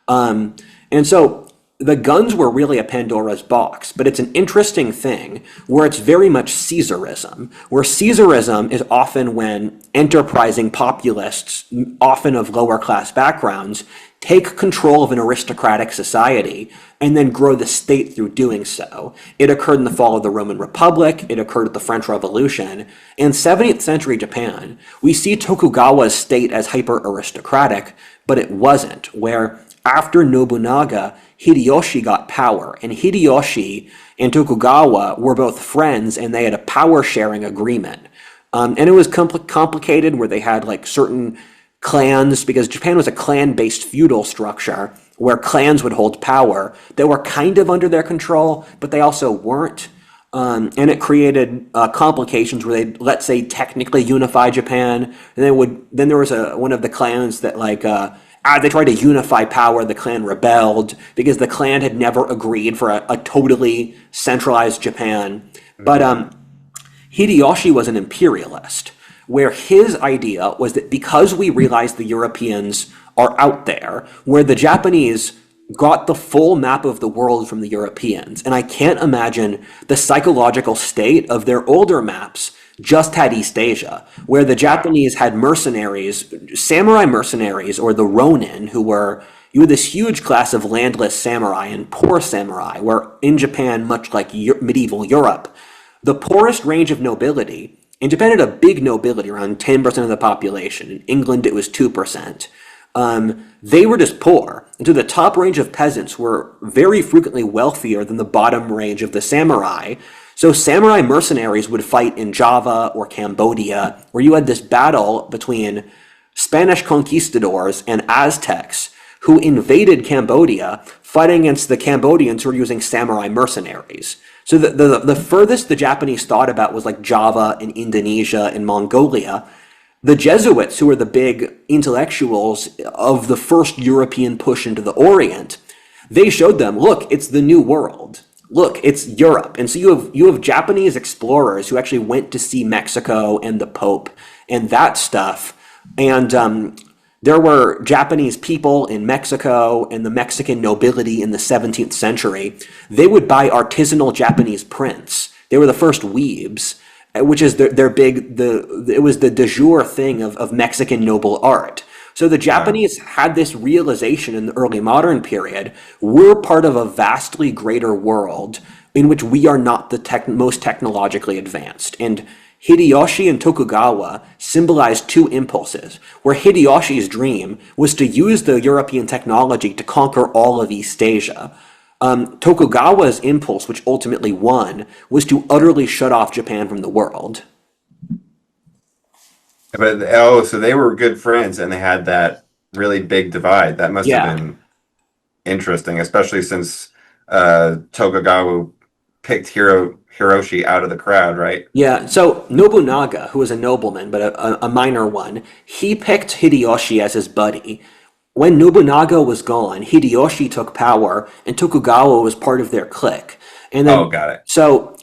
And so the guns were really a Pandora's box, but it's an interesting thing where it's very much Caesarism, where Caesarism is often when enterprising populists, often of lower class backgrounds, take control of an aristocratic society and then grow the state through doing so. It occurred in the fall of the Roman Republic. It occurred at the French Revolution. In 17th century Japan, we see Tokugawa's state as hyper-aristocratic, but it wasn't, where after Nobunaga, Hideyoshi got power, and Hideyoshi and Tokugawa were both friends, and they had a power-sharing agreement. And it was complicated, where they had like certain clans, because Japan was a clan-based feudal structure where clans would hold power that were kind of under their control, but they also weren't. And it created complications where they'd, let's say, technically unify Japan, and then there was one of the clans that they tried to unify power. The clan rebelled because the clan had never agreed for a totally centralized Japan. But Hideyoshi was an imperialist, where his idea was that because we realized the Europeans are out there, where the Japanese got the full map of the world from the Europeans. And I can't imagine the psychological state of their older maps just had East Asia, where the Wow. Japanese had mercenaries, samurai mercenaries, or the Ronin, who were, you had this huge class of landless samurai and poor samurai, where in Japan, much like medieval Europe, the poorest range of nobility, in Japan had a big nobility, around 10% of the population. In England, it was 2%. They were just poor. And so the top range of peasants were very frequently wealthier than the bottom range of the samurai. So samurai mercenaries would fight in Java or Cambodia, where you had this battle between Spanish conquistadors and Aztecs who invaded Cambodia, fighting against the Cambodians who were using samurai mercenaries. So the furthest the Japanese thought about was like Java and Indonesia and Mongolia. The Jesuits, who were the big intellectuals of the first European push into the Orient, they showed them, look, it's the New World. Look, it's Europe. And so you have Japanese explorers who actually went to see Mexico and the Pope and that stuff. And there were Japanese people in Mexico and the Mexican nobility in the 17th century. They would buy artisanal Japanese prints. They were the first weebs, which is their big, it was the de jour thing of Mexican noble art. So the Wow. Japanese had this realization in the early modern period, we're part of a vastly greater world in which we are not the most technologically advanced. And Hideyoshi and Tokugawa symbolize two impulses, where Hideyoshi's dream was to use the European technology to conquer all of East Asia. Tokugawa's impulse, which ultimately won, was to utterly shut off Japan from the world. But oh, so they were good friends and they had that really big divide. That must have Yeah. been interesting, especially since Tokugawa picked Hiroshi out of the crowd, right? Yeah, so Nobunaga, who was a nobleman, but a minor one, he picked Hideyoshi as his buddy. When Nobunaga was gone, Hideyoshi took power, and Tokugawa was part of their clique. And Oh, then, got it.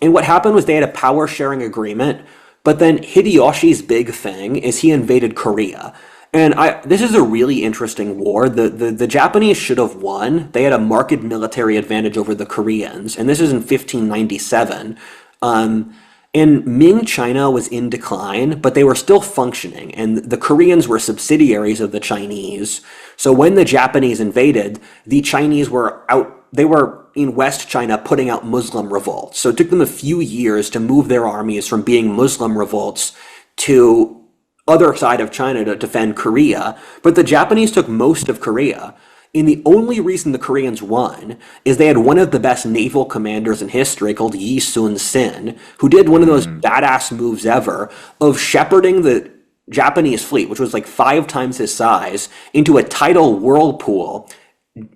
and what happened was they had a power sharing agreement, but then Hideyoshi's big thing is he invaded Korea. And this is a really interesting war. The Japanese should have won. They had a marked military advantage over the Koreans, and this is in 1597. Um, and Ming China was in decline, but they were still functioning, and the Koreans were subsidiaries of the Chinese. So when the Japanese invaded, the Chinese were out, they were in West China putting out Muslim revolts. So it took them a few years to move their armies from being Muslim revolts to other side of China to defend Korea, but the Japanese took most of Korea. And the only reason the Koreans won is they had one of the best naval commanders in history called Yi Sun Sin, who did one of those Mm. badass moves ever of shepherding the Japanese fleet, which was like 5 times his size, into a tidal whirlpool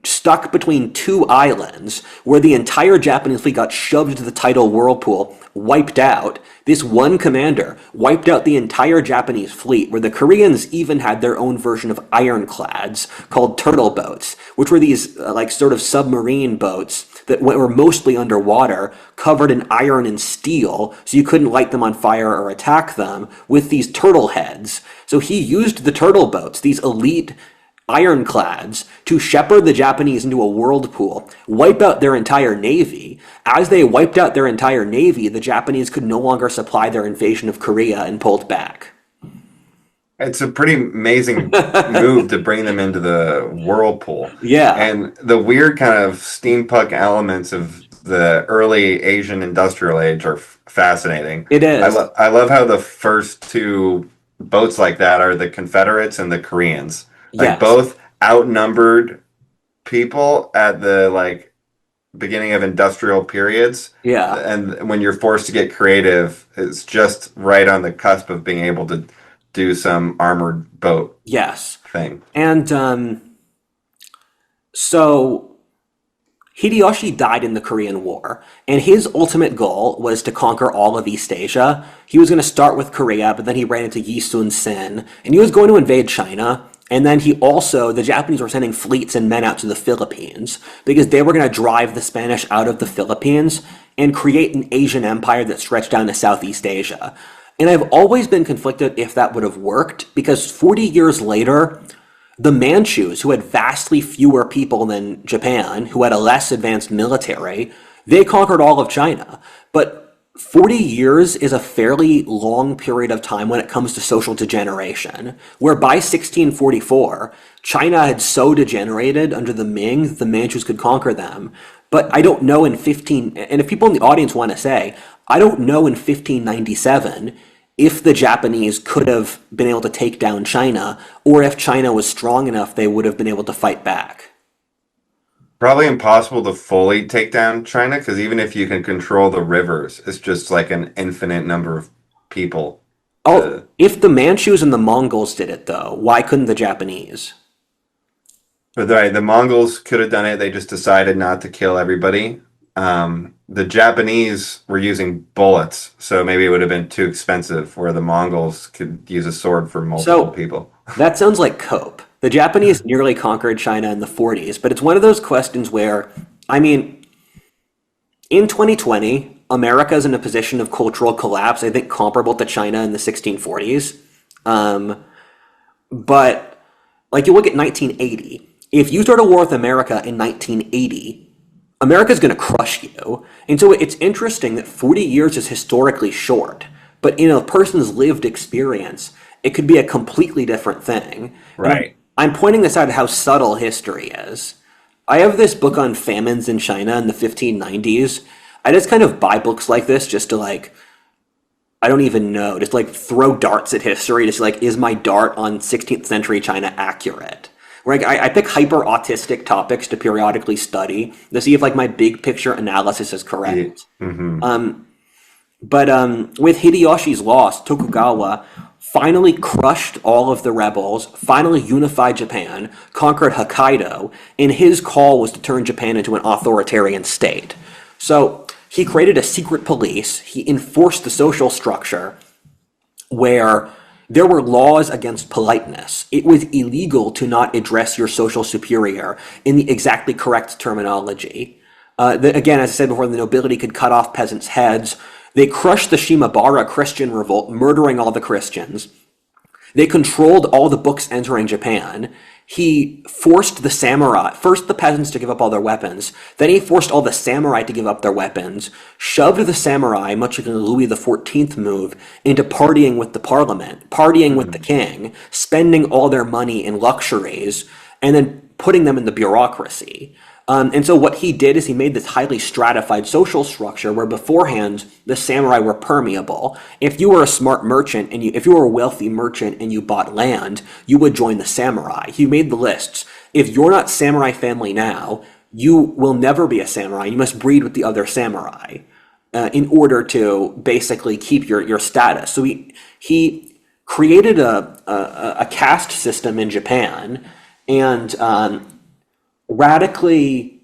stuck between two islands where the entire Japanese fleet got shoved into the tidal whirlpool, wiped out. This one commander wiped out the entire Japanese fleet, where the Koreans even had their own version of ironclads called turtle boats, which were these like sort of submarine boats that were mostly underwater, covered in iron and steel, so you couldn't light them on fire or attack them, with these turtle heads. So he used the turtle boats, these elite ironclads, to shepherd the Japanese into a whirlpool, wipe out their entire navy. As they wiped out their entire navy, the Japanese could no longer supply their invasion of Korea and pulled back. It's a pretty amazing move to bring them into the whirlpool. Yeah, And the weird kind of steampunk elements of the early Asian industrial age are fascinating. it is. I love how the first two boats like that are the Confederates and the Koreans. Like Yes. both outnumbered people at the like beginning of industrial periods. Yeah. And when you're forced to get creative, it's just right on the cusp of being able to do some armored boat Yes. thing. And so Hideyoshi died in the Korean War, and his ultimate goal was to conquer all of East Asia. He was going to start with Korea, but then he ran into Yi Sun Sin, and he was going to invade China. And then the Japanese were sending fleets and men out to the Philippines because they were going to drive the Spanish out of the Philippines and create an Asian empire that stretched down to Southeast Asia. And I've always been conflicted if that would have worked because 40 years later, The Manchus, who had vastly fewer people than Japan, who had a less advanced military, they conquered all of China. But 40 years is a fairly long period of time when it comes to social degeneration, where by 1644, China had so degenerated under the Ming that the Manchus could conquer them. But I don't know in 15, and if people in the audience want to say, I don't know in 1597 if the Japanese could have been able to take down China, or if China was strong enough they would have been able to fight back. Probably impossible to fully take down China because even if you can control the rivers, it's just like an infinite number of people Oh, to. if the Manchus and the Mongols did it though, why couldn't the Japanese? But the Mongols could have done it. They just decided not to kill everybody. The Japanese were using bullets, so maybe it would have been too expensive. Where the Mongols could use a sword for multiple So people. that sounds like cope. The Japanese nearly conquered China in the 40s, but it's one of those questions where, I mean, in 2020, America is in a position of cultural collapse, I think comparable to China in the 1640s. Um, but, like, you look at 1980. If you start a war with America in 1980, America's going to crush you. And so it's interesting that 40 years is historically short, but in a person's lived experience, it could be a completely different thing. And Right. I'm pointing this out how subtle history is. I have this book on famines in China in the 1590s. I just kind of buy books like this just to like, I don't even know, just like throw darts at history, just like, is my dart on 16th century China accurate? Where I pick hyper autistic topics to periodically study to see if like my big picture analysis is Yeah. correct. Hmm. But with Hideyoshi's loss, Tokugawa finally crushed all of the rebels, finally unified Japan, conquered Hokkaido, and his call was to turn Japan into an authoritarian state. So he created a secret police, he enforced the social structure where there were laws against politeness. It was illegal to not address your social superior in the exactly correct terminology. Again, as I said before, the nobility could cut off peasants' heads. They crushed the Shimabara Christian revolt, murdering all the Christians. They controlled all the books entering Japan. He forced the samurai, first the peasants to give up all their weapons, then he forced all the samurai to give up their weapons, shoved the samurai, much like a Louis XIV move, into partying with the parliament, partying with the Hmm. king, spending all their money in luxuries, and then putting them in the bureaucracy. And so what he did is he made this highly stratified social structure where beforehand the samurai were permeable. If you were a smart merchant and if you were a wealthy merchant and you bought land, you would join the samurai. He made the lists. If you're not samurai family now, you will never be a samurai. You must breed with the other samurai in order to basically keep your status. So he created a caste system in Japan and radically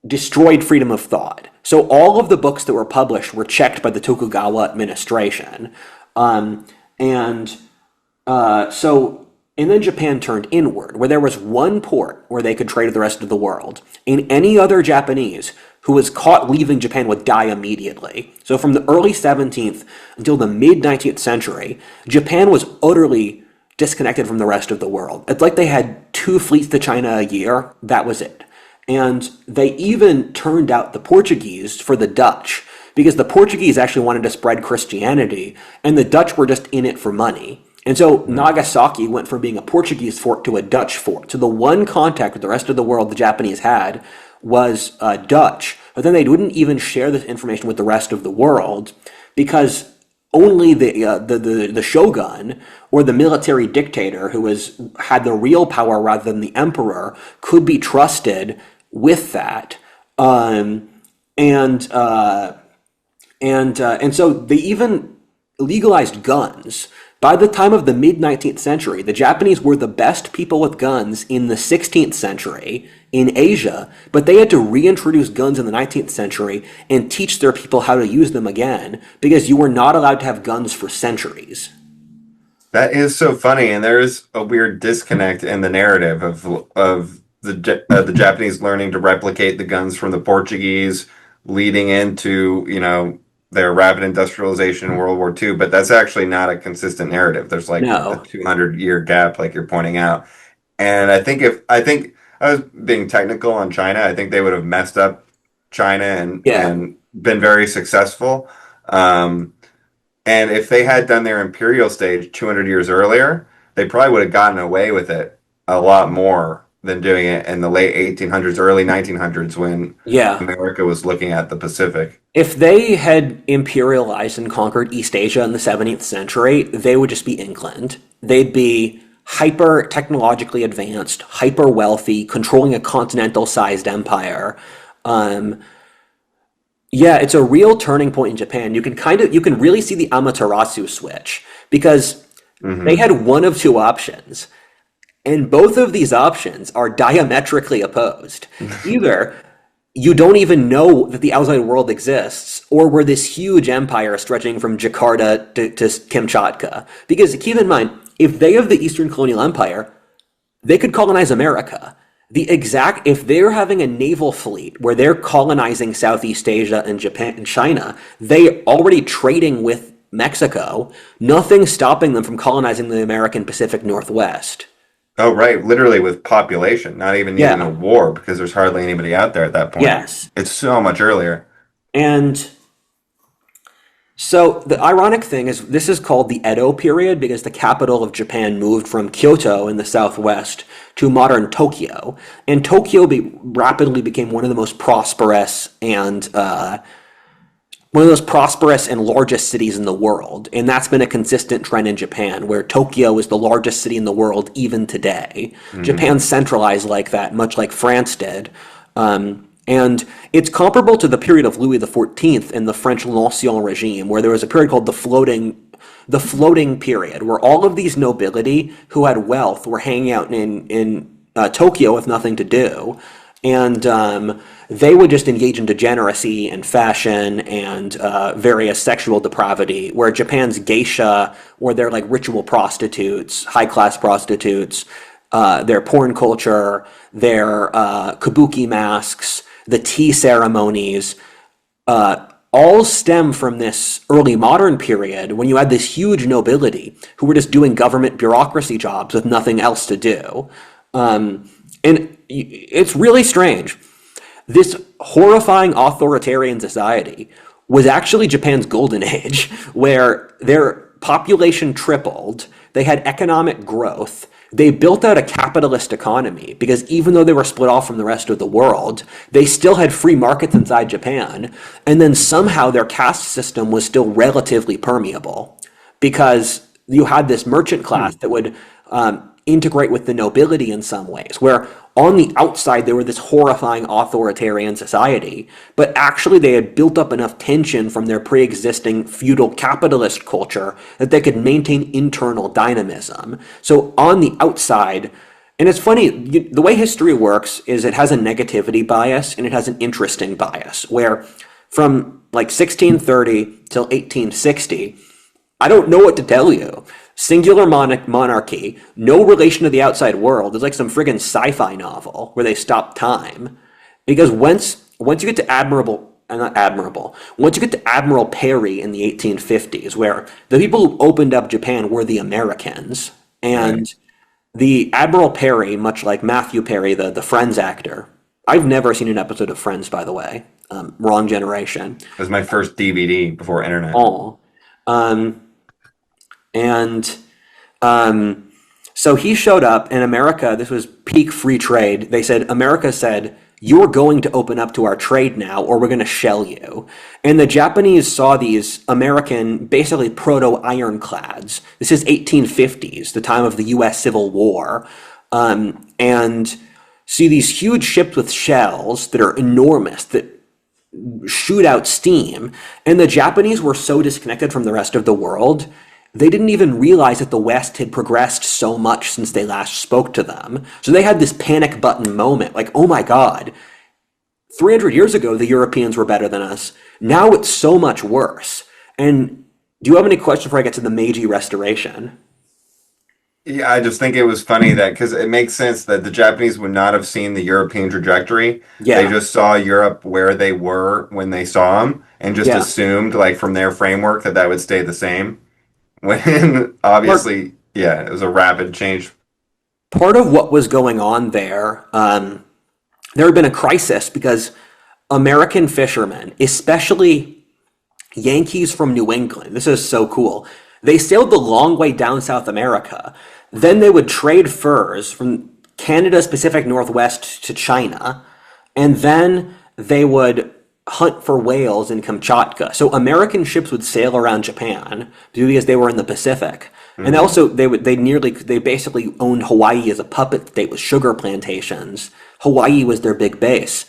destroyed freedom of thought. So all of the books that were published were checked by the Tokugawa administration. Um, and and then Japan turned inward, where there was one port where they could trade with the rest of the world. And any other Japanese who was caught leaving Japan would die immediately. So from the early 17th until the mid 19th century, Japan was utterly disconnected from the rest of the world. It's like they had two fleets to China a year. That was it. And they even turned out the Portuguese for the Dutch because the Portuguese actually wanted to spread Christianity and the Dutch were just in it for money. And so Nagasaki went from being a Portuguese fort to a Dutch fort. So the one contact with the rest of the world the Japanese had was Dutch. But then they wouldn't even share this information with the rest of the world because only the shogun or the military dictator who had the real power rather than the emperor could be trusted with that. Um, and and so they even legalized guns. By the time of the mid 19th century, the Japanese were the best people with guns in the 16th century in Asia, but they had to reintroduce guns in the 19th century and teach their people how to use them again because you were not allowed to have guns for centuries. That is so funny, and there is a weird disconnect in the narrative of the Japanese learning to replicate the guns from the Portuguese, leading into their rapid industrialization in World War II, but that's actually not a consistent narrative. There's like a No. 200-year gap, like you're pointing out. And I think I was being technical on China, I think they would have messed up China Yeah. and been very successful. Um, and if they had done their imperial stage 200 years earlier, they probably would have gotten away with it a lot more than doing it in the late 1800s, early 1900s when Yeah. America was looking at the Pacific. If they had imperialized and conquered East Asia in the 17th century, they would just be England. They'd be hyper technologically advanced, hyper wealthy, controlling a continental sized empire. Um, yeah, it's a real turning point in Japan. You can really see the Amaterasu switch because they Hmm. had one of two options. And both of these options are diametrically opposed. Either you don't even know that the outside world exists, or we're this huge empire stretching from Jakarta to Kamchatka. Because keep in mind, if they have the Eastern Colonial Empire, they could colonize America. If they're having a naval fleet where they're colonizing Southeast Asia and Japan and China, they already trading with Mexico. Nothing stopping them from colonizing the American Pacific Northwest. Oh, right. Literally with population, not even needing a Yeah. war because there's hardly anybody out there at that point. Yes. It's so much earlier. And so the ironic thing is this is called the Edo period because the capital of Japan moved from Kyoto in the southwest to modern Tokyo. And rapidly became one of the most prosperous and largest cities in the world. And that's been a consistent trend in Japan, where Tokyo is the largest city in the world even today. Hmm. Japan's centralized like that, much like France did. And it's comparable to the period of Louis XIV in the French L'Ancien regime, where there was a period called the floating period, where all of these nobility who had wealth were hanging out in Tokyo with nothing to do, and they would just engage in degeneracy and fashion and various sexual depravity. Where Japan's geisha, where they're like ritual prostitutes, high class prostitutes, their porn culture, their kabuki masks, the tea ceremonies, all stem from this early modern period when you had this huge nobility who were just doing government bureaucracy jobs with nothing else to do. And it's really strange. This horrifying authoritarian society was actually Japan's golden age, where their population tripled, they had economic growth, they built out a capitalist economy because even though they were split off from the rest of the world, they still had free markets inside Japan, and then somehow their caste system was still relatively permeable because you had this merchant class that would integrate with the nobility in some ways, where on the outside they were this horrifying authoritarian society, but actually they had built up enough tension from their pre-existing feudal capitalist culture that they could maintain internal dynamism. So on the outside, and it's funny, the way history works is it has a negativity bias and it has an interesting bias, where from like 1630 till 1860, I don't know what to tell you. Singular monarchy, no relation to the outside world. It's like some friggin' sci-fi novel where they stop time. Because once you get to once you get to Admiral Perry in the 1850s, where the people who opened up Japan were the Americans, Right. and the Admiral Perry, much like Matthew Perry, the Friends actor. I've never seen an episode of Friends, by the way. Wrong generation. It was my first DVD before internet. Oh. Um, and So he showed up in America. This was peak free trade. America said, you're going to open up to our trade now, or we're going to shell you. And the Japanese saw these American, basically proto ironclads. This is 1850s, the time of the US Civil War. And see these huge ships with shells that are enormous, that shoot out steam. And the Japanese were so disconnected from the rest of the world, they didn't even realize that the West had progressed so much since they last spoke to them. So they had this panic button moment, like, oh my God, 300 years ago, the Europeans were better than us. Now it's so much worse. And do you have any questions before I get to the Meiji Restoration? Yeah, I just think it was funny that because it makes sense that the Japanese would not have seen the European trajectory. They Yeah, just saw Europe where they were when they saw them and just yeah. assumed, like, from their framework that that would stay the same. When Part obviously, yeah, it was a rapid change. part of what was going on there, there had been a crisis because American fishermen, especially Yankees from New England, this is so cool. They sailed the long way down South America. Then they would trade furs from Canada's Pacific Northwest to China, and then they would hunt for whales in Kamchatka. So American ships would sail around Japan because they were in the Pacific. And Hmm. also they basically owned Hawaii as a puppet state with sugar plantations. Hawaii was their big base.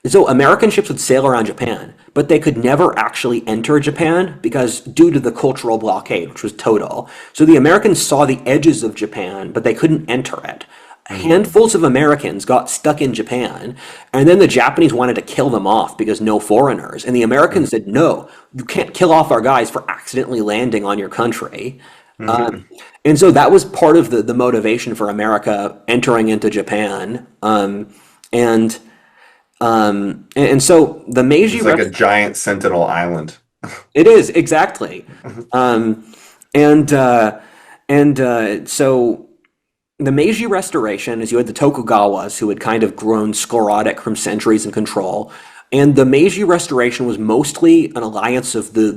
And so American ships would sail around Japan, but they could never actually enter Japan because due to the cultural blockade, which was total. So the Americans saw the edges of Japan, but they couldn't enter it. Hmm. Handfuls of Americans got stuck in Japan, and then the Japanese wanted to kill them off because no foreigners. And the Americans said, no, you can't kill off our guys for accidentally landing on your country. Hmm. And so that was part of the motivation for America entering into Japan. And and so the Meiji It's like a Rest giant sentinel island. it is exactly. Um, and so the Meiji Restoration is you had the Tokugawas who had kind of grown sclerotic from centuries in control. And the Meiji Restoration was mostly an alliance of the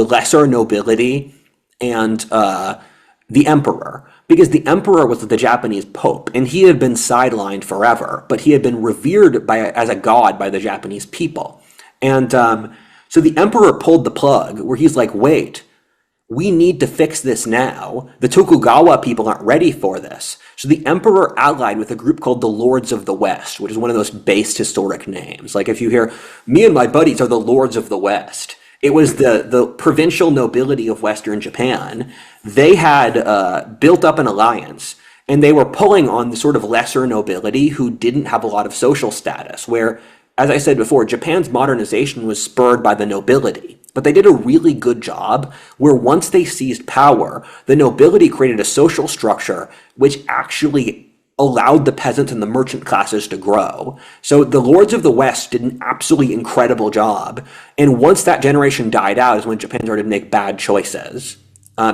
lesser nobility and the emperor, because the emperor was the Japanese pope, and he had been sidelined forever, but he had been revered as a god by the Japanese people. And so the emperor pulled the plug, where he's like, "Wait, we need to fix this now. The Tokugawa people aren't ready for this." So the emperor allied with a group called the Lords of the West, which is one of those based historic names. Like if you hear, me and my buddies are the Lords of the West, it was the provincial nobility of Western Japan. They had built up an alliance, and they were pulling on the sort of lesser nobility who didn't have a lot of social status, where, as I said before, Japan's modernization was spurred by the nobility. But they did a really good job where once they seized power, the nobility created a social structure which actually allowed the peasants and the merchant classes to grow. So the Lords of the West did an absolutely incredible job. And once that generation died out is when Japan started to make bad choices.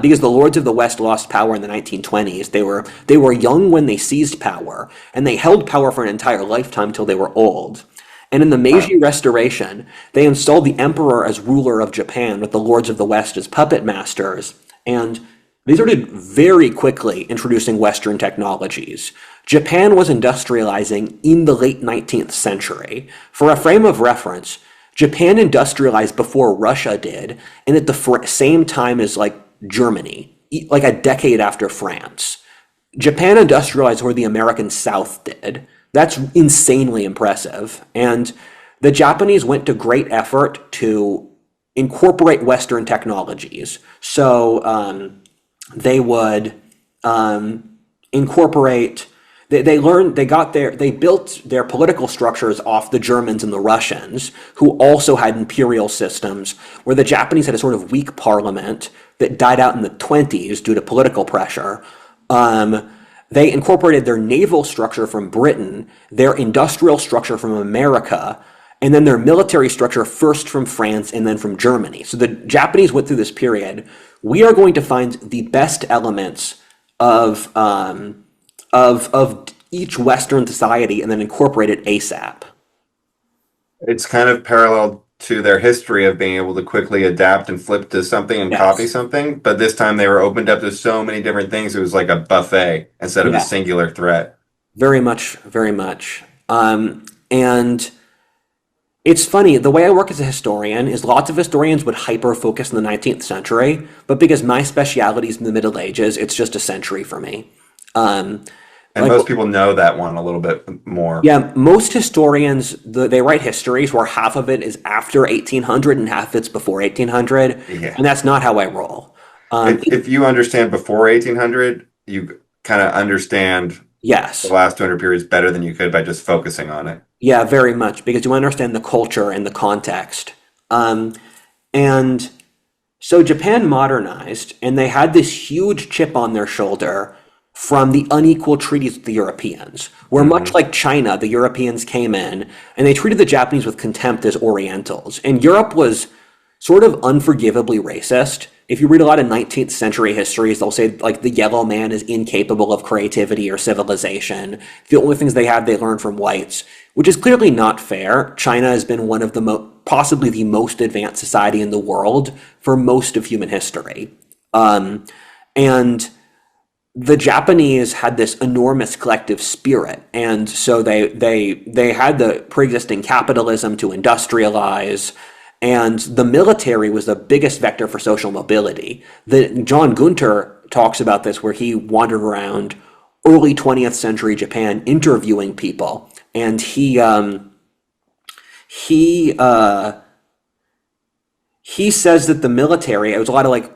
Because the Lords of the West lost power in the 1920s. They were young when they seized power, and they held power for an entire lifetime till they were old. And in the Wow. Meiji Restoration, they installed the emperor as ruler of Japan with the Lords of the West as puppet masters. And they started very quickly introducing Western technologies. Japan was industrializing in the late 19th century. For a frame of reference, Japan industrialized before Russia did, and at the same time as like Germany, like a decade after France. Japan industrialized where the American South did. That's insanely impressive. And the Japanese went to great effort to incorporate Western technologies. So they would incorporate. They learned. They got their. They built their political structures off the Germans and the Russians, who also had imperial systems, where the Japanese had a sort of weak parliament that died out in the 20s due to political pressure. They incorporated their naval structure from Britain, their industrial structure from America, and then their military structure first from France and then from Germany. So the Japanese went through this period. We are going to find the best elements of each Western society and then incorporate it ASAP. It's kind of parallel to their history of being able to quickly adapt and flip to something and copy Yes. something, but this time they were opened up to so many different things. It was like a buffet instead of a Yeah. singular threat. Very much, very much. And it's funny, the way I work as a historian is lots of historians would hyper focus on the 19th century, but because my speciality is in the Middle Ages, it's just a century for me. Um, And like, most people know that one a little bit more. yeah, most historians, they write histories where half of it is after 1800 and half it's before 1800, Yeah. and that's not how I roll. If you understand before 1800, you kind of understand the Yes. last 200 periods better than you could by just focusing on it. Yeah, very much, because you understand the culture and the context. Um, and so Japan modernized, and they had this huge chip on their shoulder from the unequal treaties with the Europeans, where much like China, the Europeans came in and they treated the Japanese with contempt as Orientals. And Europe was sort of unforgivably racist. If you read a lot of 19th century histories, they'll say like the yellow man is incapable of creativity or civilization. The only things they have they learn from whites, which is clearly not fair. China has been one of the possibly the most advanced society in the world for most of human history. And the Japanese had this enormous collective spirit, and so they had the pre-existing capitalism to industrialize, and the military was the biggest vector for social mobility. John Gunter talks about this, where he wandered around early 20th century Japan interviewing people, and he says that the military, it was a lot of like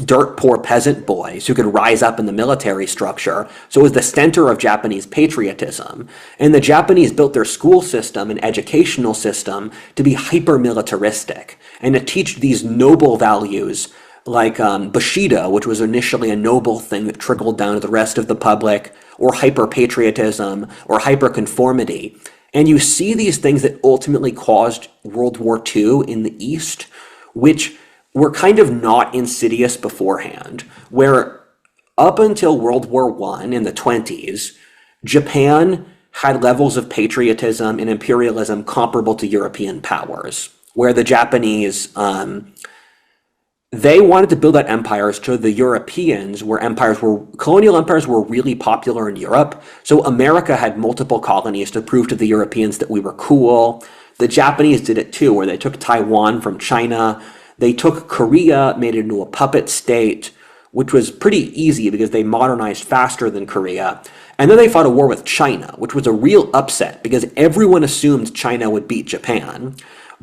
dirt poor peasant boys who could rise up in the military structure. So it was the center of Japanese patriotism. And the Japanese built their school system and educational system to be hyper militaristic and to teach these noble values like Bushido, which was initially a noble thing that trickled down to the rest of the public, or hyper patriotism or hyper conformity. And you see these things that ultimately caused World War II in the East, which were kind of not insidious beforehand, where up until World War I in the 20s, Japan had levels of patriotism and imperialism comparable to European powers, where the Japanese, they wanted to build out empires to the Europeans, where colonial empires were really popular in Europe. So America had multiple colonies to prove to the Europeans that we were cool. The Japanese did it too, where they took Taiwan from China. They took Korea, made it into a puppet state, which was pretty easy because they modernized faster than Korea. And then they fought a war with China, which was a real upset because everyone assumed China would beat Japan.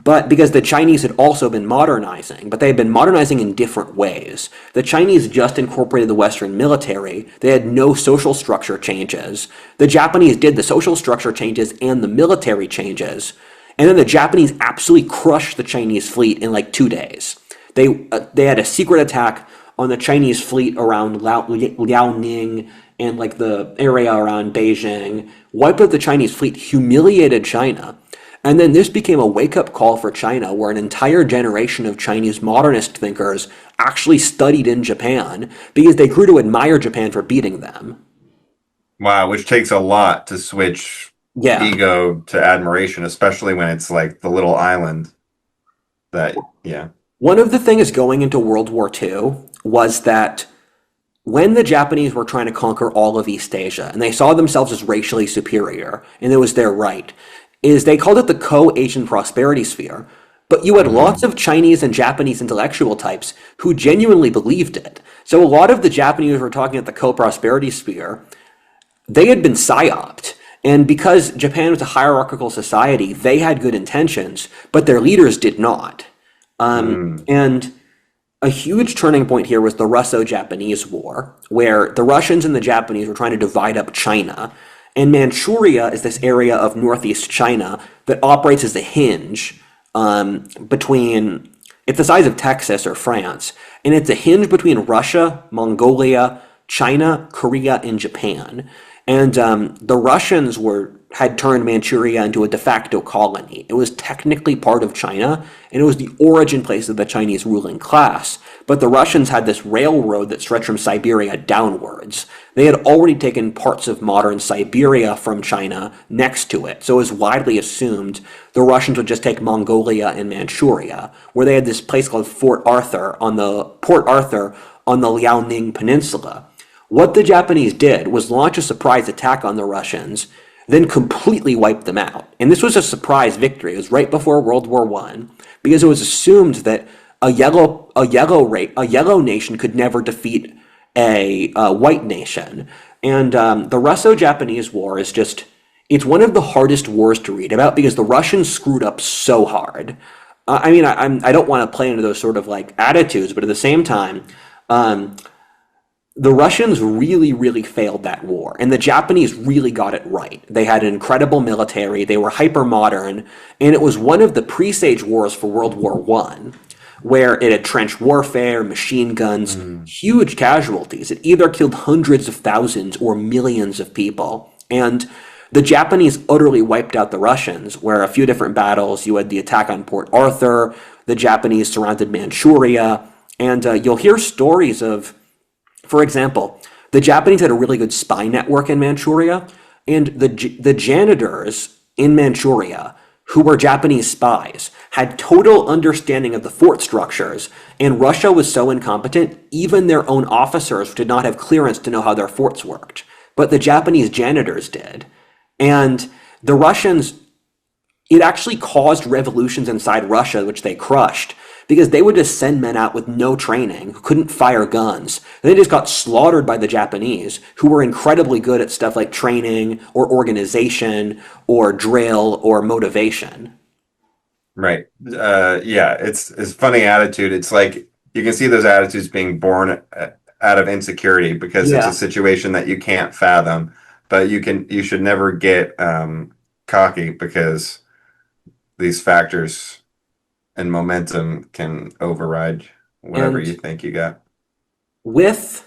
But because the Chinese had also been modernizing, but they had been modernizing in different ways. The Chinese just incorporated the Western military. They had no social structure changes. The Japanese did the social structure changes and the military changes. And then the Japanese absolutely crushed the Chinese fleet in like 2 days. They had a secret attack on the Chinese fleet around Liaoning and like the area around Beijing, wiped out the Chinese fleet, humiliated China. And then this became a wake-up call for China, where an entire generation of Chinese modernist thinkers actually studied in Japan because they grew to admire Japan for beating them. Wow, which takes a lot to switch Yeah. ego to admiration, especially when it's like the little island that, yeah. One of the things going into World War II was that when the Japanese were trying to conquer all of East Asia, and they saw themselves as racially superior, and it was their right, is they called it the co-Asian prosperity sphere. But you had lots of Chinese and Japanese intellectual types who genuinely believed it. So a lot of the Japanese who were talking at the co-prosperity sphere, they had been psyoped. And because Japan was a hierarchical society, they had good intentions, but their leaders did not. And a huge turning point here was the Russo-Japanese War, where the Russians and the Japanese were trying to divide up China. And Manchuria is this area of northeast China that operates as a hinge between, it's the size of Texas or France, and it's a hinge between Russia, Mongolia, China, Korea, and Japan. And the Russians had turned Manchuria into a de facto colony. It was technically part of China, and it was the origin place of the Chinese ruling class. But the Russians had this railroad that stretched from Siberia downwards. They had already taken parts of modern Siberia from China next to it, so it was widely assumed the Russians would just take Mongolia and Manchuria, where they had this place called Port Arthur on the Liaoning Peninsula. What the Japanese did was launch a surprise attack on the Russians, then completely wiped them out. And this was a surprise victory. It was right before World War I, because it was assumed that a yellow nation could never defeat a white nation. And the Russo-Japanese War is it's one of the hardest wars to read about because the Russians screwed up so hard. I don't want to play into those sort of like attitudes, but at the same time, the Russians really, really failed that war, and the Japanese really got it right. They had an incredible military, they were hyper-modern, and it was one of the presage wars for World War I. where it had trench warfare, machine guns, Mm. huge casualties. It either killed hundreds of thousands or millions of people. And the Japanese utterly wiped out the Russians, where a few different battles, you had the attack on Port Arthur, the Japanese surrounded Manchuria, and you'll hear stories of, for example, the Japanese had a really good spy network in Manchuria, and the janitors in Manchuria, who were Japanese spies, had total understanding of the fort structures, and Russia was so incompetent, even their own officers did not have clearance to know how their forts worked. But the Japanese janitors did. And the Russians, it actually caused revolutions inside Russia, which they crushed, because they would just send men out with no training, who couldn't fire guns. And they just got slaughtered by the Japanese, who were incredibly good at stuff like training or organization or drill or motivation. Right. Yeah, it's a funny attitude. It's like you can see those attitudes being born out of insecurity because it's a Yeah. situation that you can't fathom, but you should never get cocky because these factors and momentum can override whatever And you think you got. with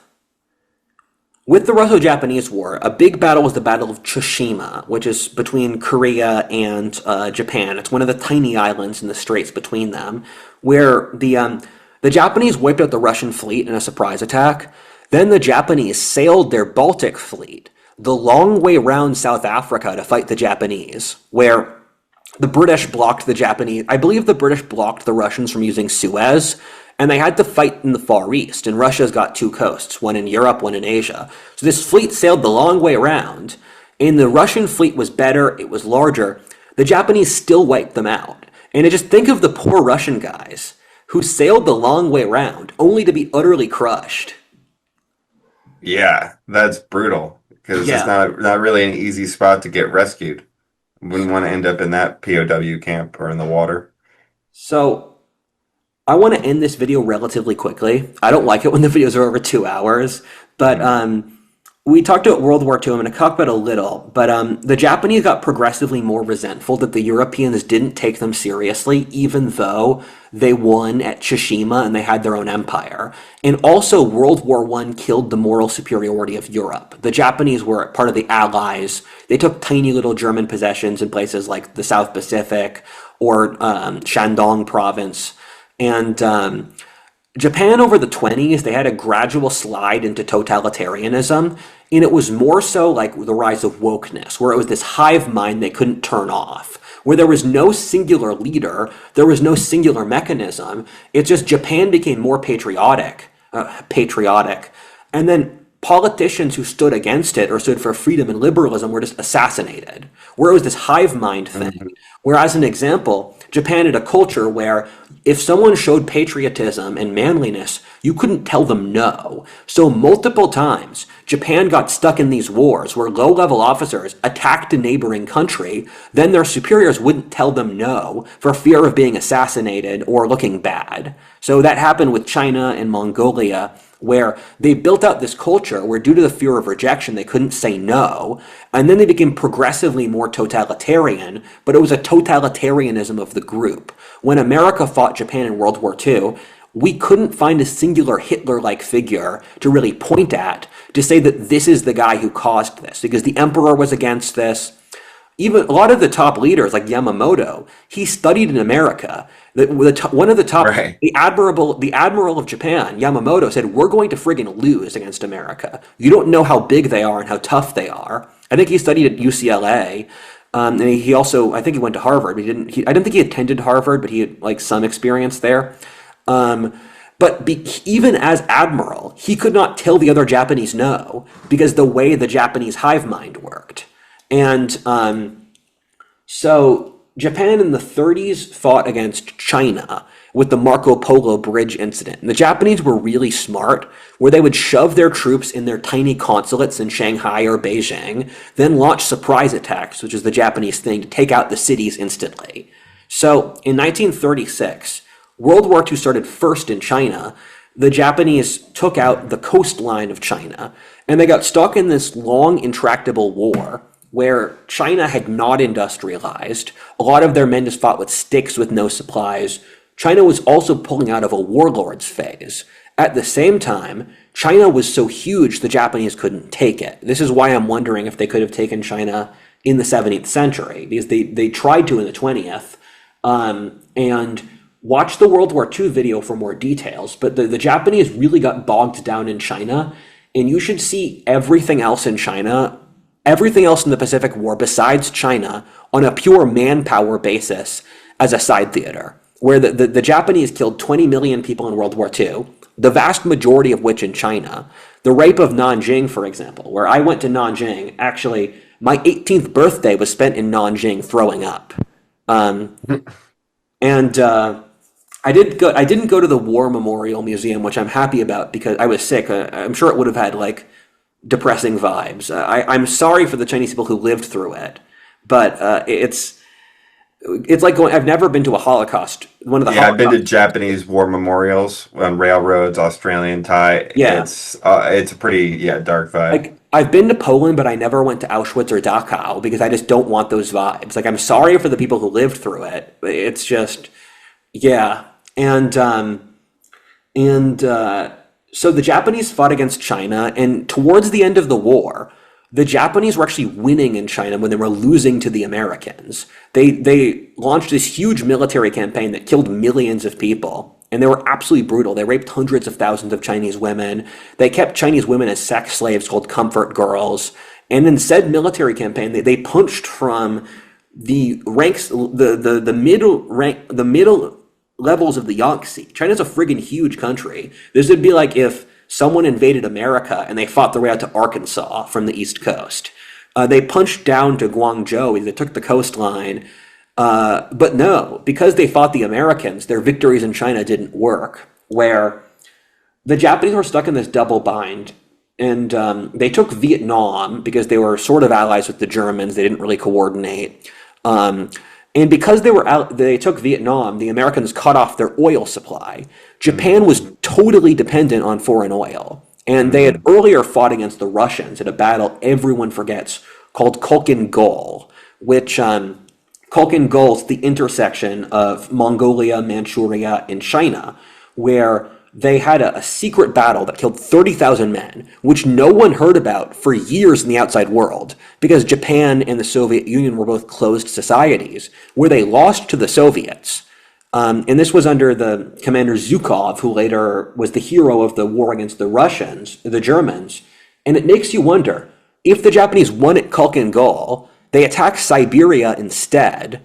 With the Russo-Japanese War, a big battle was the Battle of Tsushima, which is between Korea and Japan. It's one of the tiny islands in the straits between them, where the Japanese wiped out the Russian fleet in a surprise attack. Then the Japanese sailed their Baltic fleet the long way round South Africa to fight the Japanese, where the British blocked the Japanese. I believe the British blocked the Russians from using Suez, and they had to fight in the Far East. And Russia's got two coasts, one in Europe, one in Asia. So this fleet sailed the long way around, and the Russian fleet was better, it was larger. The Japanese still wiped them out. And just think of the poor Russian guys who sailed the long way around, only to be utterly crushed. Yeah, that's brutal because it's Yeah. not really an easy spot to get rescued. Wouldn't want to end up in that POW camp or in the water. So I want to end this video relatively quickly. I don't like it when the videos are over 2 hours, but Mhm. we talked about World War II. I'm going to talk about it a little, but the Japanese got progressively more resentful that the Europeans didn't take them seriously, even though they won at Tsushima and they had their own empire. And also, World War I killed the moral superiority of Europe. The Japanese were part of the Allies. They took tiny little German possessions in places like the South Pacific or Shandong province. And Japan over the 20s, they had a gradual slide into totalitarianism, and it was more so like the rise of wokeness, where it was this hive mind they couldn't turn off, where there was no singular leader, there was no singular mechanism. It's just Japan became more patriotic, and then politicians who stood against it or stood for freedom and liberalism were just assassinated, where it was this hive mind thing. Mhm. Whereas, an example, Japan had a culture where if someone showed patriotism and manliness, you couldn't tell them no. So, multiple times, Japan got stuck in these wars where low level officers attacked a neighboring country, then their superiors wouldn't tell them no for fear of being assassinated or looking bad. So, that happened with China and Mongolia, where they built out this culture where, due to the fear of rejection, they couldn't say no, and then they became progressively more totalitarian, but it was a totalitarianism of the group. When America fought Japan in World War II, we couldn't find a singular Hitler-like figure to really point at to say that this is the guy who caused this, because the emperor was against this. Even a lot of the top leaders, like Yamamoto, he studied in America. One of the top, Right. the admiral of Japan, Yamamoto, said, "We're going to friggin' lose against America. You don't know how big they are and how tough they are." I think he studied at UCLA, and he also, I think he went to Harvard. But he didn't. I don't think he attended Harvard, but he had like some experience there. Um, even as admiral, he could not tell the other Japanese no because the way the Japanese hive mind worked. And so Japan in the 30s fought against China with the Marco Polo Bridge incident. And the Japanese were really smart, where they would shove their troops in their tiny consulates in Shanghai or Beijing, then launch surprise attacks, which is the Japanese thing, to take out the cities instantly. So in 1936, World War II started first in China. The Japanese took out the coastline of China, and they got stuck in this long, intractable war where China had not industrialized. A lot of their men just fought with sticks with no supplies. China was also pulling out of a warlords phase. At the same time, China was so huge the Japanese couldn't take it. This is why I'm wondering if they could have taken China in the 17th century, because they tried to in the 20th. And watch the World War II video for more details. But the Japanese really got bogged down in China, and you should see everything else in China, everything else in the Pacific War besides China, on a pure manpower basis as a side theater, where the Japanese killed 20 million people in World War II, the vast majority of which in China. The rape of Nanjing, for example, where I went to Nanjing, actually, my 18th birthday was spent in Nanjing throwing up. Um, and I didn't go to the War Memorial Museum, which I'm happy about because I was sick. I'm sure it would have had like depressing vibes. I'm sorry for the Chinese people who lived through it, but it's like going. I've never been to a Holocaust. One of the Yeah, I've been to Holocaust. Japanese war memorials on railroads, Australian Thai. Yeah, It's a pretty dark vibe. like I've been to Poland, but I never went to Auschwitz or Dachau because I just don't want those vibes. Like I'm sorry for the people who lived through it. It's just yeah, and so the Japanese fought against China, and towards the end of the war, the Japanese were actually winning in China when they were losing to the Americans. They launched this huge military campaign that killed millions of people, and they were absolutely brutal. They raped hundreds of thousands of Chinese women. They kept Chinese women as sex slaves called comfort girls. And in said military campaign, they punched from the ranks, the middle rank, the middle levels of the Yangtze. China's a friggin' huge country. This would be like if someone invaded America and they fought their way out to Arkansas from the East Coast. They punched down to Guangzhou. They took the coastline. But no, because they fought the Americans, their victories in China didn't work. Where the Japanese were stuck in this double bind, and they took Vietnam because they were sort of allies with the Germans. They didn't really coordinate. Um, and because they took Vietnam, the Americans cut off their oil supply. Japan was totally dependent on foreign oil, and they had Mm. earlier fought against the Russians in a battle everyone forgets called Khalkhin Gol, which Khalkhin Gol is the intersection of Mongolia, Manchuria, and China, where they had a secret battle that killed 30,000 men, which no one heard about for years in the outside world, because Japan and the Soviet Union were both closed societies, where they lost to the Soviets. And this was under the commander Zhukov, who later was the hero of the war against the Russians, the Germans. And it makes you wonder, if the Japanese won at Khalkhin Gol, they attacked Siberia instead,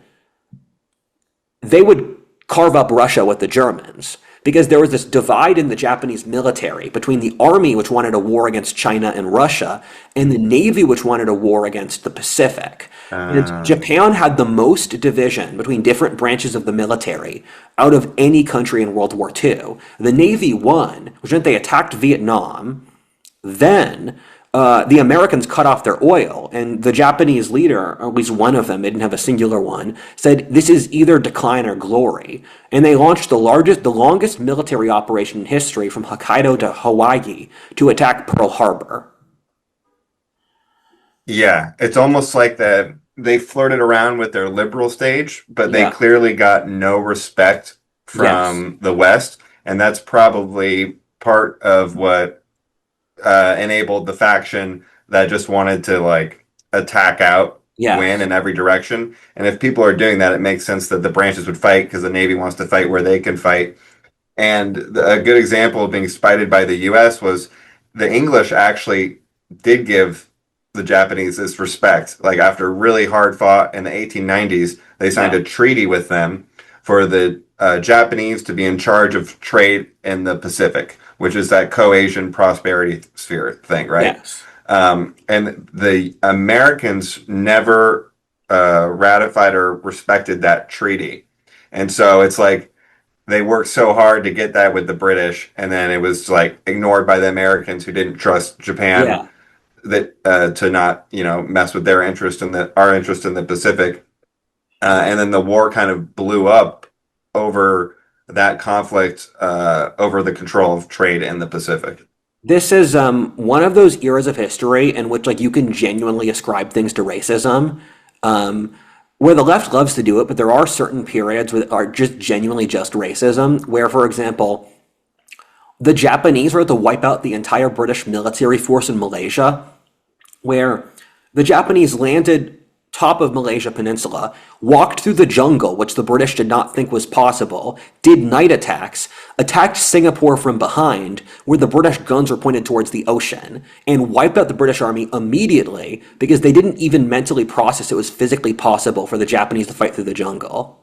they would carve up Russia with the Germans. Because there was this divide in the Japanese military between the army, which wanted a war against China and Russia, and the navy, which wanted a war against the Pacific. And Uh, Japan had the most division between different branches of the military out of any country in World War II. The navy won, which meant they attacked Vietnam. Then the Americans cut off their oil, and the Japanese leader, or at least one of them, they didn't have a singular one, said this is either decline or glory. And they launched the longest military operation in history from Hokkaido to Hawaii to attack Pearl Harbor. yeah, it's almost like that they flirted around with their liberal stage, but they Yeah. clearly got no respect Yes. from the West, and that's probably part of what enabled the faction that just wanted to like attack out, win Yes. in every direction. And if people are doing that, it makes sense that the branches would fight because the Navy wants to fight where they can fight. And a good example of being spited by the US was the English actually did give the Japanese this respect. Like after really hard fought in the 1890s, they signed Yeah. a treaty with them for the Japanese to be in charge of trade in the Pacific, which is that co-Asian prosperity sphere thing, right? Yes. And the Americans never ratified or respected that treaty. And so it's like they worked so hard to get that with the British, and then it was like ignored by the Americans who didn't trust Japan Yeah. that to not mess with their interest in the our interest in the Pacific, and then the war kind of blew up over that conflict over the control of trade in the Pacific. This is one of those eras of history in which like you can genuinely ascribe things to racism. Um, where the left loves to do it, but there are certain periods that are just genuinely just racism, where, for example, the Japanese were to wipe out the entire British military force in Malaysia, where the Japanese landed top of Malaysia Peninsula, walked through the jungle, which the British did not think was possible, did night attacks, attacked Singapore from behind, where the British guns were pointed towards the ocean, and wiped out the British army immediately because they didn't even mentally process it was physically possible for the Japanese to fight through the jungle.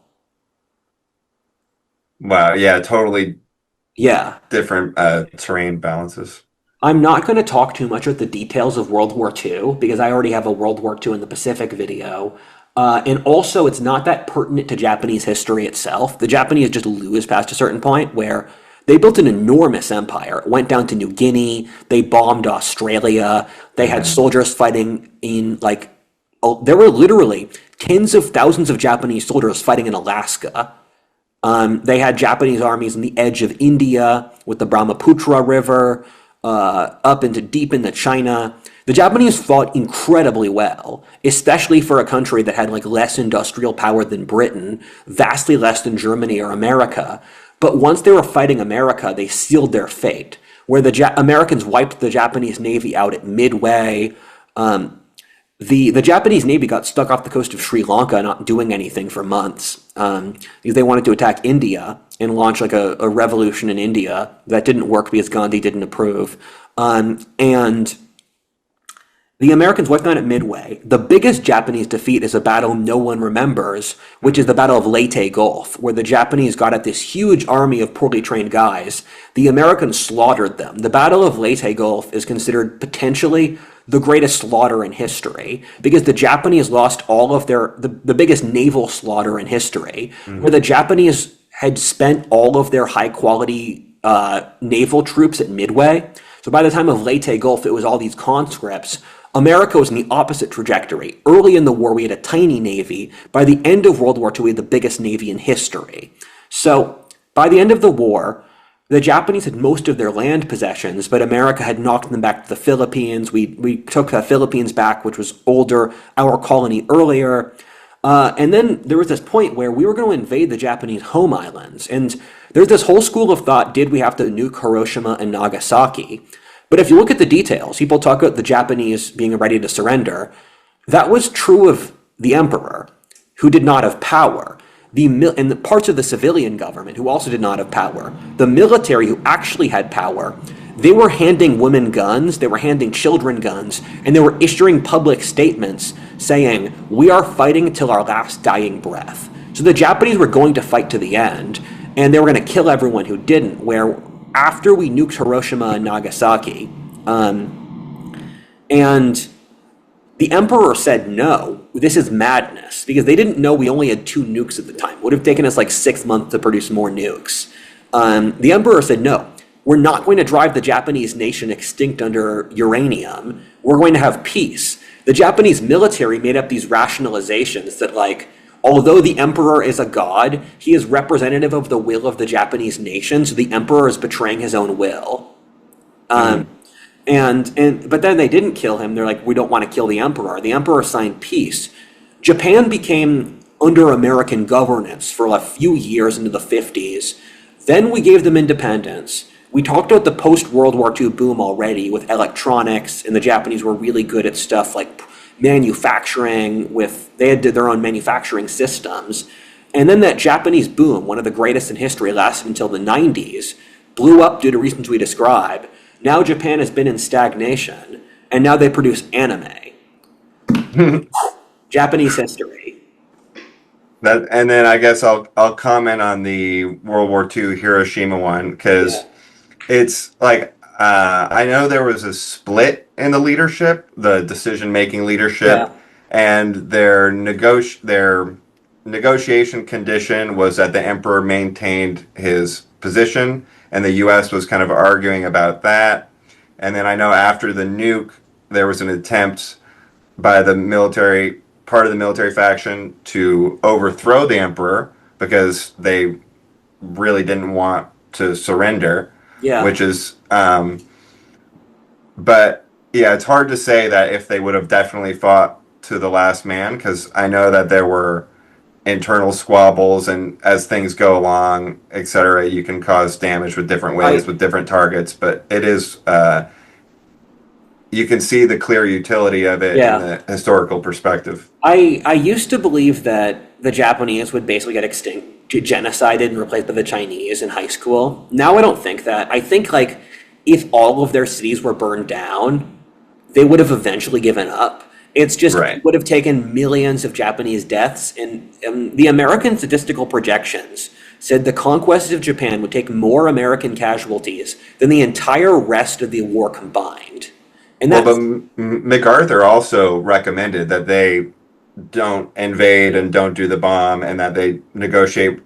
Wow, yeah, totally Yeah. different terrain balances. I'm not going to talk too much about the details of World War II because I already have a World War II in the Pacific video. And also, it's not that pertinent to Japanese history itself. The Japanese just lose past a certain point where they built an enormous empire. It went down to New Guinea. They bombed Australia. They had Hmm. soldiers fighting in, like, oh, there were literally tens of thousands of Japanese soldiers fighting in Alaska. They had Japanese armies on the edge of India with the Brahmaputra River, up into deep into China. The Japanese fought incredibly well, especially for a country that had like less industrial power than Britain, vastly less than Germany or America. But once they were fighting America, they sealed their fate. Where the Americans wiped the Japanese Navy out at Midway, the Japanese Navy got stuck off the coast of Sri Lanka, not doing anything for months, because they wanted to attack India and launch like a revolution in India that didn't work because Gandhi didn't approve. And the Americans wiped out at Midway. The biggest Japanese defeat is a battle no one remembers, which is the Battle of Leyte Gulf, where the Japanese got at this huge army of poorly trained guys. The Americans slaughtered them. The Battle of Leyte Gulf is considered potentially the greatest slaughter in history because the Japanese lost all of the biggest naval slaughter in history, where the Japanese had spent all of their high quality naval troops at Midway. So by the time of Leyte Gulf, it was all these conscripts. America was in the opposite trajectory. Early in the war, we had a tiny navy. By the end of World War II, we had the biggest navy in history. So by the end of the war, the Japanese had most of their land possessions, but America had knocked them back to the Philippines. We took the Philippines back, which was older, our colony earlier. And then there was this point where we were going to invade the Japanese home islands. And there's this whole school of thought, did we have to nuke Hiroshima and Nagasaki? But if you look at the details, people talk about the Japanese being ready to surrender. That was true of the emperor, who did not have power. And the parts of the civilian government, who also did not have power. The military, who actually had power, they were handing women guns, they were handing children guns, and they were issuing public statements saying, we are fighting till our last dying breath. So the Japanese were going to fight to the end, and they were going to kill everyone who didn't, where after we nuked Hiroshima and Nagasaki, and the emperor said no, this is madness, because they didn't know we only had two nukes at the time. It would have taken us like 6 months to produce more nukes. The emperor said no, we're not going to drive the Japanese nation extinct under uranium. We're going to have peace. The Japanese military made up these rationalizations that, like, although the emperor is a god, he is representative of the will of the Japanese nation, so the emperor is betraying his own will. Hmm. And but then they didn't kill him. They're like, we don't want to kill the emperor. The emperor signed peace. Japan became under American governance for a few years into the 50s. Then we gave them independence. We talked about the post-World War II boom already with electronics, and the Japanese were really good at stuff like manufacturing. They had their own manufacturing systems. And then that Japanese boom, one of the greatest in history, lasted until the 90s, blew up due to reasons we describe. Now Japan has been in stagnation, and now they produce anime. Japanese history. That, and then I guess I'll comment on the World War II Hiroshima one Yeah. because it's like I know there was a split in the leadership, the decision making Yeah. leadership, and their negotiation condition was that the emperor maintained his position, and the U.S. was kind of arguing about that. And then I know after the nuke, there was an attempt by the military part of the military faction to overthrow the emperor because they really didn't want to surrender, Yeah. which is but yeah, it's hard to say that if they would have definitely fought to the last man because I know that there were internal squabbles, and as things go along, etc., you can cause damage with different ways Right. with different targets. But it is you can see the clear utility of it in Yeah. the historical perspective. I used to believe that the Japanese would basically get extinct, genocided, and replaced by the Chinese in high school. Now I don't think that. I think like if all of their cities were burned down, they would have eventually given up. It's just it Right. would have taken millions of Japanese deaths, and the American statistical projections said the conquest of Japan would take more American casualties than the entire rest of the war combined. And Well, but that's MacArthur also recommended that they don't invade and don't do the bomb, and that they negotiate,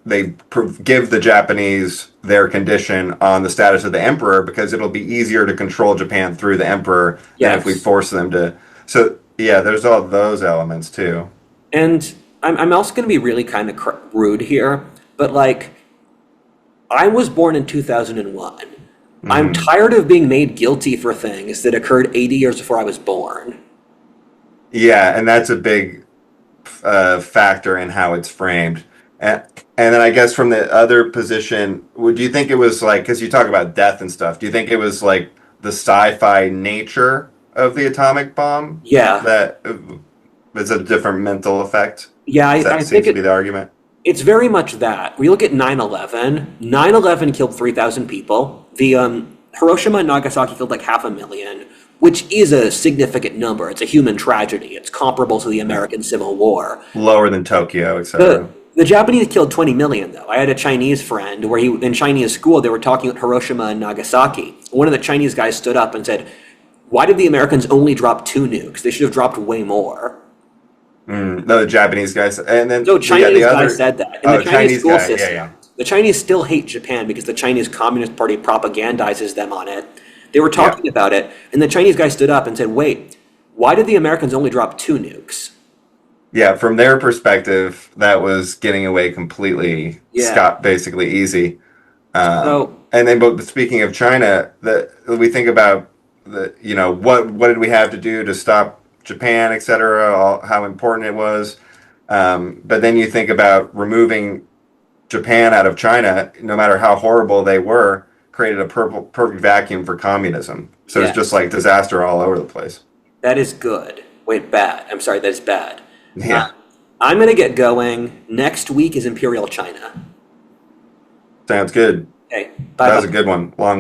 give the Japanese their condition on the status of the emperor because it'll be easier to control Japan through the emperor than if we yes. force them to. So, yeah, there's all those elements too. And I'm also going to be really kind of rude here, but like, I was born in 2001. I'm Hmm. tired of being made guilty for things that occurred 80 years before I was born. Yeah, and that's a big factor in how it's framed. And then I guess from the other position, would you think it was like, because you talk about death and stuff, do you think it was like the sci-fi nature of the atomic bomb Yeah. that is a different mental effect? Yeah, That I think seems to be the argument. it's very much that. We look at 9/11. 9/11 killed 3,000 people. The Hiroshima and Nagasaki killed like 500,000, which is a significant number. It's a human tragedy. It's comparable to the Yeah. American Civil War. Lower than Tokyo, The etc. the Japanese killed 20 million though. I had a Chinese friend where he in Chinese school they were talking about Hiroshima and Nagasaki. One of the Chinese guys stood up and said, "Why did the Americans only drop 2 nukes? They should have dropped way more." No, the Japanese guys, and then So yeah, the Chinese guy other said that. In the oh Chinese Chinese school guy, yeah, yeah, system, the Chinese still hate Japan because the Chinese Communist Party propagandizes them on it. They were yeah. talking about it, and the Chinese guy stood up and said, "Wait, why did the Americans only drop 2 nukes?" Yeah, from their perspective, that was getting away completely Yeah. scot basically easy. So And then, but speaking of China, that we think about what did we have to do to stop Japan, etc., how important it was. But then you think about removing Japan out of China, no matter how horrible they were, created a perfect vacuum for communism. So it's just yes, like disaster all over the place. that is good. Wait, bad. I'm sorry, that is bad. Uh, Yeah, I'm gonna get going. Next week is Imperial China. sounds good. Okay, bye That was a bye. good one. Long